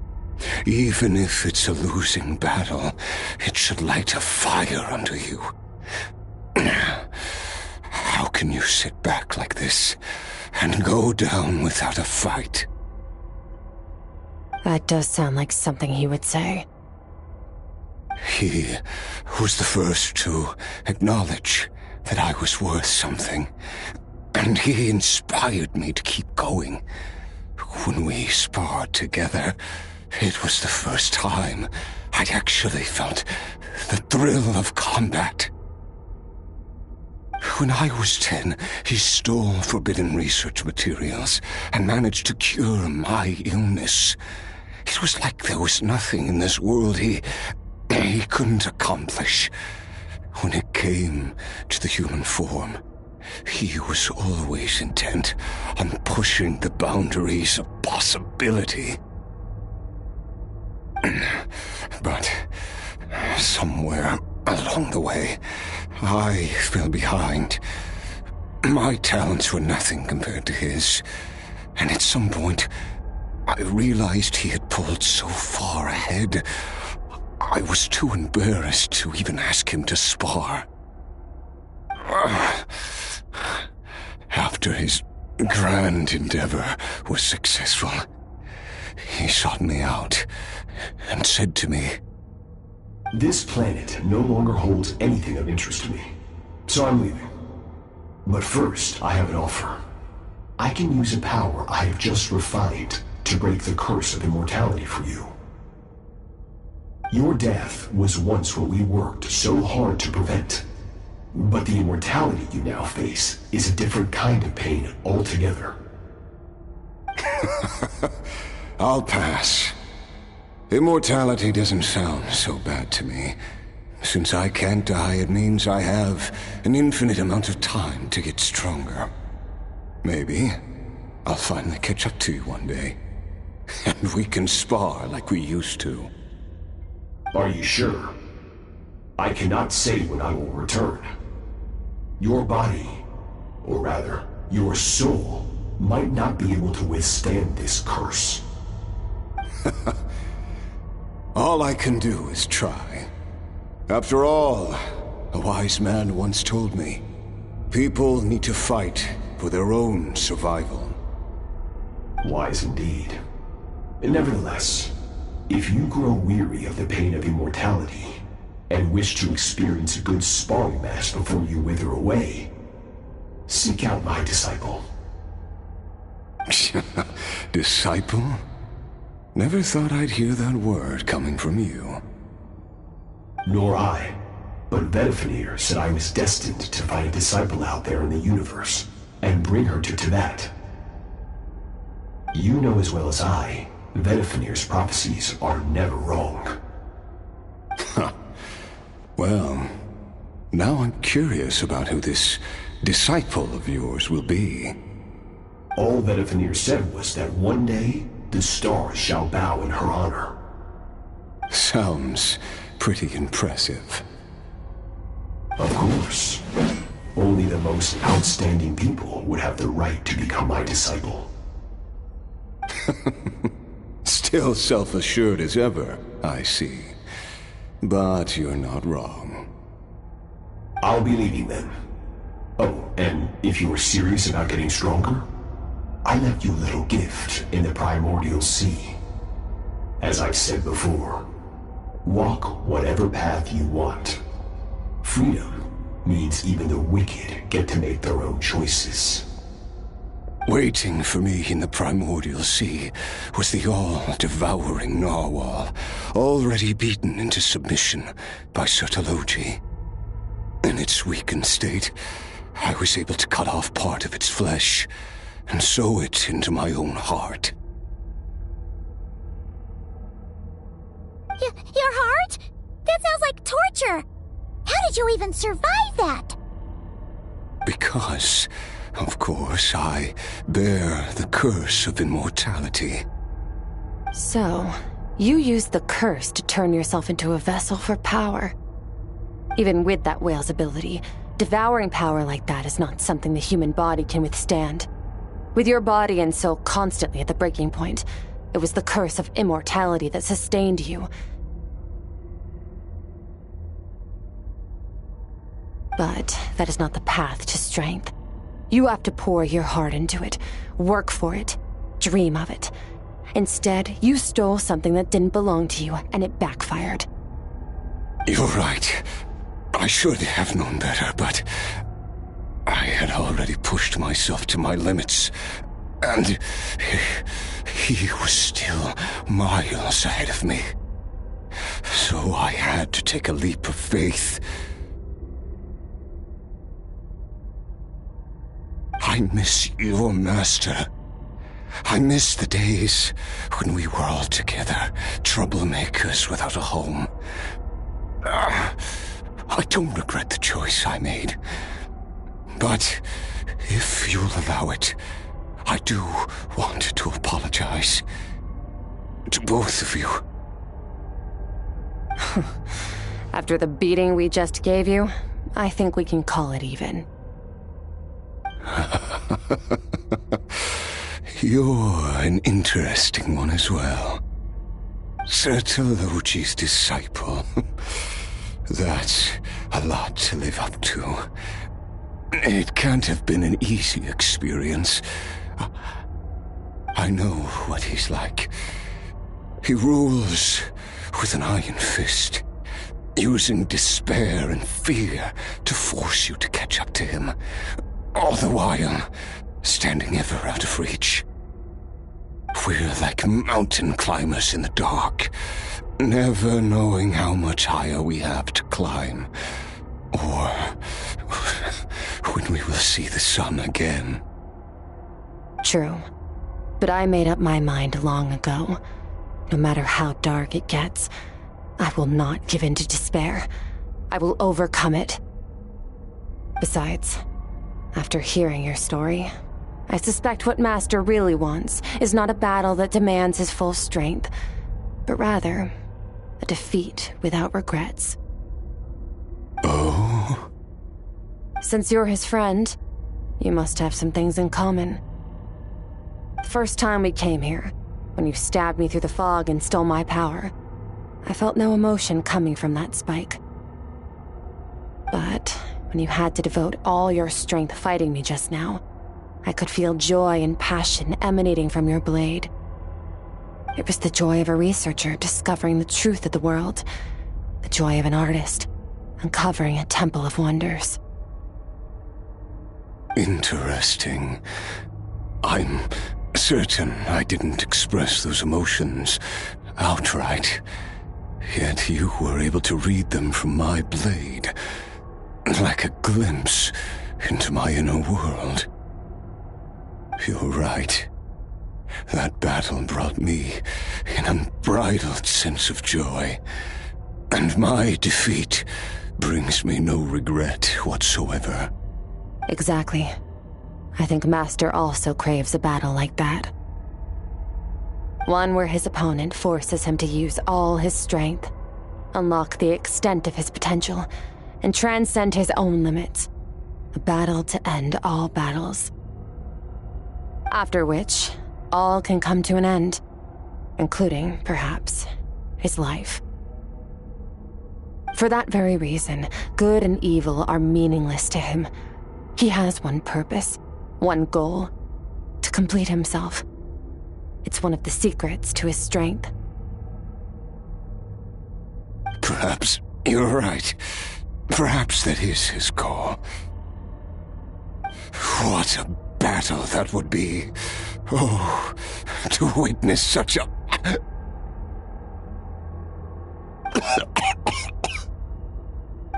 Even if it's a losing battle, it should light a fire under you. How can you sit back like this and go down without a fight? That does sound like something he would say. He was the first to acknowledge that I was worth something, and he inspired me to keep going. When we sparred together, it was the first time I'd actually felt the thrill of combat. When I was 10, he stole forbidden research materials and managed to cure my illness. It was like there was nothing in this world he couldn't accomplish. When it came to the human form, he was always intent on pushing the boundaries of possibility. But somewhere along the way, I fell behind. My talents were nothing compared to his, and at some point, I realized he had pulled so far ahead, I was too embarrassed to even ask him to spar. After his grand endeavor was successful. He sought me out and said to me, "This planet no longer holds anything of interest to me, so I'm leaving. But first, I have an offer. I can use a power I have just refined to break the curse of immortality for you. Your death was once what we worked so hard to prevent. But the immortality you now face is a different kind of pain altogether." I'll pass. Immortality doesn't sound so bad to me. Since I can't die, it means I have an infinite amount of time to get stronger. Maybe I'll finally catch up to you one day, and we can spar like we used to. Are you sure? I cannot say when I will return. Your body, or rather, your soul, might not be able to withstand this curse. All I can do is try. After all, a wise man once told me, people need to fight for their own survival. Wise indeed. Nevertheless, if you grow weary of the pain of immortality, and wish to experience a good sparring match before you wither away, seek out my disciple. Disciple? Never thought I'd hear that word coming from you. Nor I. But Vedifenir said I was destined to find a disciple out there in the universe, and bring her to Tibet. You know as well as I, Vedifenir's prophecies are never wrong. Well, now I'm curious about who this disciple of yours will be. All Vedifenir said was that one day, the stars shall bow in her honor. Sounds pretty impressive. Of course. Only the most outstanding people would have the right to become my disciple. Still self-assured as ever, I see. But you're not wrong. I'll be leaving then. Oh, and if you were serious about getting stronger, I left you a little gift in the primordial sea. As I've said before, walk whatever path you want. Freedom means even the wicked get to make their own choices. Waiting for me in the primordial sea was the all-devouring narwhal, already beaten into submission by Sertologi. In its weakened state, I was able to cut off part of its flesh and sew it into my own heart. Your heart? That sounds like torture! How did you even survive that? Because, of course, I bear the curse of immortality. So, you used the curse to turn yourself into a vessel for power. Even with that whale's ability, devouring power like that is not something the human body can withstand. With your body and soul constantly at the breaking point, it was the curse of immortality that sustained you. But that is not the path to strength. You have to pour your heart into it, work for it, dream of it. Instead, you stole something that didn't belong to you, and it backfired. You're right. I should have known better, but I had already pushed myself to my limits, and he was still miles ahead of me. So I had to take a leap of faith. I miss your master. I miss the days when we were all together, troublemakers without a home. I don't regret the choice I made. But if you'll allow it, I do want to apologize. To both of you. After the beating we just gave you, I think we can call it even. You're an interesting one as well. Sertologi's disciple. That's a lot to live up to. It can't have been an easy experience. I know what he's like. He rules with an iron fist, using despair and fear to force you to catch up to him, all the while standing ever out of reach. We're like mountain climbers in the dark, never knowing how much higher we have to climb, or when we will see the sun again. True. But I made up my mind long ago. No matter how dark it gets, I will not give in to despair. I will overcome it. Besides, after hearing your story, I suspect what Master really wants is not a battle that demands his full strength, but rather a defeat without regrets. Oh? Since you're his friend, you must have some things in common. The first time we came here, when you stabbed me through the fog and stole my power, I felt no emotion coming from that spike. But when you had to devote all your strength fighting me just now, I could feel joy and passion emanating from your blade. It was the joy of a researcher discovering the truth of the world, the joy of an artist uncovering a temple of wonders. Interesting. I'm certain I didn't express those emotions outright, yet you were able to read them from my blade, like a glimpse into my inner world. You're right. That battle brought me an unbridled sense of joy, and my defeat brings me no regret whatsoever. Exactly. I think Master also craves a battle like that. One where his opponent forces him to use all his strength, unlock the extent of his potential, and transcend his own limits. A battle to end all battles. After which, all can come to an end, including, perhaps, his life. For that very reason, good and evil are meaningless to him. He has one purpose, one goal: to complete himself. It's one of the secrets to his strength. Perhaps you're right. Perhaps that is his goal. What a battle that would be. Oh, to witness such a...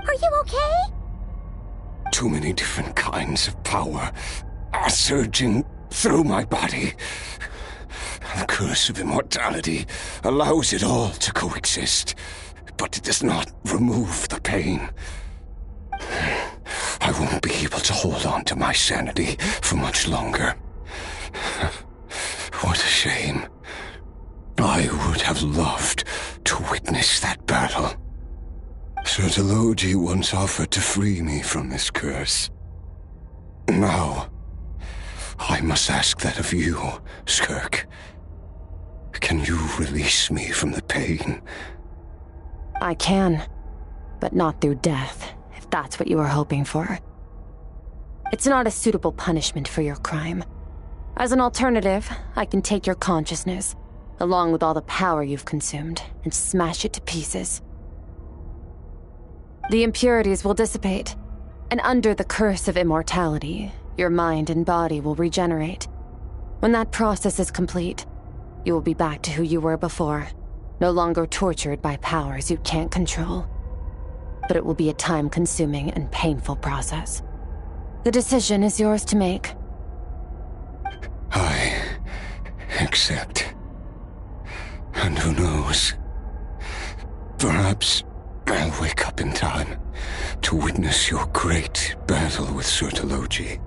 Are you okay? Too many different kinds of power are surging through my body. The curse of immortality allows it all to coexist, but it does not remove the pain. I won't be able to hold on to my sanity for much longer. What a shame. I would have loved to witness that battle. Sertologi once offered to free me from this curse. Now, I must ask that of you, Skirk. Can you release me from the pain? I can, but not through death, if that's what you were hoping for. It's not a suitable punishment for your crime. As an alternative, I can take your consciousness, along with all the power you've consumed, and smash it to pieces. The impurities will dissipate, and under the curse of immortality, your mind and body will regenerate. When that process is complete, you will be back to who you were before, no longer tortured by powers you can't control. But it will be a time-consuming and painful process. The decision is yours to make. I accept. And who knows? Perhaps I'll wake up in time to witness your great battle with Sertologi.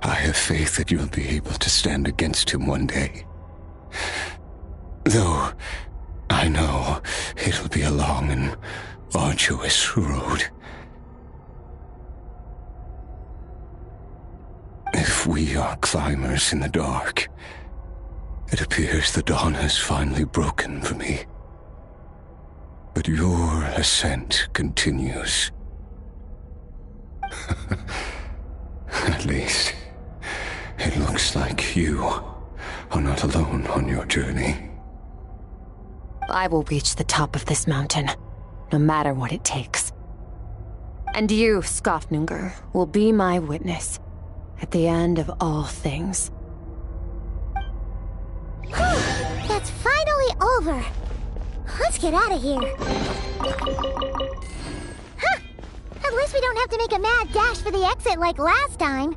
I have faith that you'll be able to stand against him one day. Though I know it'll be a long and arduous road. If we are climbers in the dark, it appears the dawn has finally broken for me. But your ascent continues. At least, it looks like you are not alone on your journey. I will reach the top of this mountain, no matter what it takes. And you, Skofnunger, will be my witness at the end of all things. That's finally over. Let's get out of here. Huh! At least we don't have to make a mad dash for the exit like last time.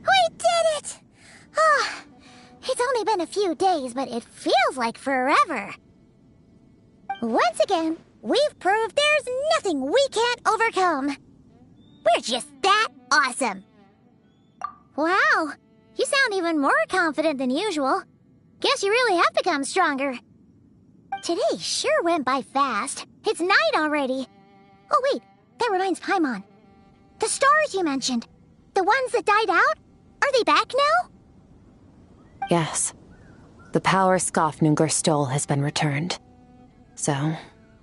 We did it! Ah, it's only been a few days, but it feels like forever. Once again, we've proved there's nothing we can't overcome. We're just that awesome. Wow, you sound even more confident than usual. Guess you really have become stronger. Today sure went by fast. It's night already. Oh wait, that reminds Paimon. The stars you mentioned, the ones that died out, are they back now? Yes. The power Skofnunger stole has been returned. So,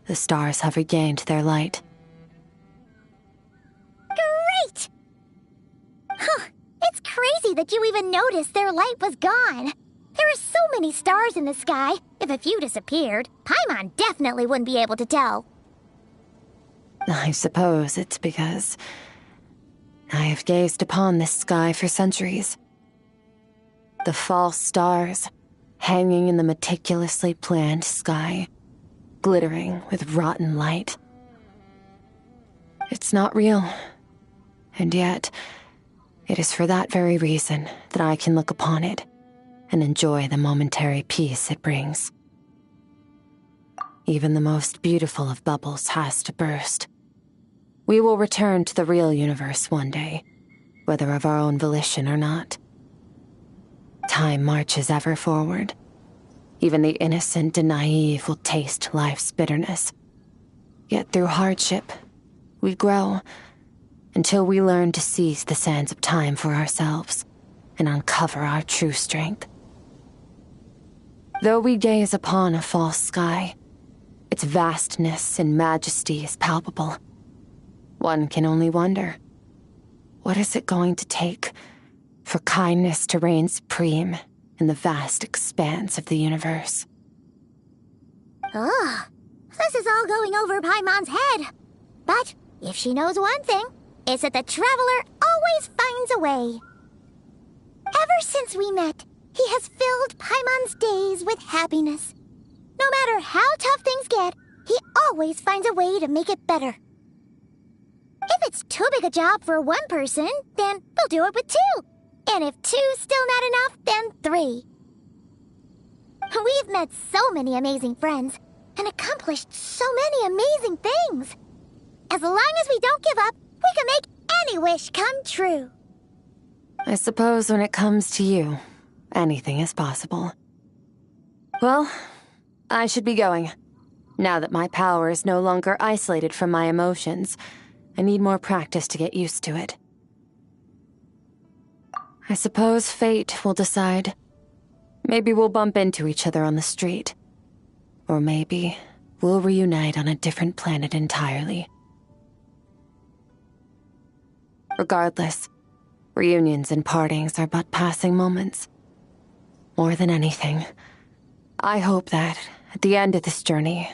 the stars have regained their light. Great! Huh, it's crazy that you even noticed their light was gone. There are so many stars in the sky. If a few disappeared, Paimon definitely wouldn't be able to tell. I suppose it's because I have gazed upon this sky for centuries. The false stars, hanging in the meticulously planned sky, glittering with rotten light. It's not real. And yet, it is for that very reason that I can look upon it and enjoy the momentary peace it brings. Even the most beautiful of bubbles has to burst. We will return to the real universe one day, whether of our own volition or not. Time marches ever forward. Even the innocent and naive will taste life's bitterness. Yet through hardship, we grow until we learn to seize the sands of time for ourselves and uncover our true strength. Though we gaze upon a false sky, its vastness and majesty is palpable. One can only wonder, what is it going to take for kindness to reign supreme in the vast expanse of the universe? Ugh, this is all going over Paimon's head. But if she knows one thing, it's that the Traveler always finds a way. Ever since we met, he has filled Paimon's days with happiness. No matter how tough things get, he always finds a way to make it better. If it's too big a job for one person, then we'll do it with two. And if two's still not enough, then three. We've met so many amazing friends and accomplished so many amazing things. As long as we don't give up, we can make any wish come true. I suppose when it comes to you, anything is possible. Well, I should be going. Now that my power is no longer isolated from my emotions, I need more practice to get used to it. I suppose fate will decide. Maybe we'll bump into each other on the street. Or maybe we'll reunite on a different planet entirely. Regardless, reunions and partings are but passing moments. More than anything, I hope that at the end of this journey,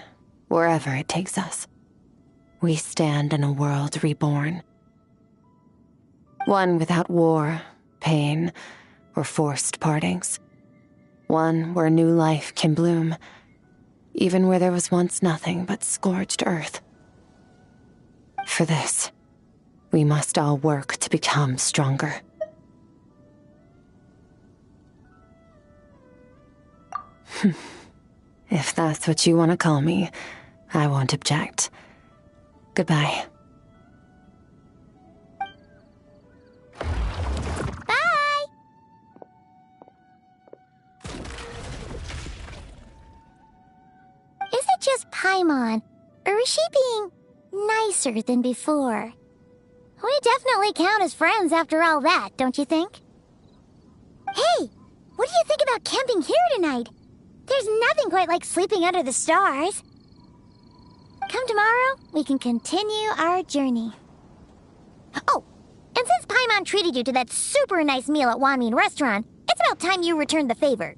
wherever it takes us, we stand in a world reborn. One without war, pain, or forced partings. One where new life can bloom, even where there was once nothing but scorched earth. For this, we must all work to become stronger. If that's what you want to call me, I won't object. Goodbye. Bye! Is it just Paimon, or is she being nicer than before? We definitely count as friends after all that, don't you think? camping here tonight. There's nothing quite like sleeping under the stars. Come tomorrow, we can continue our journey. Oh, and since Paimon treated you to that super nice meal at Wanmin Restaurant, it's about time you returned the favor.